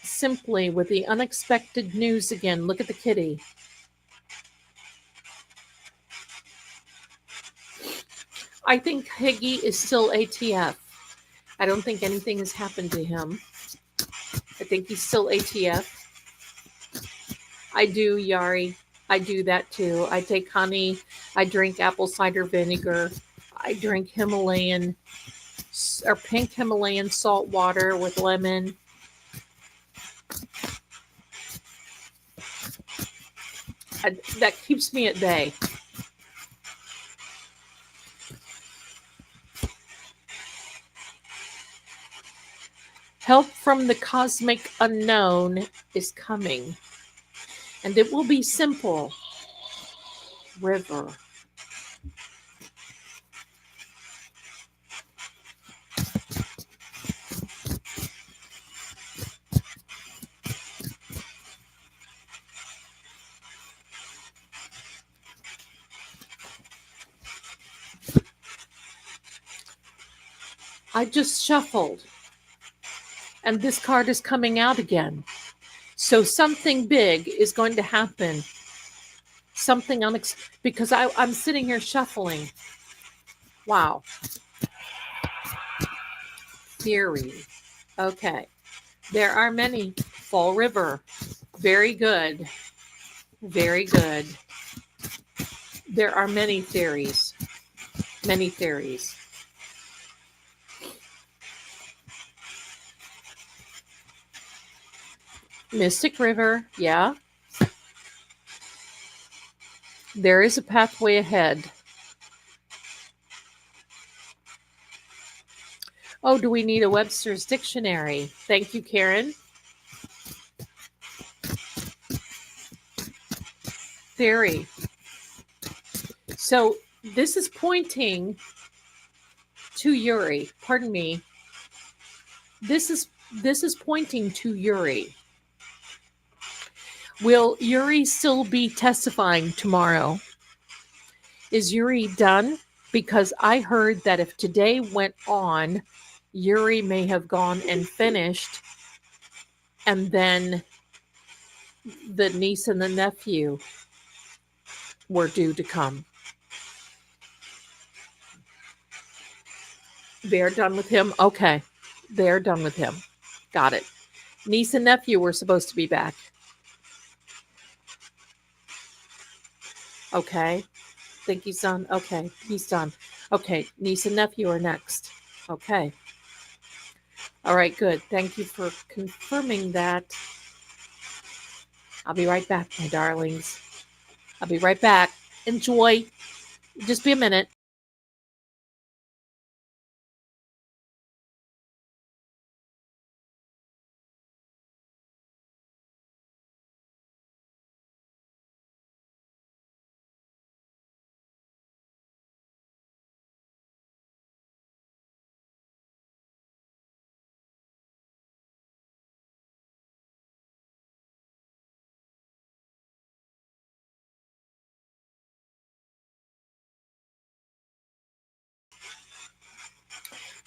Simply with the unexpected news again. Look at the kitty. I think Higgy is still ATF. I don't think anything has happened to him. I think he's still ATF. I do, Yari. I do that too. I take honey. I drink apple cider vinegar. I drink Himalayan or pink Himalayan salt water with lemon. That keeps me at bay. Help from the cosmic unknown is coming. And it will be simple. River. I just shuffled, and this card is coming out again. So something big is going to happen. Something because I'm sitting here shuffling. Wow. Theory. Okay. There are many. Fall River. Very good. Very good. There are many theories. Many theories. Mystic River. Yeah. There is a pathway ahead. Oh, do we need a Webster's dictionary? Thank you, Karen. Theory. So this is pointing to Yuri. Pardon me. This is pointing to Yuri. Will Yuri still be testifying tomorrow? Is Yuri done? Because I heard that if today went on, Yuri may have gone and finished, and then the niece and the nephew were due to come. They're done with him? Okay. They're done with him. Got it. Niece and nephew were supposed to be back. Okay. Think he's done? Okay. He's done. Okay. Niece and nephew are next. Okay. All right. Good. Thank you for confirming that. I'll be right back, my darlings. I'll be right back. Enjoy. Just be a minute.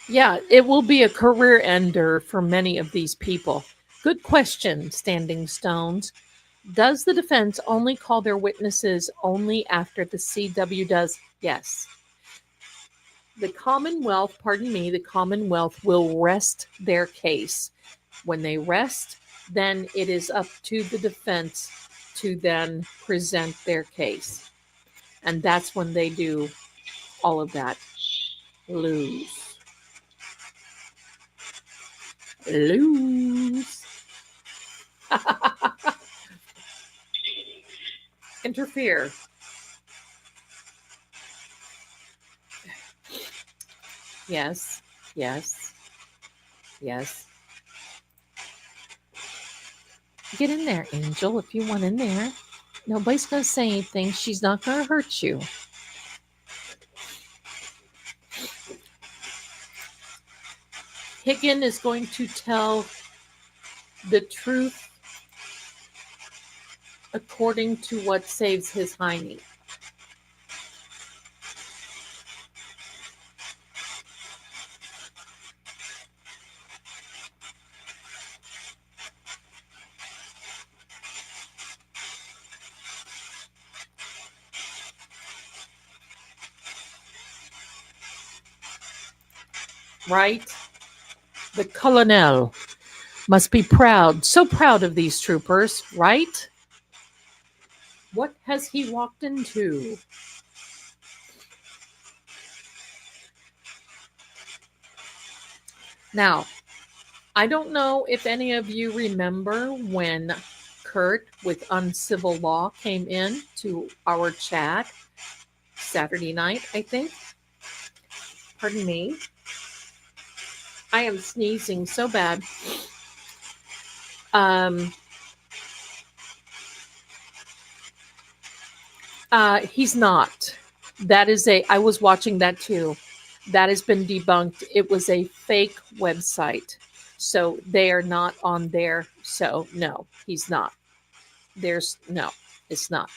Yeah, it will be a career ender for many of these people. Good question, Standing Stones. Does the defense only call their witnesses only after the CW does? Yes. The Commonwealth, pardon me, the Commonwealth will rest their case. When they rest, then it is up to the defense to then present their case. And that's when they do all of that. Lose. Lose. Interfere. Yes. Yes. Yes. Get in there, Angel, if you want in there. Nobody's going to say anything. She's not going to hurt you. Higgin is going to tell the truth according to what saves his hiney. Right? The colonel must be proud, so proud of these troopers, right? What has he walked into? Now, I don't know if any of you remember when Kurt with Uncivil Law came in to our chat Saturday night, I think. Pardon me. I am sneezing so bad. He's not. I was watching that too. That has been debunked. It was a fake website. So they are not on there. So no, he's not. No, it's not.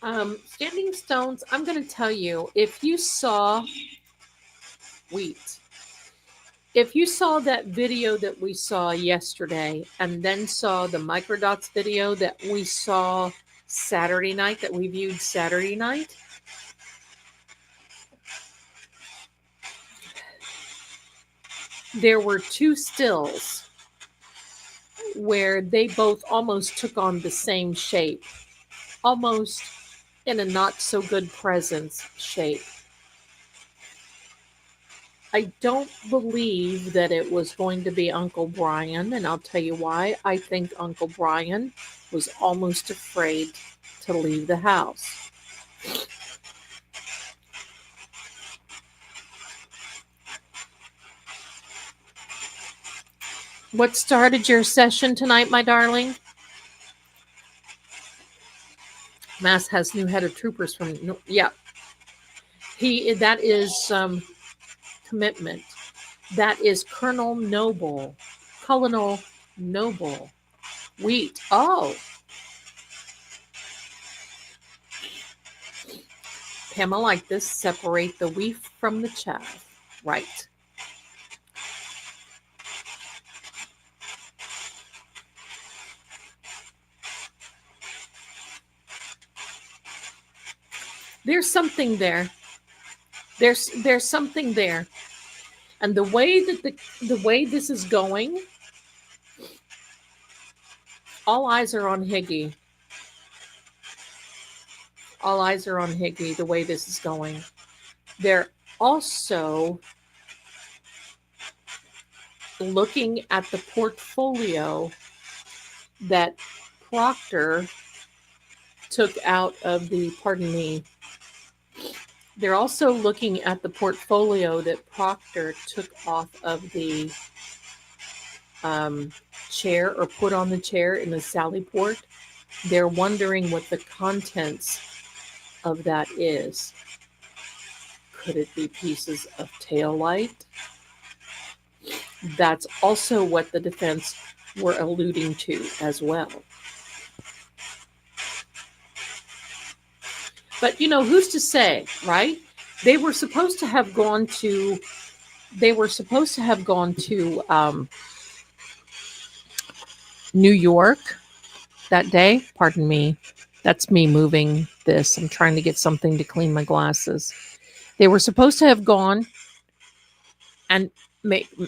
Standing stones, I'm going to tell you, if you saw wheat, if you saw that video that we saw yesterday and then saw the microdots video that we saw Saturday night, that we viewed Saturday night, there were two stills where they both almost took on the same shape, almost in a not so good presence shape. I don't believe that it was going to be Uncle Brian, and I'll tell you why. I think Uncle Brian was almost afraid to leave the house. What started your session tonight, my darling? Mass has new head of troopers from, yeah. That is commitment. That is Colonel Noble. Colonel Noble. Wheat. Oh. Pamela, like this, separate the wheat from the chaff. Right. There's something there. There's something there. And the way that the way this is going, all eyes are on Higgy. All eyes are on Higgy, the way this is going. They're also looking at the portfolio that Proctor took out of the, pardon me, they're also looking at the portfolio that Proctor took off of the chair, or put on the chair in the Sally Port. They're wondering what the contents of that is. Could it be pieces of tail light? That's also what the defense were alluding to as well. But who's to say, right? They were supposed to have gone to New York that day. Pardon me. That's me moving this. I'm trying to get something to clean my glasses. They were supposed to have gone, and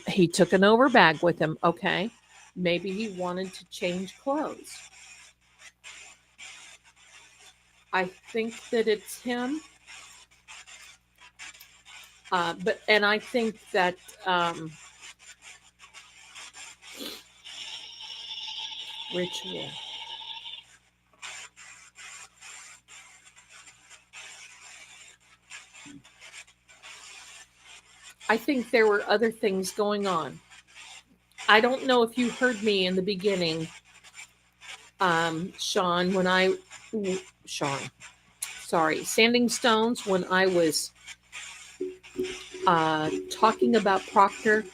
he took an over bag with him. Okay. Maybe he wanted to change clothes. I think that it's him. And I think that ritual. I think there were other things going on. I don't know if you heard me in the beginning, Sean, Standing Stones, when I was talking about Proctor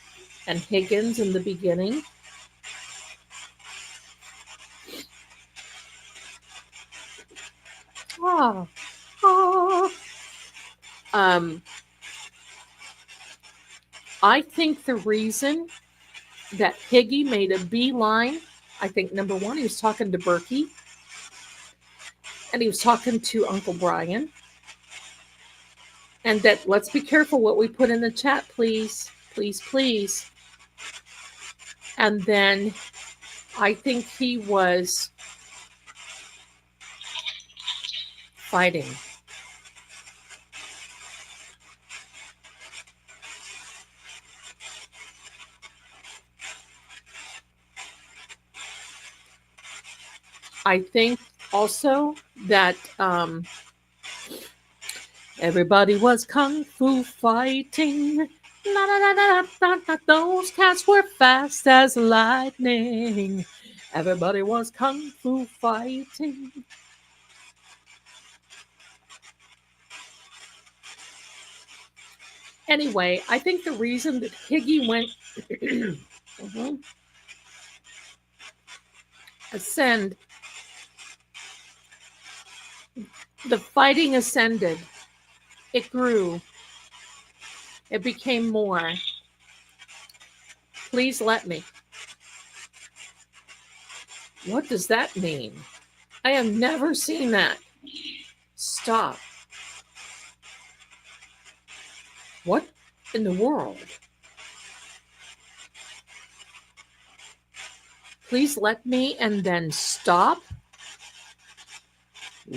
and Higgins in the beginning. I think the reason that Higgy made a beeline, I think number one, he was talking to Berkey, and he was talking to Uncle Brian. And that, let's be careful what we put in the chat, please. Please, please. And then I think he was fighting. I think also that everybody was kung fu fighting. Those cats were fast as lightning. Everybody was kung fu fighting. Anyway, I think the reason that Higgy went ascend, The fighting ascended. It grew. It became more. Please let me. What does that mean? I have never seen that. Stop. What in the world? Please let me and then stop.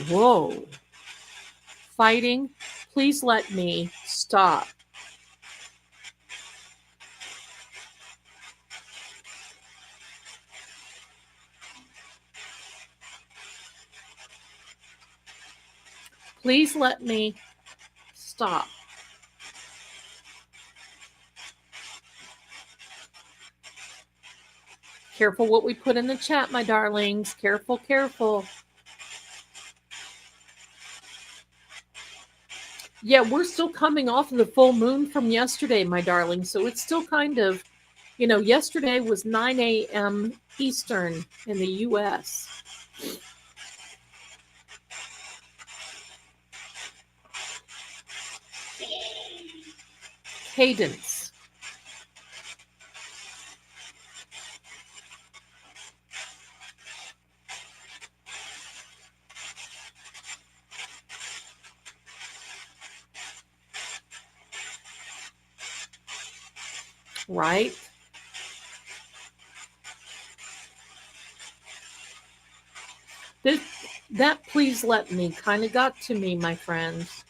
Whoa. Fighting. Please let me stop. Please let me stop. Careful what we put in the chat, my darlings. Careful, careful. Yeah, we're still coming off of the full moon from yesterday, my darling. So it's still kind of, yesterday was 9 a.m. Eastern in the U.S. Cadence. Right? That please let me kind of got to me, my friends.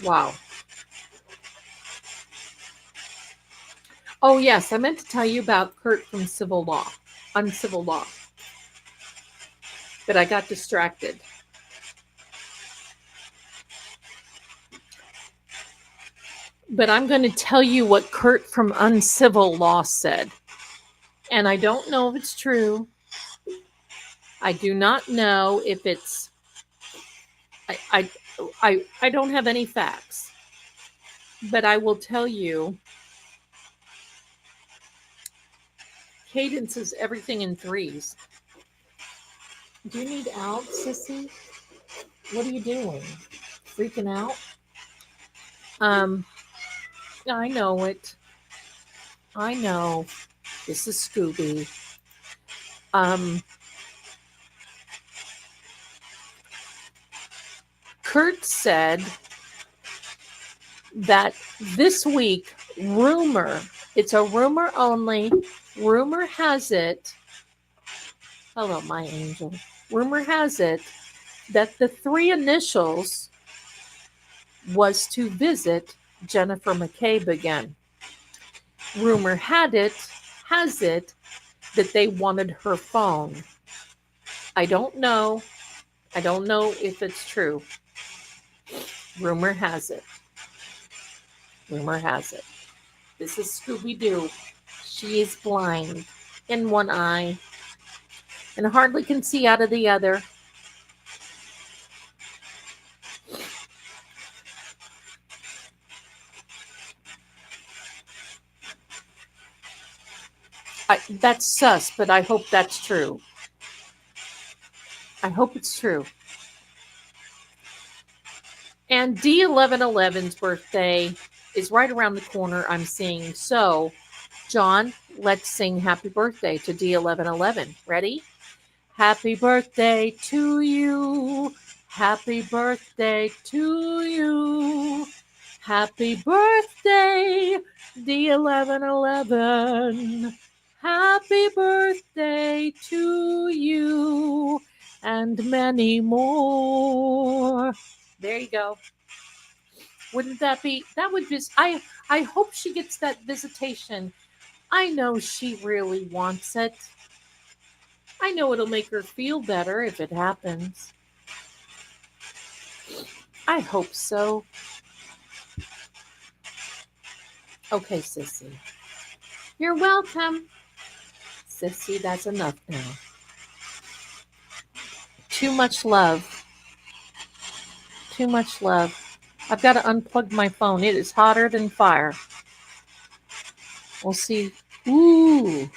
Wow. Oh, yes, I meant to tell you about Kurt from Uncivil Law. But I got distracted. But I'm going to tell you what Kurt from Uncivil Law said. And I don't know if it's true. I do not know if it's... I don't have any facts. But I will tell you, cadence is everything in threes. Do you need out, sissy? What are you doing? Freaking out? I know it. I know. This is Scooby. Kurt said that this week, it's a rumor only, rumor has it, hello, my angel, rumor has it that the three initials was to visit Jennifer McCabe again. Rumor has it that they wanted her phone. I don't know if it's true. Rumor has it. Rumor has it. This is Scooby-Doo. She is blind in one eye and hardly can see out of the other. That's sus, but I hope that's true. I hope it's true. And D1111's birthday is right around the corner, I'm seeing. So, John, let's sing happy birthday to D1111. Ready? Happy birthday to you. Happy birthday to you. Happy birthday, D1111. Happy birthday to you and many more. There you go. Wouldn't that would just, I hope she gets that visitation. I know she really wants it. I know it'll make her feel better if it happens. I hope so. Okay, sissy. You're welcome. Sissy, that's enough now. Too much love. Too much love. I've got to unplug my phone. It is hotter than fire. We'll see. Ooh.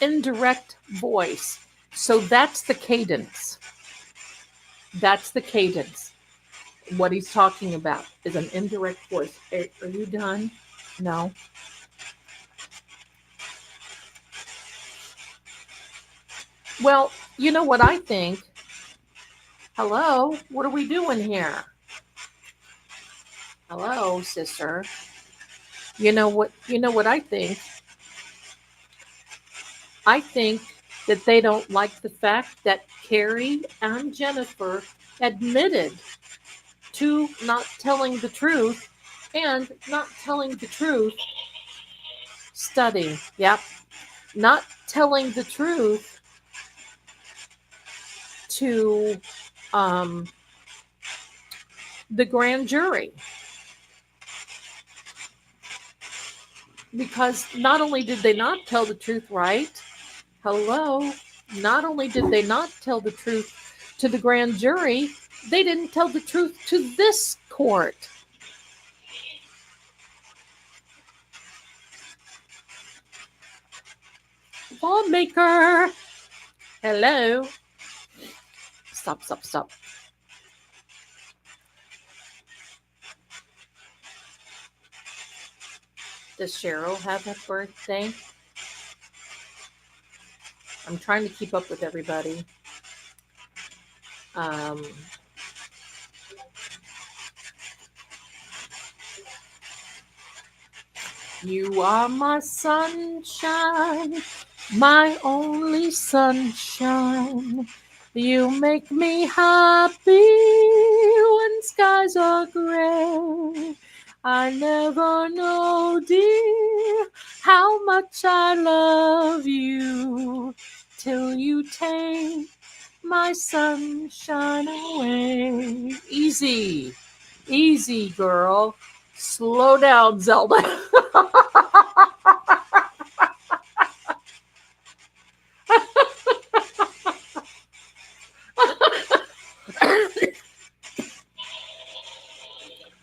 Indirect voice. So that's the cadence. That's the cadence. What he's talking about is an indirect voice. Are you done? No. Well, you know what I think? Hello, what are we doing here? Hello, sister. You know what I think? I think that they don't like the fact that Carrie and Jennifer admitted to not telling the truth and not telling the truth studying. Yep. Not telling the truth to um, the grand jury. Because not only did they not tell the truth, right? Hello. Not only did they not tell the truth to the grand jury, they didn't tell the truth to this court. Lawmaker. Hello. Stop, stop, stop. Does Cheryl have a birthday? I'm trying to keep up with everybody. You are my sunshine, my only sunshine. You make me happy when skies are gray. I never know, dear, how much I love you till you take my sunshine away. Easy, easy, girl. Slow down, Zelda.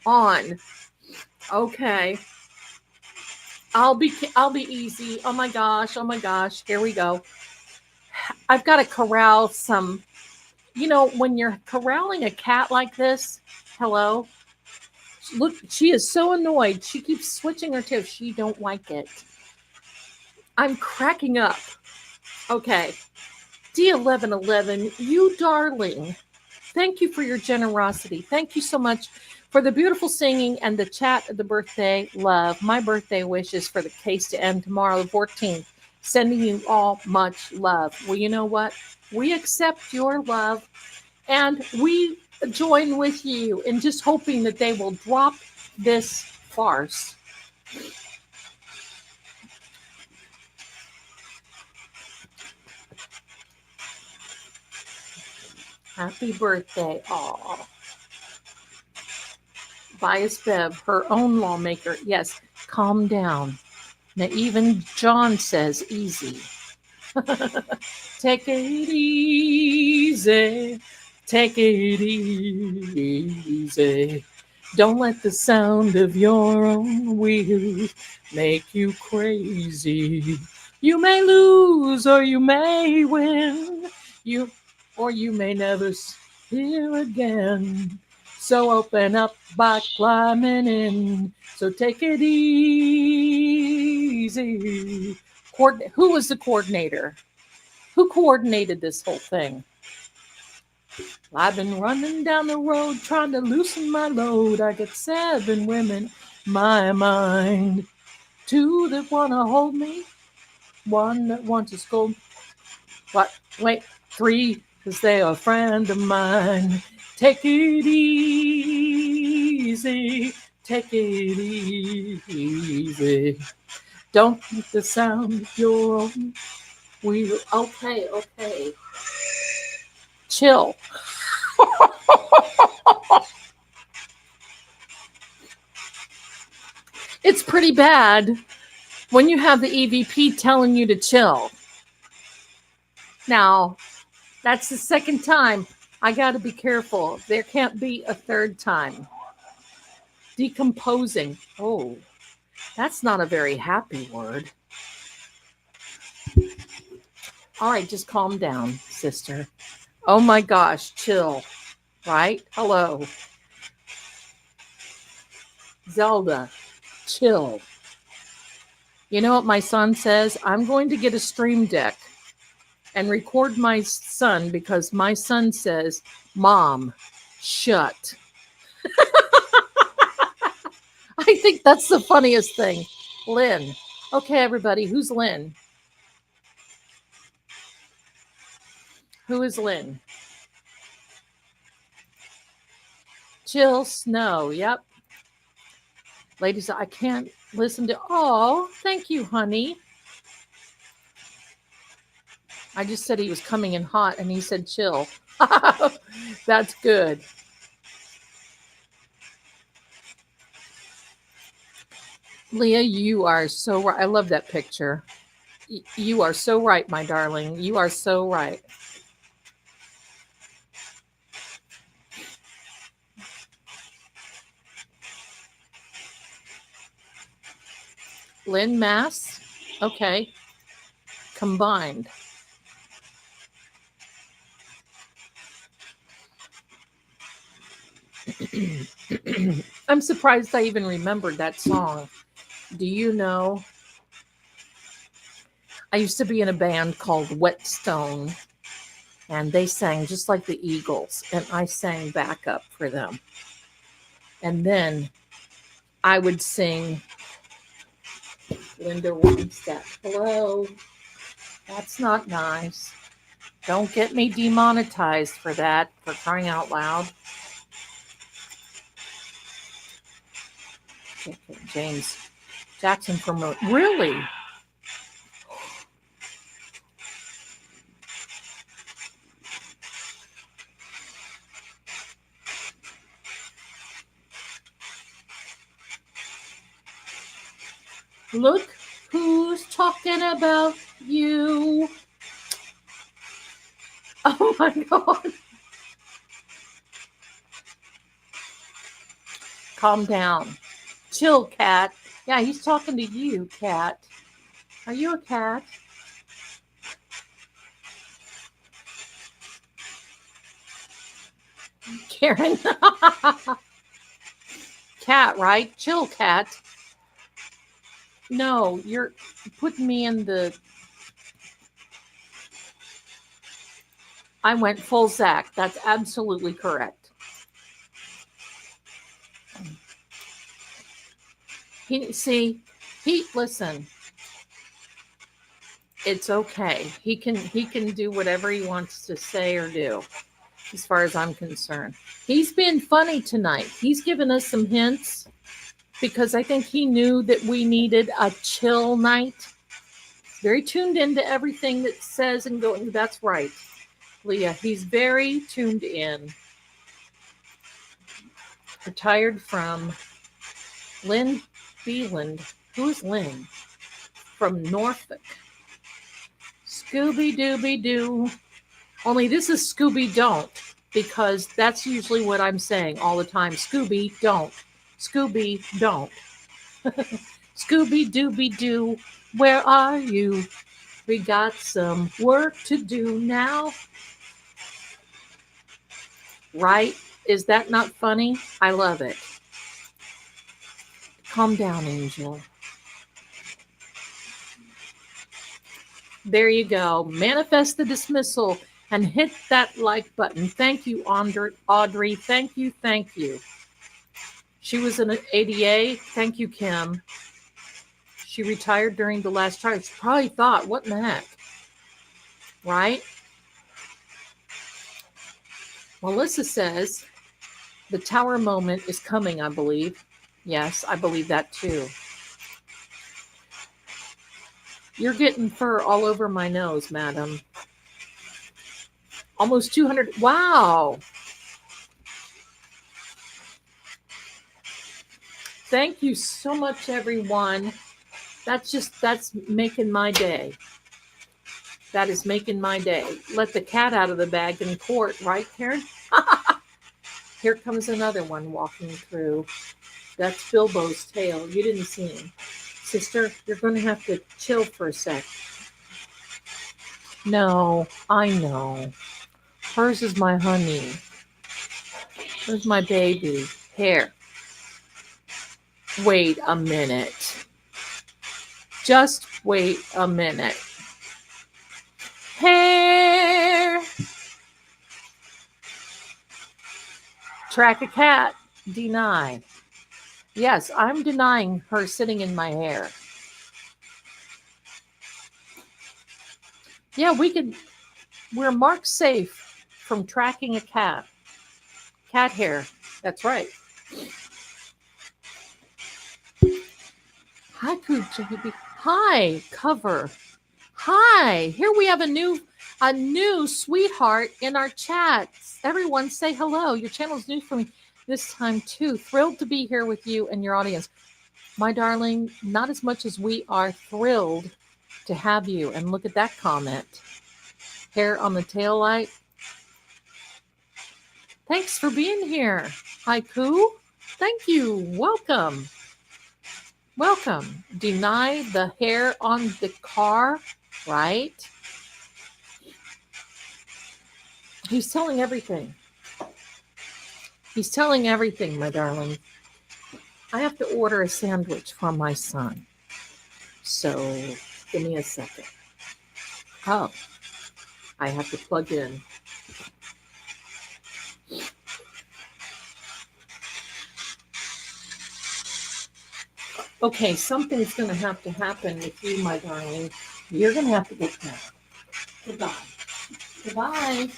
On. Okay. I'll be easy. Oh my gosh. Oh my gosh. Here we go. I've got to corral some. When you're corralling a cat like this, hello. Look, she is so annoyed. She keeps switching her tail. She don't like it. I'm cracking up. Okay. D1111, you darling. Thank you for your generosity. Thank you so much for the beautiful singing and the chat of the birthday love. My birthday wish is for the case to end tomorrow, the 14th. Sending you all much love. Well, you know what? We accept your love and we join with you in just hoping that they will drop this farce. Happy birthday. Aw. Bias Bev, her own lawmaker. Yes, calm down. Now, even John says easy. Take it easy. Take it easy. Don't let the sound of your own wheels make you crazy. You may lose or you may win. You may never hear again. So open up by climbing in. So take it easy. Who was the coordinator? Who coordinated this whole thing? I've been running down the road trying to loosen my load. I got 7 women, my mind. 2 that want to hold me. 1 that wants to scold. What? Wait, 3 because they are a friend of mine. Take it easy. Take it easy. Don't make the sound of your own wheel. Okay, okay. Chill. It's pretty bad when you have the EVP telling you to chill. Now, that's the second time. I got to be careful. There can't be a third time. Decomposing. Oh, that's not a very happy word. All right, just calm down, sister. Oh my gosh, chill. Right? Hello. Zelda, chill. You know what my son says? I'm going to get a stream deck and record my son because my son says, Mom, shut. I think that's the funniest thing. Lynn. Okay, everybody, who's Lynn? Who is Lynn? Chill Snow. Yep. Ladies, I can't listen to. Oh, thank you, honey. I just said he was coming in hot and he said chill. That's good. Leah, you are so right. I love that picture. You are so right, my darling. You are so right. Lynn Mass. Okay. Combined. I'm surprised I even remembered that song. Do you know? I used to be in a band called Whetstone, and they sang just like the Eagles, and I sang backup for them. And then I would sing Linda Ronstadt. Hello. That's not nice. Don't get me demonetized for that, for crying out loud. James Jackson from really? Look who's talking about you. Oh my God. Calm down. Chill, cat. Yeah, he's talking to you, cat. Are you a cat? Karen. Cat, right? Chill, cat. No, you're putting me in the. I went full Zach. That's absolutely correct. Listen. It's okay. He can do whatever he wants to say or do, as far as I'm concerned. He's been funny tonight. He's given us some hints because I think he knew that we needed a chill night. Very tuned into everything that says and going. That's right, Leah. He's very tuned in. Retired from Lynn Beeland. Who's Lynn? From Norfolk. Scooby Dooby Doo. Only this is Scooby Don't, because that's usually what I'm saying all the time. Scooby Don't. Scooby Don't. Scooby Dooby Doo, where are you? We got some work to do now. Right? Is that not funny? I love it. Calm down, Angel. There you go. Manifest the dismissal and hit that like button. Thank you, Audrey. Thank you. Thank you. She was an ADA. Thank you, Kim. She retired during the last charge. She probably thought, what in the heck? Right? Melissa says, The tower moment is coming, I believe. Yes, I believe that too. You're getting fur all over my nose, madam. Almost 200. Wow. Thank you so much, everyone. That's making my day. That is making my day. Let the cat out of the bag in court, right, Karen? Here comes another one walking through. That's Bilbo's tail. You didn't see him. Sister, you're going to have to chill for a sec. No, I know. Hers is my honey. Hers my baby. Here. Wait a minute. Just wait a minute. Hair. Track a cat. Deny. Yes, I'm denying her sitting in my hair. Yeah, we're marked safe from tracking a cat. Cat hair. That's right. Hi, JB. Hi, cover. Hi. Here we have a new sweetheart in our chats. Everyone say hello. Your channel's new for me this time too. Thrilled to be here with you and your audience. My darling, not as much as we are thrilled to have you. And look at that comment. Hair on the tail light. Thanks for being here. Haiku. Thank you. Welcome. Welcome. Deny the hair on the car, right? He's telling everything. He's telling everything, my darling. I have to order a sandwich from my son. So give me a second. Oh, I have to plug in. Okay, something's going to happen with you, my darling. You're going to have to get that. Goodbye. Goodbye.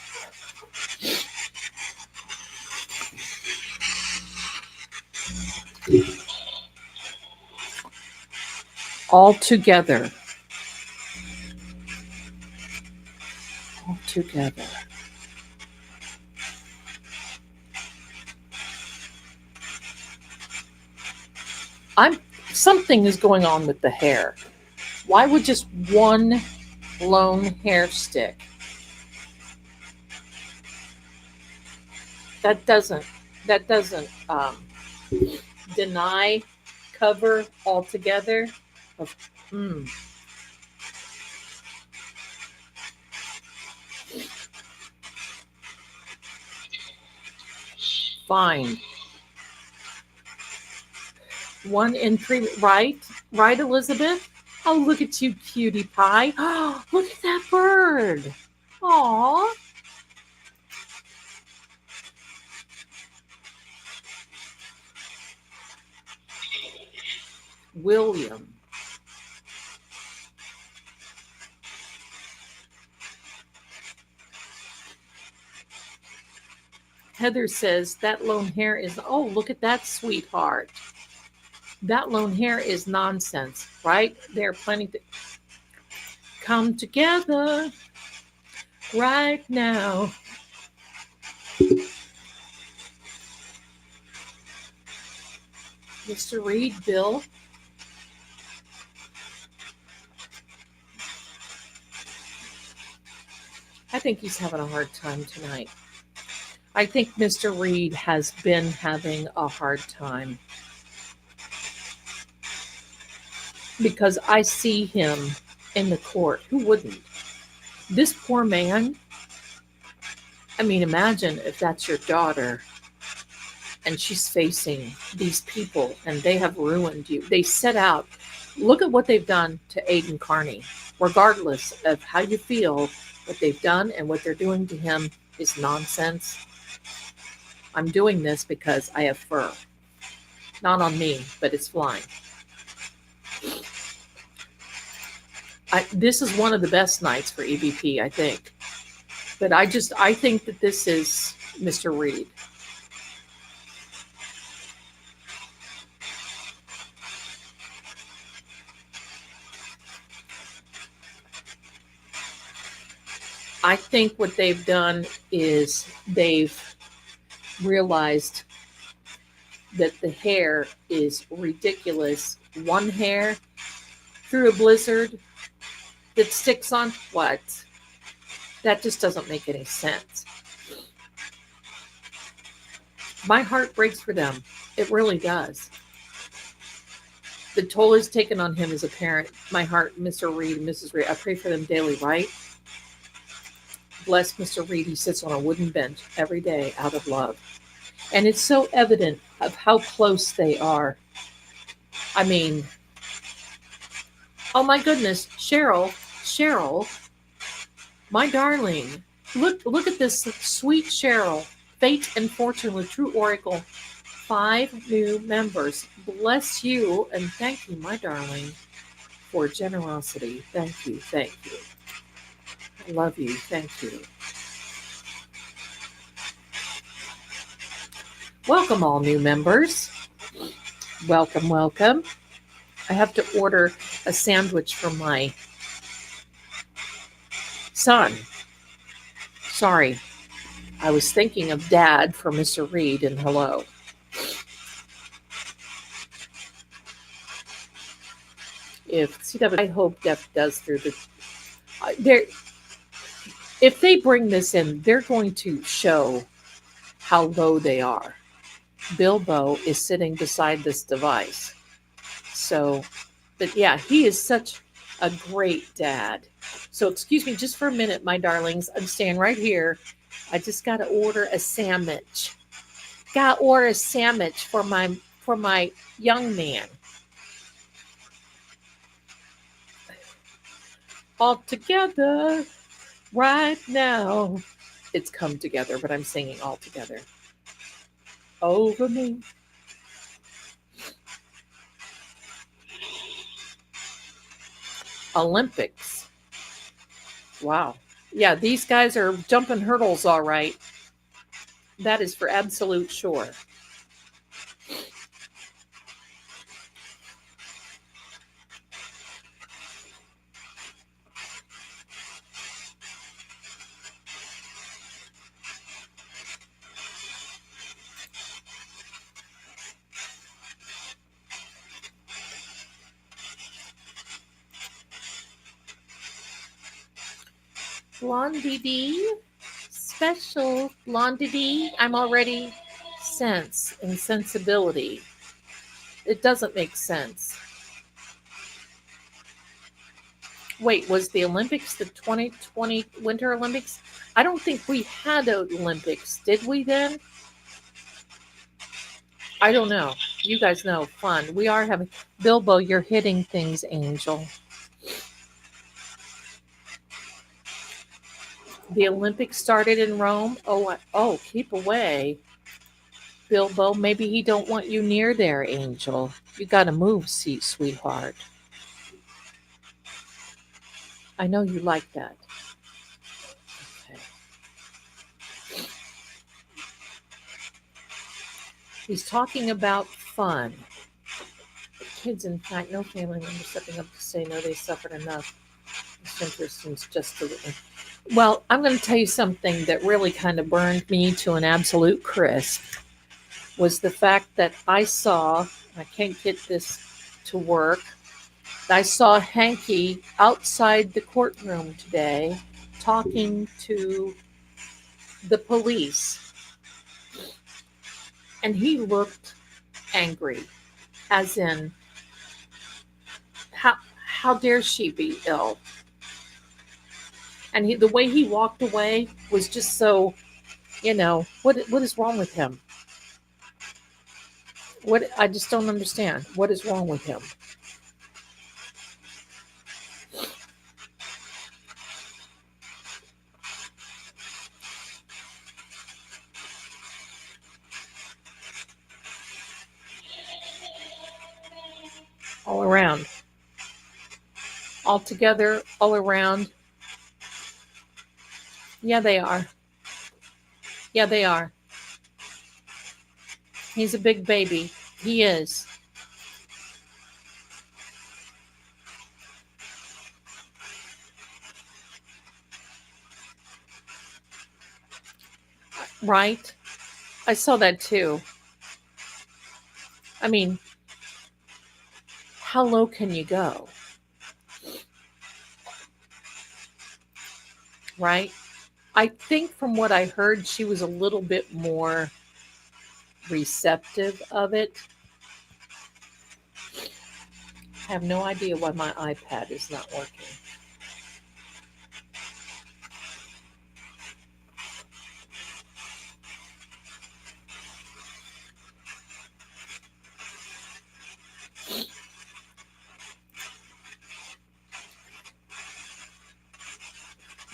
All together. All together. Something is going on with the hair. Why would just one lone hair stick? That doesn't deny cover altogether. Fine. 1 in 3, right, Elizabeth? Oh, look at you, cutie pie. Oh, look at that bird. Aw. William. Heather says that lone hair is, oh, look at that, sweetheart. That lone hair is nonsense, right? They're planning to come together right now. Mr. Reed, Bill. I think he's having a hard time tonight. I think Mr. Reed has been having a hard time. Because I see him in the court. Who wouldn't? This poor man. I mean, imagine if that's your daughter and she's facing these people and they have ruined you. They set out. Look at what they've done to Aiden Carney. Regardless of how you feel, what they've done and what they're doing to him is nonsense. I'm doing this because I have fur. Not on me, but it's flying. This is one of the best nights for EVP, I think. But I think that this is Mr. Reed. I think what they've done is they've realized that the hair is ridiculous. One hair through a blizzard that sticks on what? That just doesn't make any sense. My heart breaks for them. It really does. The toll is taken on him as a parent. My heart, Mr. Reed and Mrs. Reed, I pray for them daily, right? Bless Mr. Reed. He sits on a wooden bench every day out of love. And it's so evident of how close they are. I mean, oh my goodness, Cheryl, my darling, look at this sweet Cheryl. Fate and fortune with true oracle. 5 new members. Bless you and thank you, my darling, for generosity. Thank you, thank you. I love you, thank you. Welcome, all new members. Welcome, welcome. I have to order a sandwich for my son. Sorry, I was thinking of Dad for Mr. Reed and hello. If CW, I hope Def does through the. If they bring this in, they're going to show how low they are. Bilbo is sitting beside this device. So, but yeah, he is such a great dad. So excuse me just for a minute, my darlings. I'm staying right here. I just got to order a sandwich. Got to order a sandwich for my young man. All together right now. It's come together, but I'm singing all together. Over me. Olympics. Wow. Yeah, these guys are jumping hurdles all right. That is for absolute sure. Blondie, special Blondie. I'm already sense and sensibility. It doesn't make sense. Wait, was the Olympics the 2020 Winter Olympics? I don't think we had Olympics. Did we then? I don't know. You guys know. Fun. We are having. Bilbo, you're hitting things, Angel. The Olympics started in Rome. Oh, keep away. Bilbo, maybe he don't want you near there, Angel. You got to move, sweetheart. I know you like that. Okay. He's talking about fun. Kids, in fact, no family member stepping up to say no, they suffered enough. This interest is just a little. Well, I'm going to tell you something that really kind of burned me to an absolute crisp. Was the fact that I can't get this to work. I saw Hanky outside the courtroom today talking to the police. And he looked angry, as in, how dare she be ill? And the way he walked away was just so, what is wrong with him? I just don't understand. What is wrong with him? All around. All together, all around. Yeah, they are. Yeah, they are. He's a big baby. He is. right? I saw that too. I mean, how low can you go, right? I think from what I heard, she was a little bit more receptive of it. I have no idea why my iPad is not working.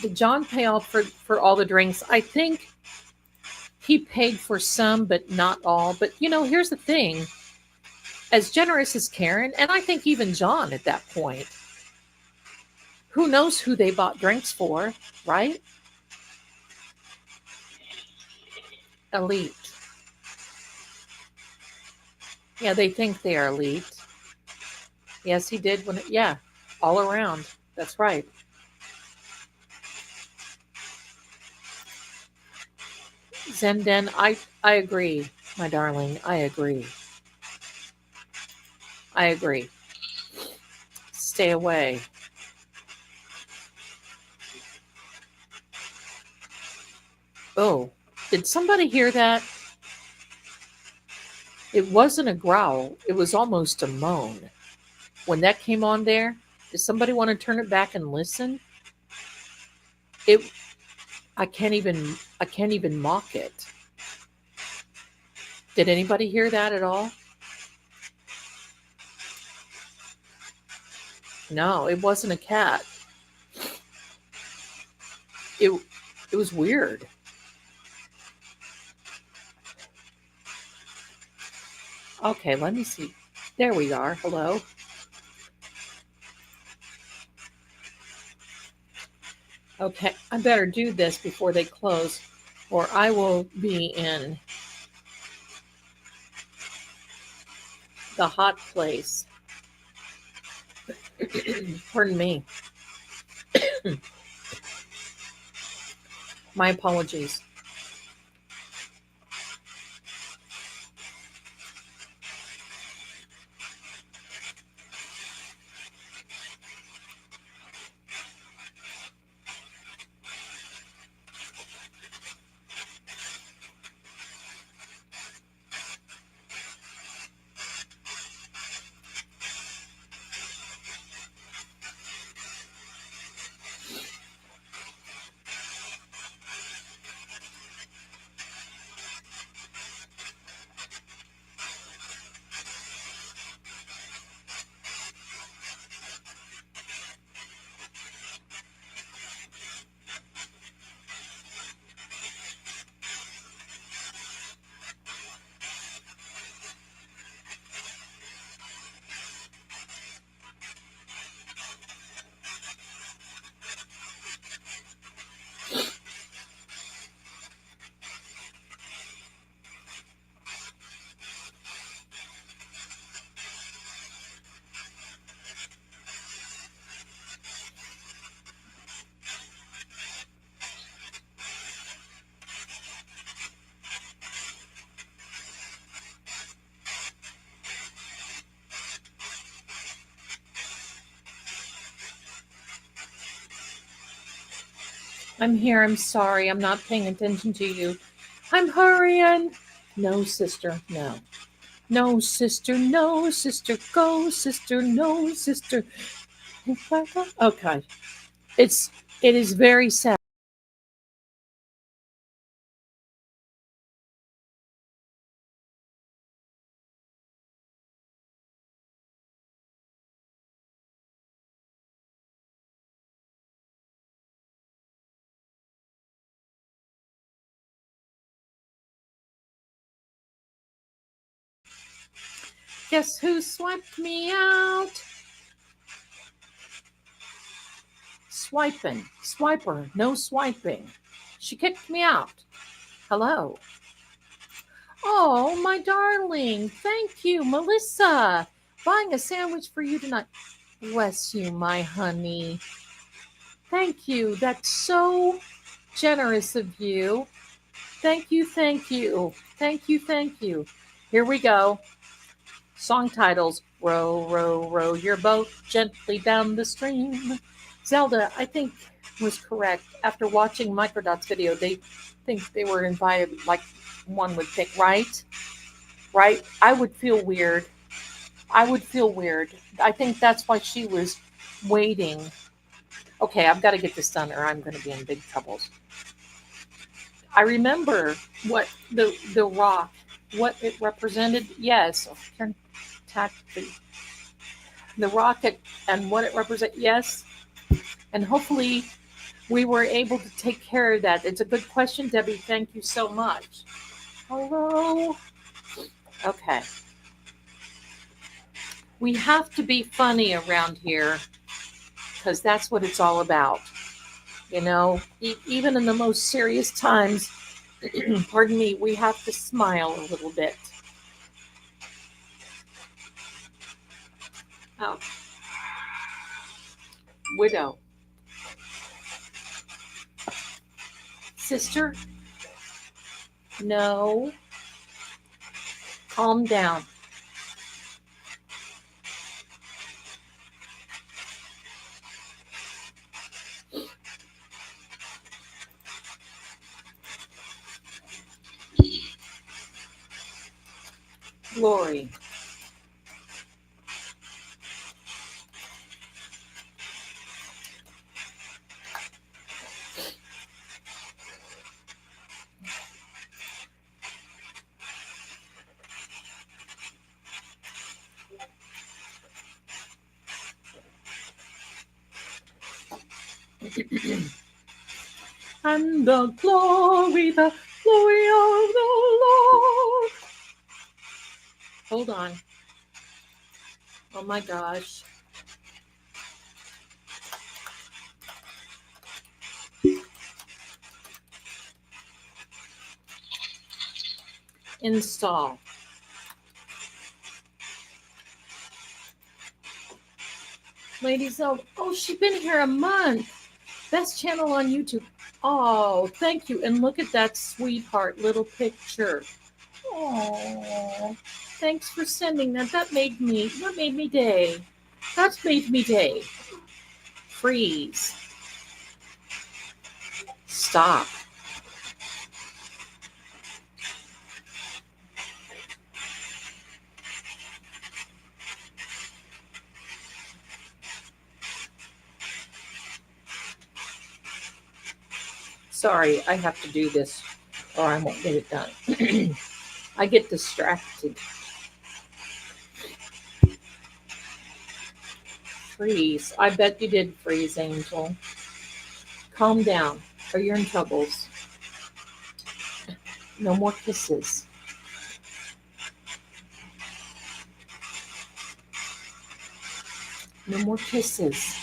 Did John pay off for all the drinks? I think he paid for some, but not all. But here's the thing: as generous as Karen, and I think even John at that point, who knows who they bought drinks for, right? Elite. Yeah, they think they are elite. Yes, he did yeah, all around. That's right. Zenden, I agree, my darling. I agree. I agree. Stay away. Oh, did somebody hear that? It wasn't a growl. It was almost a moan. When that came on there, does somebody want to turn it back and listen? It I can't even mock it. Did anybody hear that at all? No, it wasn't a cat. It it was weird. Okay, let me see. There we are. Hello. Okay, I better do this before they close, or I will be in the hot place. Pardon me. My apologies. I'm here. I'm sorry. I'm not paying attention to you. I'm hurrying. No, sister. No. No, sister. No, sister. Go, sister. No, sister. Okay. It is very sad. Guess who swiped me out? Swiping. Swiper. No swiping. She kicked me out. Hello. Oh, my darling. Thank you, Melissa. Buying a sandwich for you tonight. Bless you, my honey. Thank you. That's so generous of you. Thank you, thank you. Thank you, thank you. Here we go. Song titles: Row, row, row your boat gently down the stream. Zelda, I think, was correct. After watching Microdot's video, they think they were invited, like one would think, right? Right? I would feel weird. I would feel weird. I think that's why she was waiting. Okay, I've got to get this done or I'm going to be in big troubles. I remember what the rock, what it represented. Yes, turn tack the rocket and what it represents. Yes, and hopefully we were able to take care of that. It's a good question, Debbie. Thank you so much. Hello. Okay. We have to be funny around here because that's what it's all about. You know, even in the most serious times, pardon me, we have to smile a little bit. Oh, widow. Sister? No. Calm down. Glory. And the glory of the Lord. Hold on. Oh my gosh. Install. Ladies, oh, she's been here a month. Best channel on YouTube. Oh, thank you. And look at that sweetheart little picture. Oh, thanks for sending that. That made me day. That made me day. Freeze. Stop. Sorry, I have to do this or I won't get it done. I get distracted. Freeze. I bet you did freeze, Angel. Calm down or you're in troubles. No more kisses. No more kisses.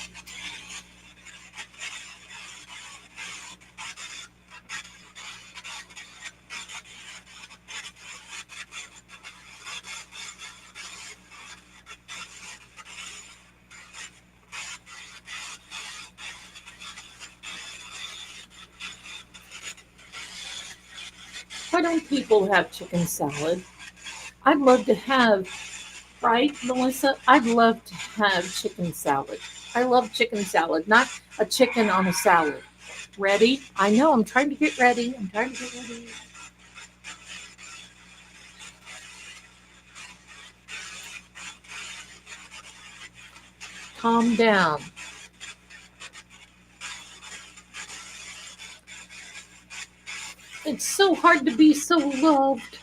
Why don't people have chicken salad? I'd love to have, right, Melissa? I'd love to have chicken salad. I love chicken salad, not a chicken on a salad. Ready? I know, I'm trying to get ready. I'm trying to get ready. Calm down. It's so hard to be so loved.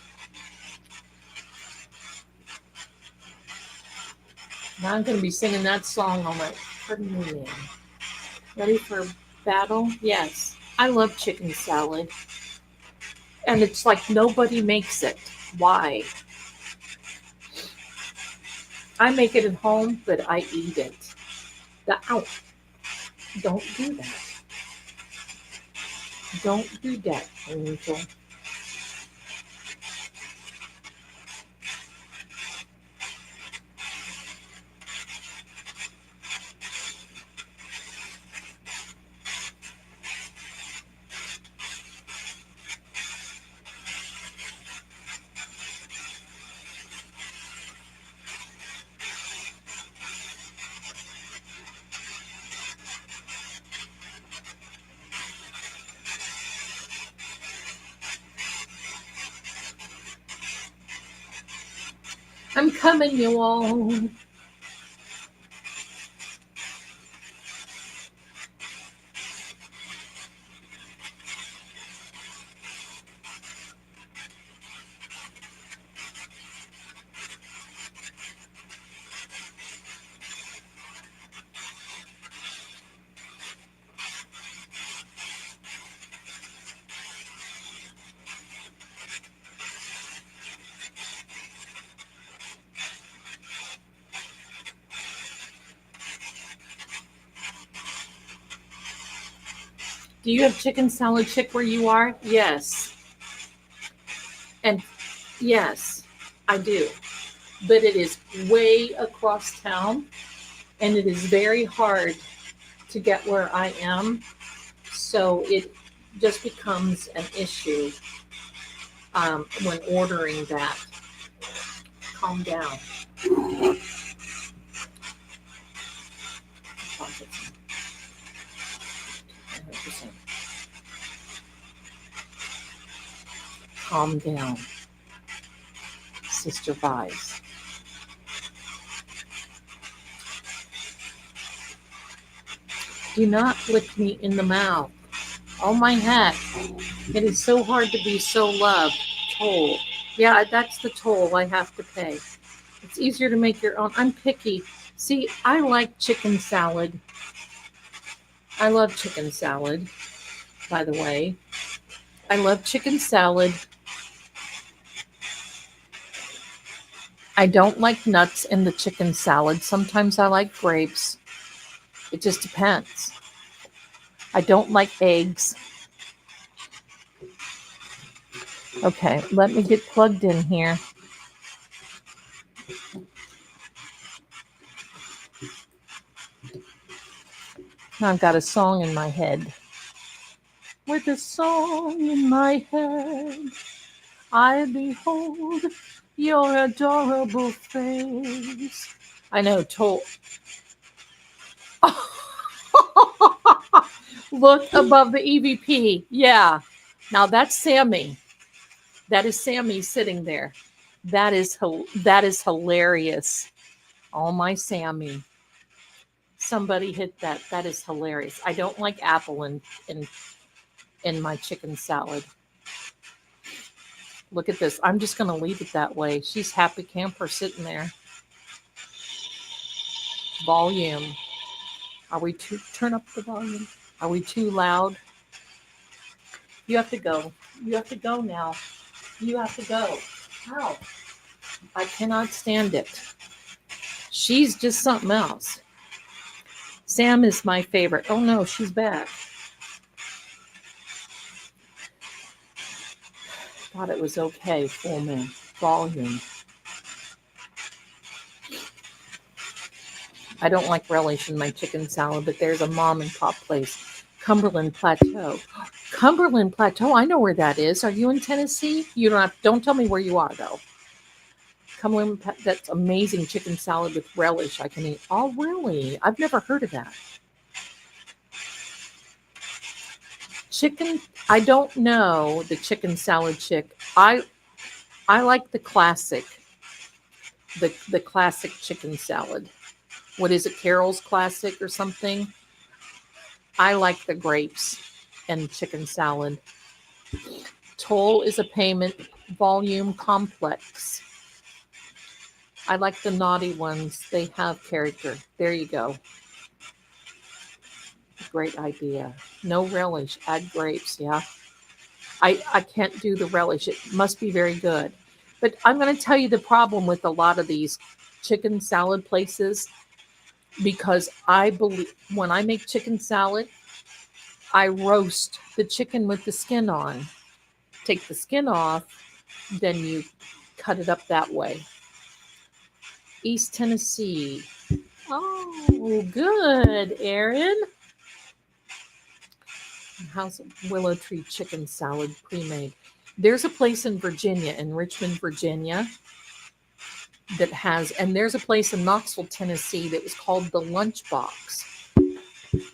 Now I'm going to be singing that song all night. Pardon me, man. Ready for battle? Yes. I love chicken salad. And it's like nobody makes it. Why? I make it at home, but I eat it. Ow. Don't do that. Don't do that, Angel. I'm coming, you all. Do you have chicken salad chick where you are? Yes. And yes, I do. But it is way across town and it is very hard to get where I am. So it just becomes an issue when ordering that. Calm down. Calm down, Sister Vise. Do not lick me in the mouth. Oh my heck. It is so hard to be so loved. Toll. Yeah, that's the toll I have to pay. It's easier to make your own. I'm picky. See, I like chicken salad. I love chicken salad, by the way. I love chicken salad. I don't like nuts in the chicken salad. Sometimes I like grapes. It just depends. I don't like eggs. Okay, let me get plugged in here. Now I've got a song in my head. With a song in my head, I behold your adorable face. I know, Look above the EVP. Yeah. Now that's Sammy. That is Sammy sitting there. That is hilarious. Oh my Sammy. Somebody hit that. That is hilarious. I don't like apple in my chicken salad. Look at this. I'm just going to leave it that way. She's happy camper sitting there. Volume. Are we too, turn up the volume? Are we too loud? You have to go. You have to go now. You have to go. How? I cannot stand it. She's just something else. Sam is my favorite. Oh no, she's back. Thought it was okay. Full man. Volume. I don't like relish in my chicken salad, but there's a mom and pop place. Cumberland Plateau. Cumberland Plateau, I know where that is. Are you in Tennessee? You don't tell me where you are though. Cumberland, that's amazing chicken salad with relish I can eat. Oh, really? I've never heard of that. Chicken, I don't know the chicken salad chick. I like the classic, the classic chicken salad. What is it, Carol's Classic or something? I like the grapes and chicken salad. Toll is a payment volume complex. I like the naughty ones. They have character. There you go. Great idea. No relish. Add grapes. Yeah. I can't do the relish. It must be very good. But I'm going to tell you the problem with a lot of these chicken salad places, because I believe when I make chicken salad, I roast the chicken with the skin on. Take the skin off, then you cut it up that way. East Tennessee. Oh, good, Erin. How's Willow Tree chicken salad pre-made? There's a place in Virginia, in Richmond, Virginia, that has, and there's a place in Knoxville, Tennessee that was called the Lunchbox.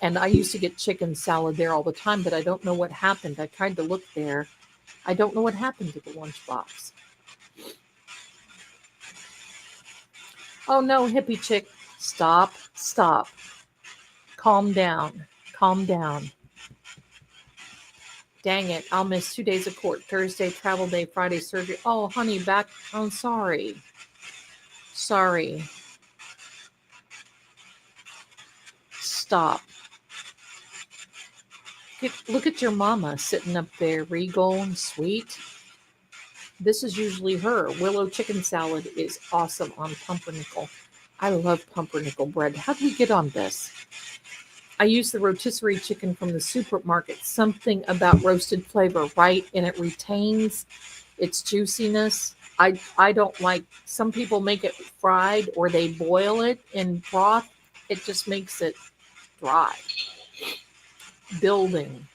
And I used to get chicken salad there all the time, but I don't know what happened. I tried to look there. I don't know what happened to the Lunchbox. Oh no, hippie chick. Stop. Stop. Calm down. Calm down. Dang it. I'll miss 2 days of court. Thursday, travel day, Friday, surgery. Oh, honey, back. I'm sorry. Sorry. Stop. Look at your mama sitting up there, regal and sweet. This is usually her. Willow chicken salad is awesome on pumpernickel. I love pumpernickel bread. How do we get on this? I use the rotisserie chicken from the supermarket. Something about roasted flavor, right? And it retains its juiciness. I don't like, some people make it fried or they boil it in broth. It just makes it dry. Building.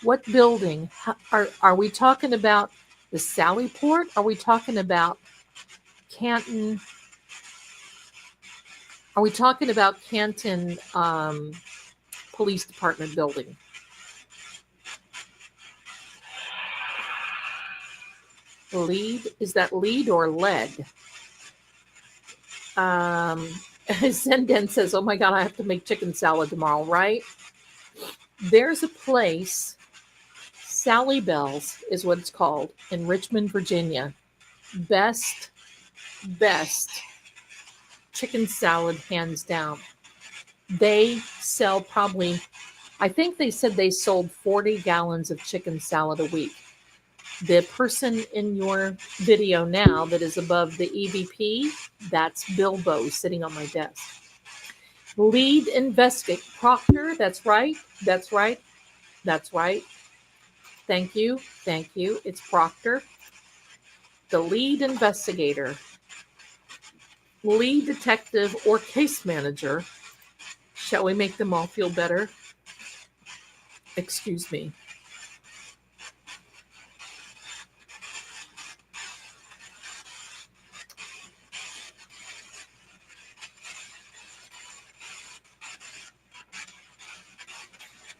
What building? Are we talking about the Sallyport? Are we talking about Canton? Are we talking about Canton Police Department building? Lead? Is that lead or lead? Zenden says, oh my God, I have to make chicken salad tomorrow, right? There's a place, Sally Bell's is what it's called, in Richmond, Virginia. Best chicken salad, hands down. They sell probably, I think they said they sold 40 gallons of chicken salad a week. The person in your video now that is above the EVP, that's Bilbo sitting on my desk. Lead investigate. Proctor, that's right. That's right. That's right. Thank you. Thank you. It's Proctor. The lead investigator, lead detective, or case manager. Shall we make them all feel better? Excuse me.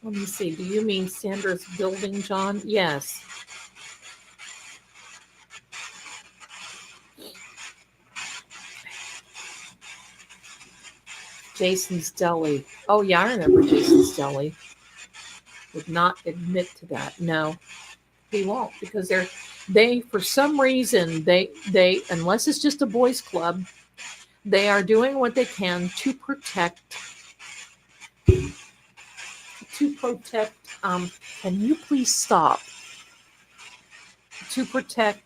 Let me see. Do you mean Sandra's building, John? Yes. Jason's Deli. Oh, yeah, I remember Jason's Deli. Would not admit to that. No, he won't, because they for some reason, they unless it's just a boys club, they are doing what they can to protect can you please stop? To protect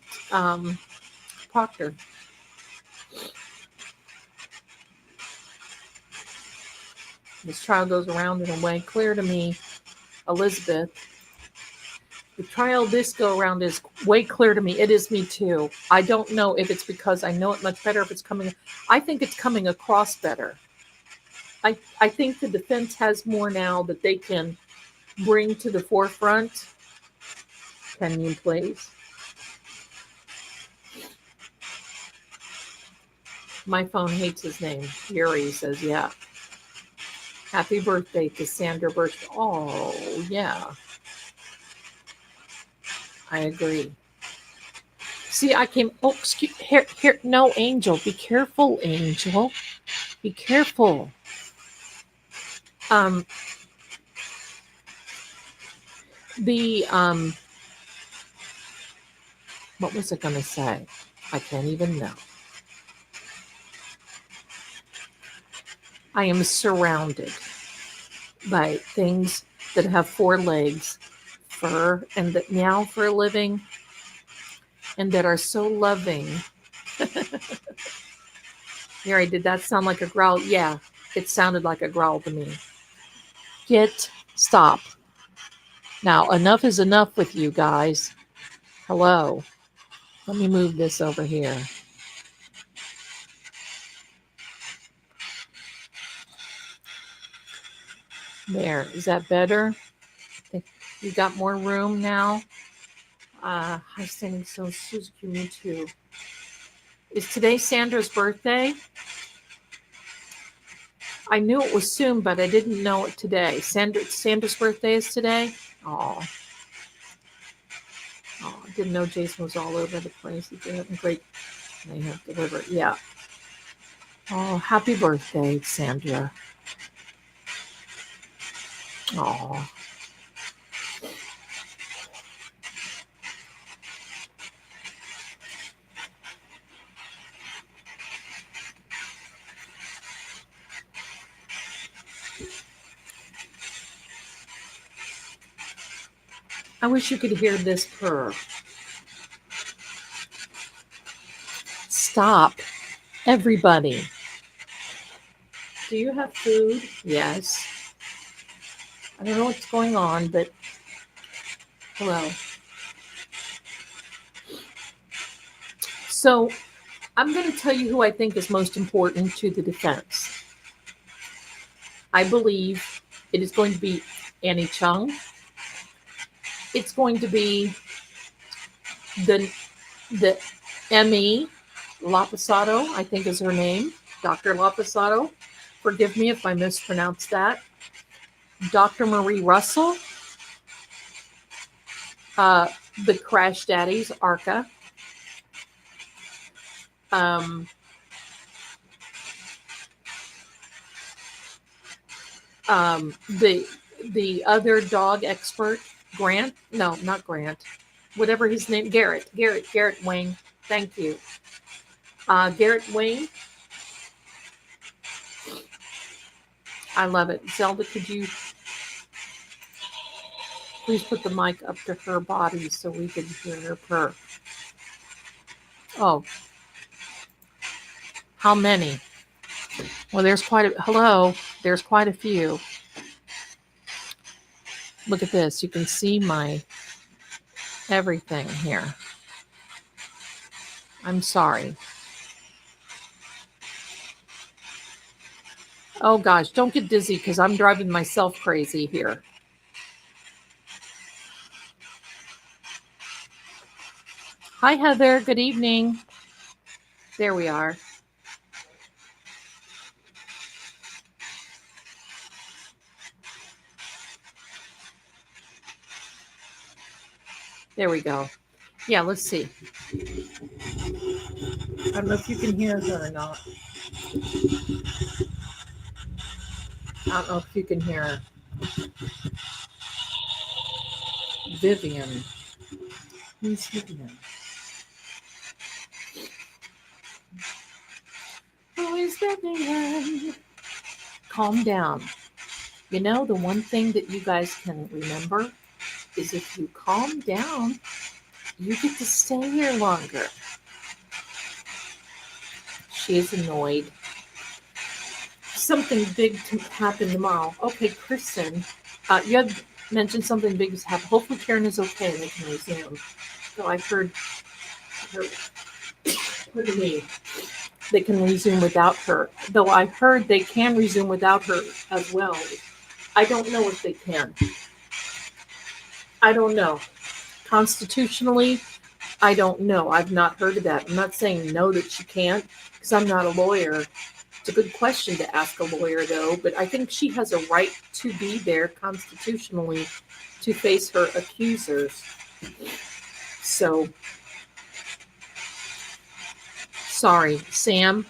Proctor. This trial goes around in a way clear to me, Elizabeth. The trial this go around is way clear to me. It is me too. I don't know if it's because I know it much better, if it's coming. I think it's coming across better. I think the defense has more now that they can bring to the forefront. Can you please? My phone hates his name. Yuri says, yeah. Happy birthday to Sandra Birch. Oh, yeah. I agree. See, I came. Oh, excuse. Here. No, Angel. Be careful, Angel. Be careful. What was I going to say? I can't even know. I am surrounded by things that have 4 legs, fur, and that meow for a living, and that are so loving. Mary, did that sound like a growl? Yeah, it sounded like a growl to me. Stop. Now, enough is enough with you guys. Hello. Let me move this over here. There. Is that better? You got more room now? Hi, standing so Suzuki, me too. Is today Sandra's birthday? I knew it was soon, but I didn't know it today. Sandra's birthday is today? Oh, I didn't know Jason was all over the place. He did great. They have delivered. Yeah. Oh, happy birthday, Sandra. Oh, I wish you could hear this purr. Stop, everybody. Do you have food? Yes. I don't know what's going on, but hello. So I'm going to tell you who I think is most important to the defense. I believe it is going to be Annie Chung. It's going to be the M.E. Lapasato, I think is her name, Dr. Lapasato. Forgive me if I mispronounced that. Dr. Marie Russell, the Crash Daddies, ARCA. Um, the other dog expert, Grant. No, not Grant. Whatever his name, Garrett Wayne. Thank you. Garrett Wayne. I love it. Zelda, could you please put the mic up to her body so we can hear her purr? Oh, how many? Well, there's quite a, hello, there's quite a few. Look at this. You can see my everything here. I'm sorry. Oh gosh, don't get dizzy because I'm driving myself crazy here. Hi, Heather. Good evening. There we are. There we go. Yeah, let's see. I don't know if you can hear her or not. I don't know if you can hear her. Vivian. Who's Vivian? Who is Vivian? Calm down. You know, the one thing that you guys can remember is if you calm down, you get to stay here longer. She is annoyed. Something big to happen tomorrow. Okay, Kristen, you had mentioned something big is happening. Hopefully Karen is okay and they can resume. So I've heard her, pardon me, they can resume without her. Though I heard they can resume without her as well. I don't know if they can. I don't know. Constitutionally, I don't know. I've not heard of that. I'm not saying no that she can't because I'm not a lawyer. It's a good question to ask a lawyer, though, but I think she has a right to be there constitutionally to face her accusers. So, sorry, Sam.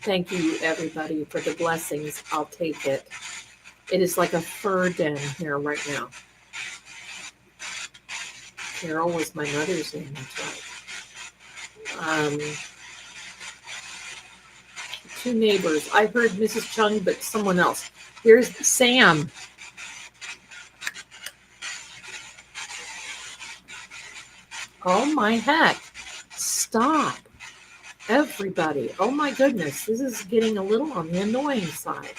Thank you, everybody, for the blessings. I'll take it. It is like a fur den here right now. Carol was my mother's name, that's right. Two neighbors. I heard Mrs. Chung, but someone else. Here's Sam. Oh my heck. Stop. Everybody. Oh my goodness. This is getting a little on the annoying side.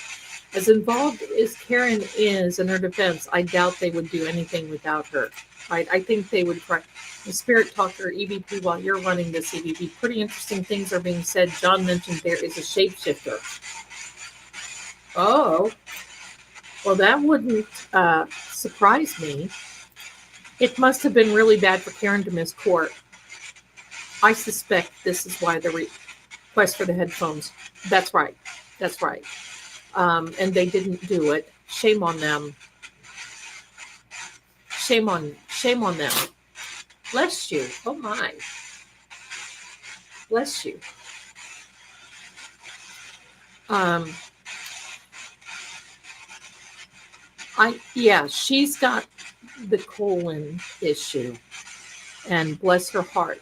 As involved as Karen is in her defense, I doubt they would do anything without her. Right? I think they would try. The Spirit Talker EVP, while you're running this EVP, pretty interesting things are being said. John mentioned there is a shapeshifter. Oh, well, that wouldn't surprise me. It must have been really bad for Karen to miss court. I suspect this is why the request for the headphones. That's right. That's right. And they didn't do it. Shame on them. Shame on them. Bless you. Oh my. Bless you. Um, she's got the colon issue, and bless her heart,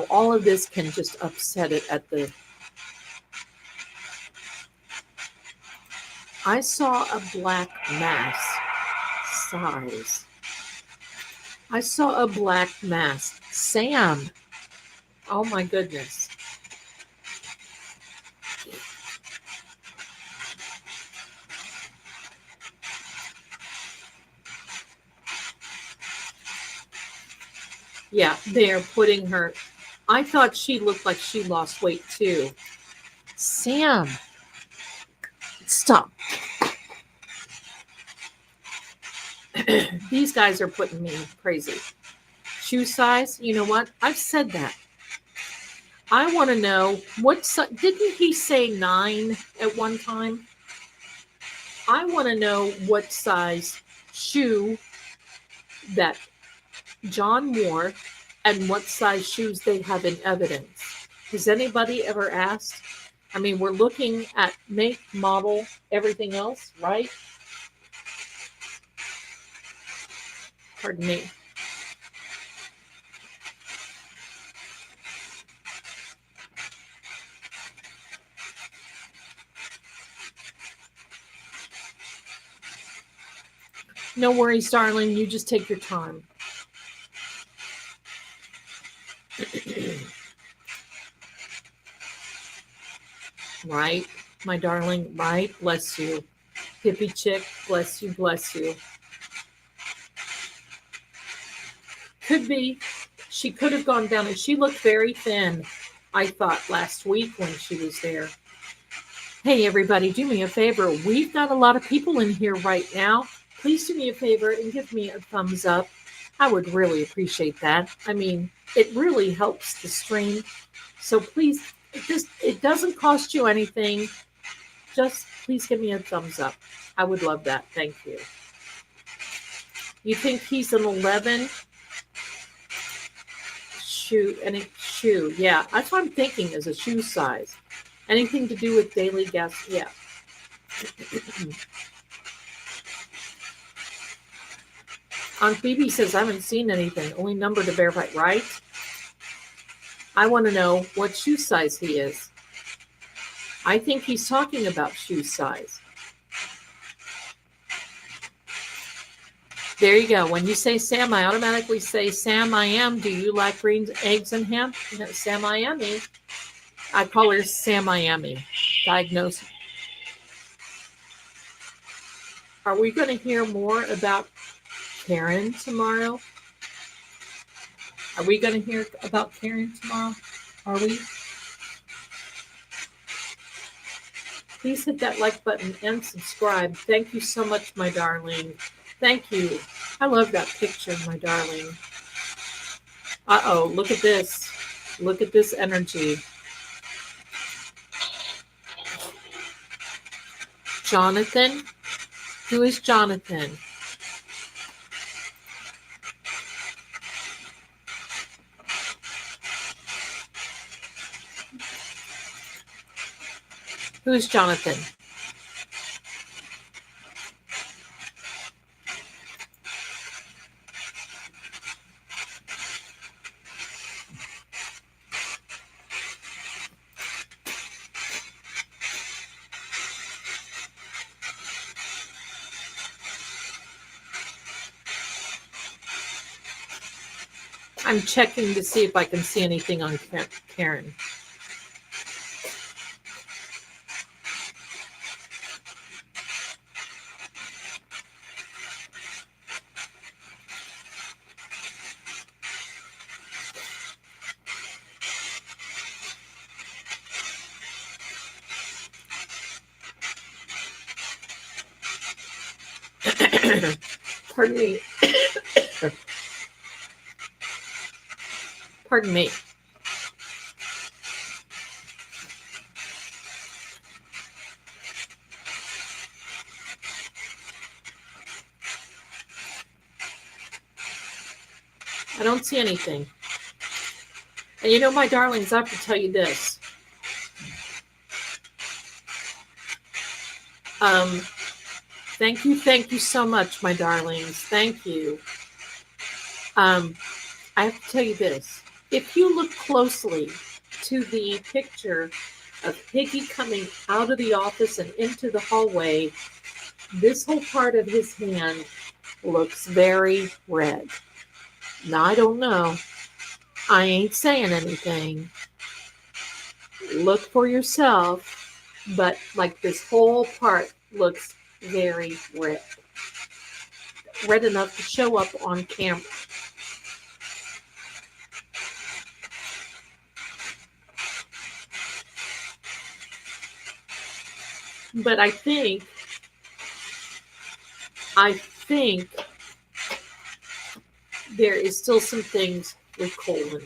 all of this can just upset it at the. I saw a black mass size. I saw a black mass. Sam. Oh my goodness. Yeah, they're putting her. I thought she looked like she lost weight too. Sam, stop. These guys are putting me crazy. Shoe size, you know what? I've said that. I want to know what size. Didn't he say 9 at one time? I want to know what size shoe that John wore and what size shoes they have in evidence. Has anybody ever asked? I mean, we're looking at make, model, everything else, right? Pardon me. No worries, darling. You just take your time. Right, my darling, right? Bless you. Hippie chick, bless you, bless you. Could be. She could have gone down, and she looked very thin, I thought, last week when she was there. Hey, everybody, do me a favor. We've got a lot of people in here right now. Please do me a favor and give me a thumbs up. I would really appreciate that. I mean, it really helps the stream. So please, it doesn't cost you anything. Just please give me a thumbs up. I would love that. Thank you. You think he's an 11? Shoe. Yeah, that's what I'm thinking is a shoe size. Anything to do with daily gas? Yeah. Aunt Phoebe says, I haven't seen anything. Only number to verify, right? I want to know what shoe size he is. I think he's talking about shoe size. There you go. When you say Sam, I automatically say, Sam, I am. Do you like green eggs and ham? Sam, I am. I call her Sam Miami. Diagnosed. Are we going to hear more about Karen tomorrow? Are we going to hear about Karen tomorrow? Are we? Please hit that like button and subscribe. Thank you so much, my darling. Thank you. I love that picture, my darling. Uh-oh, look at this. Look at this energy. Jonathan? Who is Jonathan? Who is Jonathan? I'm checking to see if I can see anything on Karen. Pardon me. Pardon me. I don't see anything. And you know, my darlings, I have to tell you this. Um, thank you so much, my darlings. Thank you. Um, I have to tell you this. If you look closely to the picture of Higgy coming out of the office and into the hallway, this whole part of his hand looks very red. Now, I don't know. I ain't saying anything. Look for yourself, but like this whole part looks very red. Red enough to show up on camera. But I think there is still some things with colon.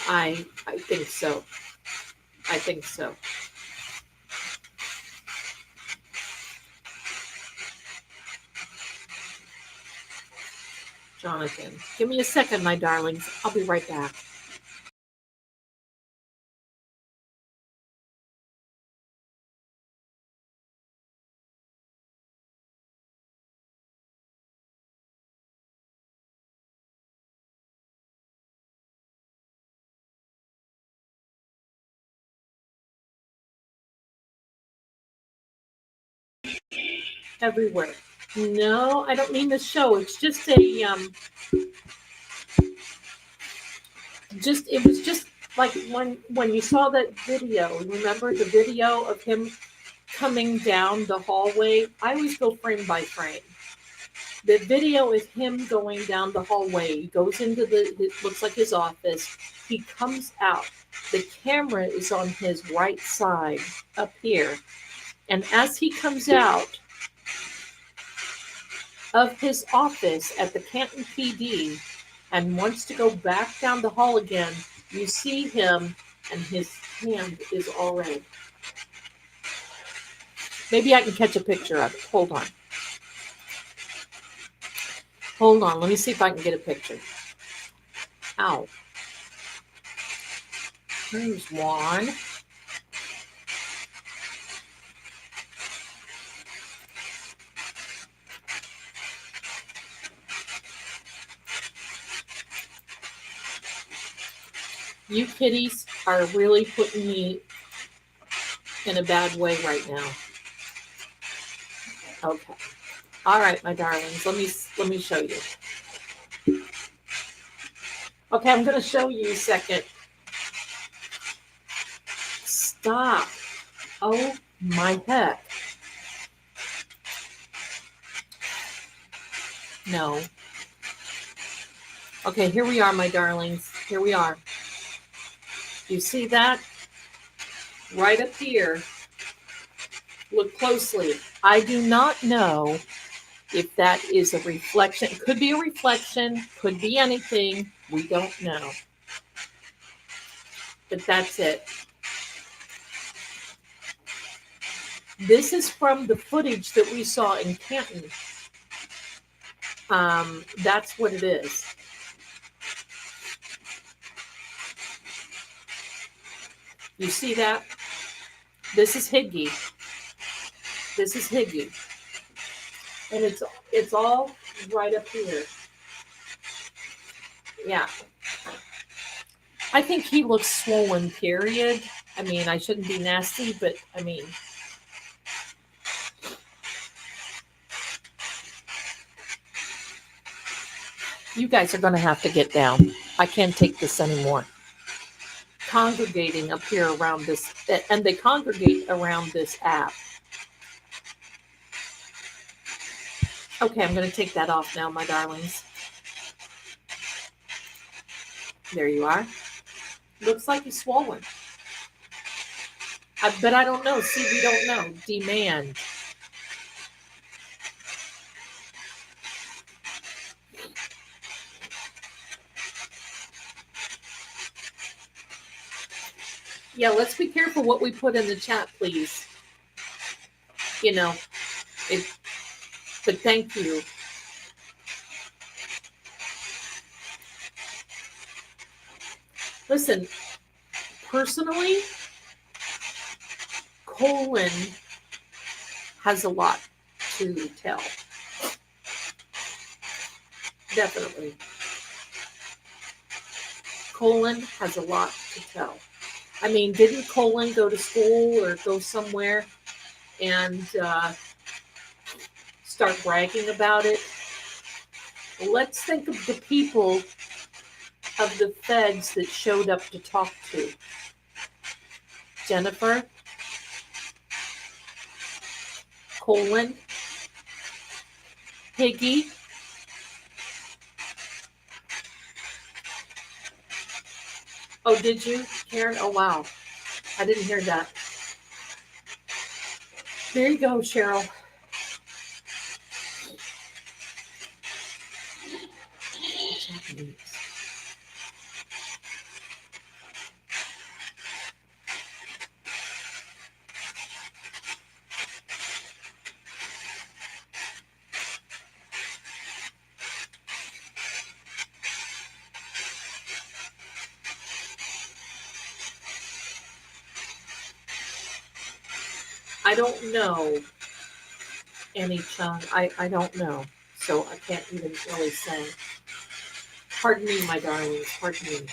I think so. I think so. Jonathan, give me a second, my darlings. I'll be right back. Everywhere. No, I don't mean the show. It's just it was just like when you saw that video. Remember the video of him coming down the hallway? I always go frame by frame. The video is him going down the hallway. He goes into it looks like his office. He comes out. The camera is on his right side up here. And as he comes out of his office at the Canton PD and wants to go back down the hall again, you see him and his hand is all red. Maybe I can catch a picture of it. Hold on. Hold on. Let me see if I can get a picture. Ow. Here's one. You kitties are really putting me in a bad way right now. Okay. All right, my darlings. Let me show you. Okay, I'm going to show you a second. Stop. Oh my heck. No. Okay, here we are, my darlings. Here we are. You see that? Right up here. Look closely. I do not know if that is a reflection. It could be a reflection, could be anything. We don't know. But that's it. This is from the footage that we saw in Canton. That's what it is. You see that? This is Higgy. This is Higgy. And it's all right up here. Yeah. I think he looks swollen, period. I mean, I shouldn't be nasty, but I mean, you guys are going to have to get down. I can't take this anymore. Congregating up here around this, and they congregate around this app. Okay, I'm going to take that off now, my darlings. There you are. Looks like he's swollen. But I don't know. See, we don't know. Demand. Yeah, let's be careful what we put in the chat, please. You know, but thank you. Listen, personally, colon has a lot to tell. Definitely. Colin has a lot to tell. I mean, didn't Colin go to school or go somewhere and start bragging about it? Let's think of the people of the feds that showed up to talk to. Jennifer, Colin, Piggy, oh, did you, Karen? Oh, wow. I didn't hear that. There you go, Cheryl. Japanese. I don't know any Chung. I don't know. So I can't even really say. Pardon me, my darlings. Pardon me.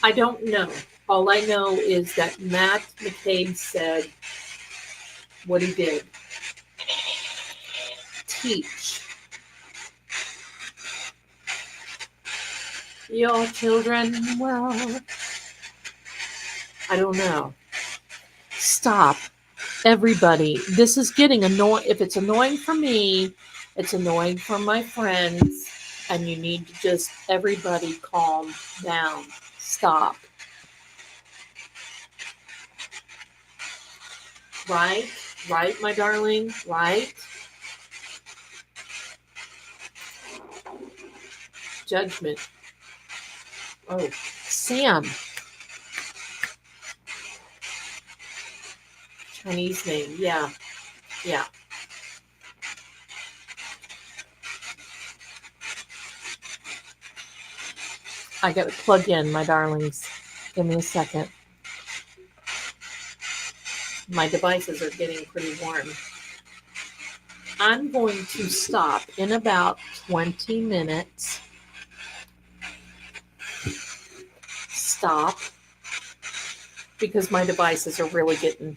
I don't know. All I know is that Matt McCabe said what he did. Teach your children well. I don't know. Stop. Everybody. This is getting annoying. If it's annoying for me, it's annoying for my friends. And you need to just, everybody calm down. Stop. Right? Right, my darling? Right? Judgment. Oh, Sam. Chinese name. Yeah. Yeah. I got to plug in, my darlings. Give me a second. My devices are getting pretty warm. I'm going to stop in about 20 minutes. Stop. Because my devices are really getting,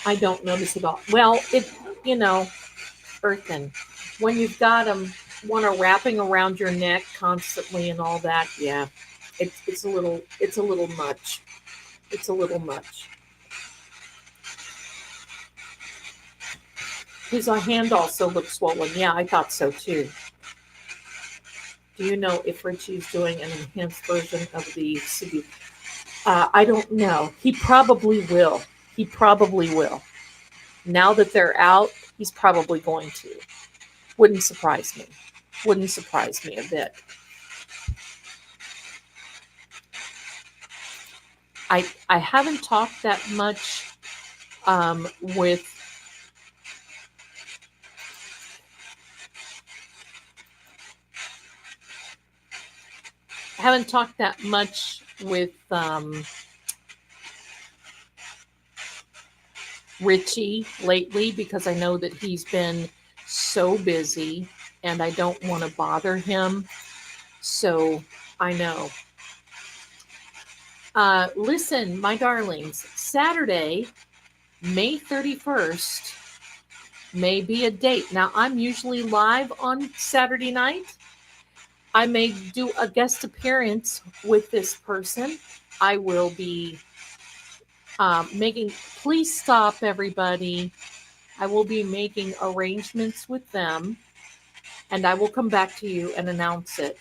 I don't notice it all. Well, it, earthen. When you've got them, one are wrapping around your neck constantly and all that, yeah, it's a little much. It's a little much. His hand also looks swollen. Yeah, I thought so too. Do you know if Richie's doing an enhanced version of the CD? I don't know. He probably will. He probably will. Now that they're out, he's probably going to. Wouldn't surprise me. Wouldn't surprise me a bit. I haven't talked that much with Richie lately because I know that he's been so busy and I don't want to bother him. So I know. Listen, my darlings, Saturday, May 31st may be a date. Now, I'm usually live on Saturday night. I may do a guest appearance with this person. I will be please stop, everybody. I will be making arrangements with them, and I will come back to you and announce it.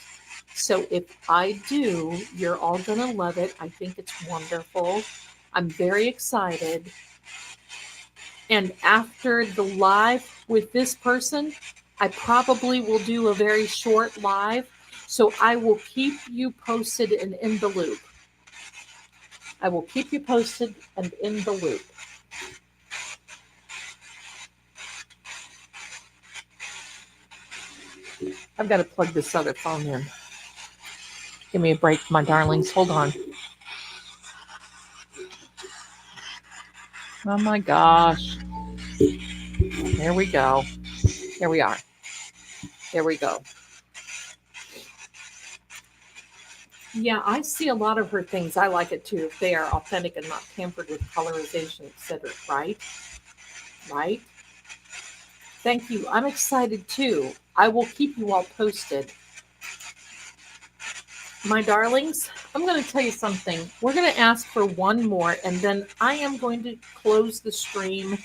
So if I do, you're all going to love it. I think it's wonderful. I'm very excited. And after the live with this person, I probably will do a very short live So I will keep you posted and in the loop. I will keep you posted and in the loop. I've got to plug this other phone in. Give me a break, my darlings. Hold on. Oh my gosh. There we go. Here we are. There we go. Yeah, I see a lot of her things. I like it too. If they are authentic and not tampered with colorization, etc. Right? Right? Thank you. I'm excited too. I will keep you all posted. My darlings, I'm going to tell you something. We're going to ask for one more, and then I am going to close the stream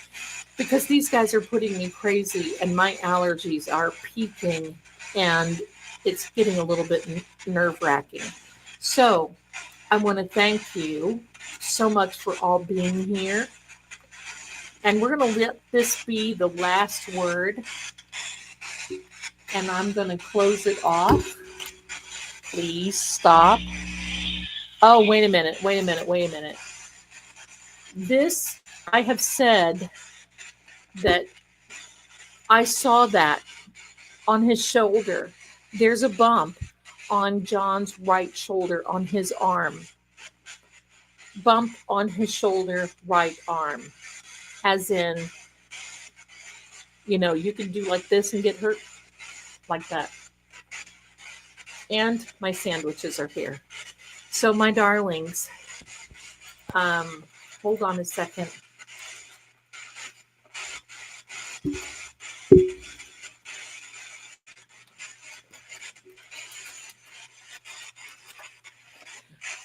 because these guys are putting me crazy and my allergies are peaking and it's getting a little bit nerve-wracking. So I want to thank you so much for all being here. And we're going to let this be the last word. And I'm going to close it off. Please stop. Oh, wait a minute. This, I have said that I saw that on his shoulder. There's a bump on John's right shoulder on his arm. Bump on his shoulder, right arm. As in, you can do like this and get hurt like that. And my sandwiches are here. So my darlings, hold on a second.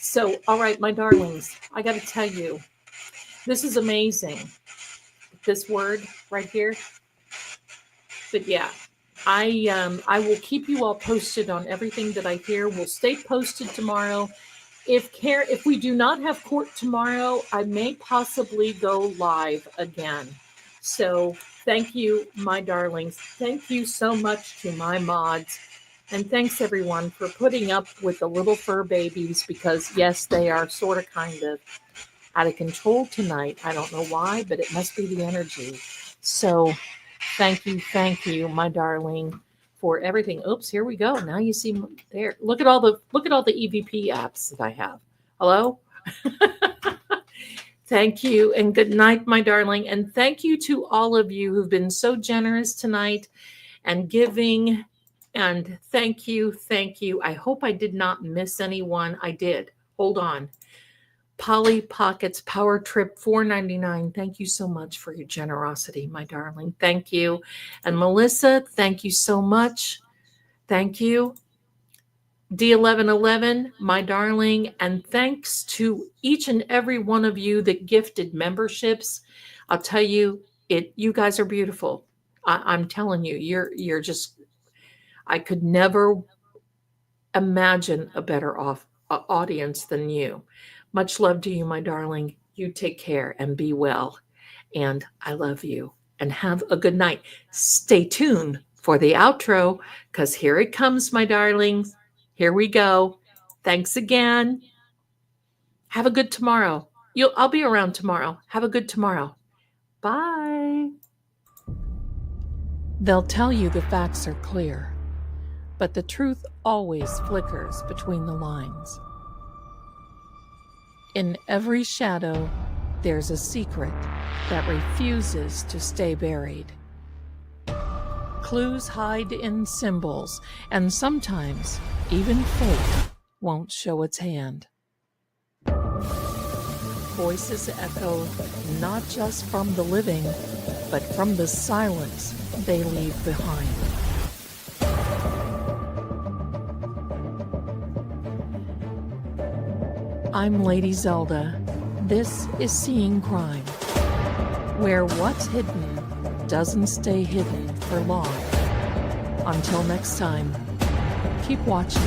So, all right, my darlings, I got to tell you, this is amazing. This word right here. But yeah, I will keep you all posted on everything that I hear. We'll stay posted tomorrow. If we do not have court tomorrow, I may possibly go live again. So thank you, my darlings. Thank you so much to my mods. And thanks everyone for putting up with the little fur babies because yes, they are sort of kind of out of control tonight. I don't know why, but it must be the energy. So thank you, my darling, for everything. Oops, here we go. Now you see there. Look at all the EVP apps that I have. Hello? Thank you and good night, my darling. And thank you to all of you who've been so generous tonight and giving. And thank you. I hope I did not miss anyone. I did. Hold on. Polly Pockets Power Trip $4.99. Thank you so much for your generosity, my darling. Thank you. And Melissa, thank you so much. Thank you. D1111, my darling. And thanks to each and every one of you that gifted memberships. I'll tell you, you guys are beautiful. I'm telling you, you're just, I could never imagine a better audience than you. Much love to you, my darling. You take care and be well. And I love you. And have a good night. Stay tuned for the outro because here it comes, my darlings. Here we go. Thanks again. Have a good tomorrow. I'll be around tomorrow. Have a good tomorrow. Bye. They'll tell you the facts are clear, but the truth always flickers between the lines. In every shadow, there's a secret that refuses to stay buried. Clues hide in symbols, and sometimes even fate won't show its hand. Voices echo not just from the living, but from the silence they leave behind. I'm Lady Zelda. This is Seeing Crime, where what's hidden doesn't stay hidden for long. Until next time, keep watching.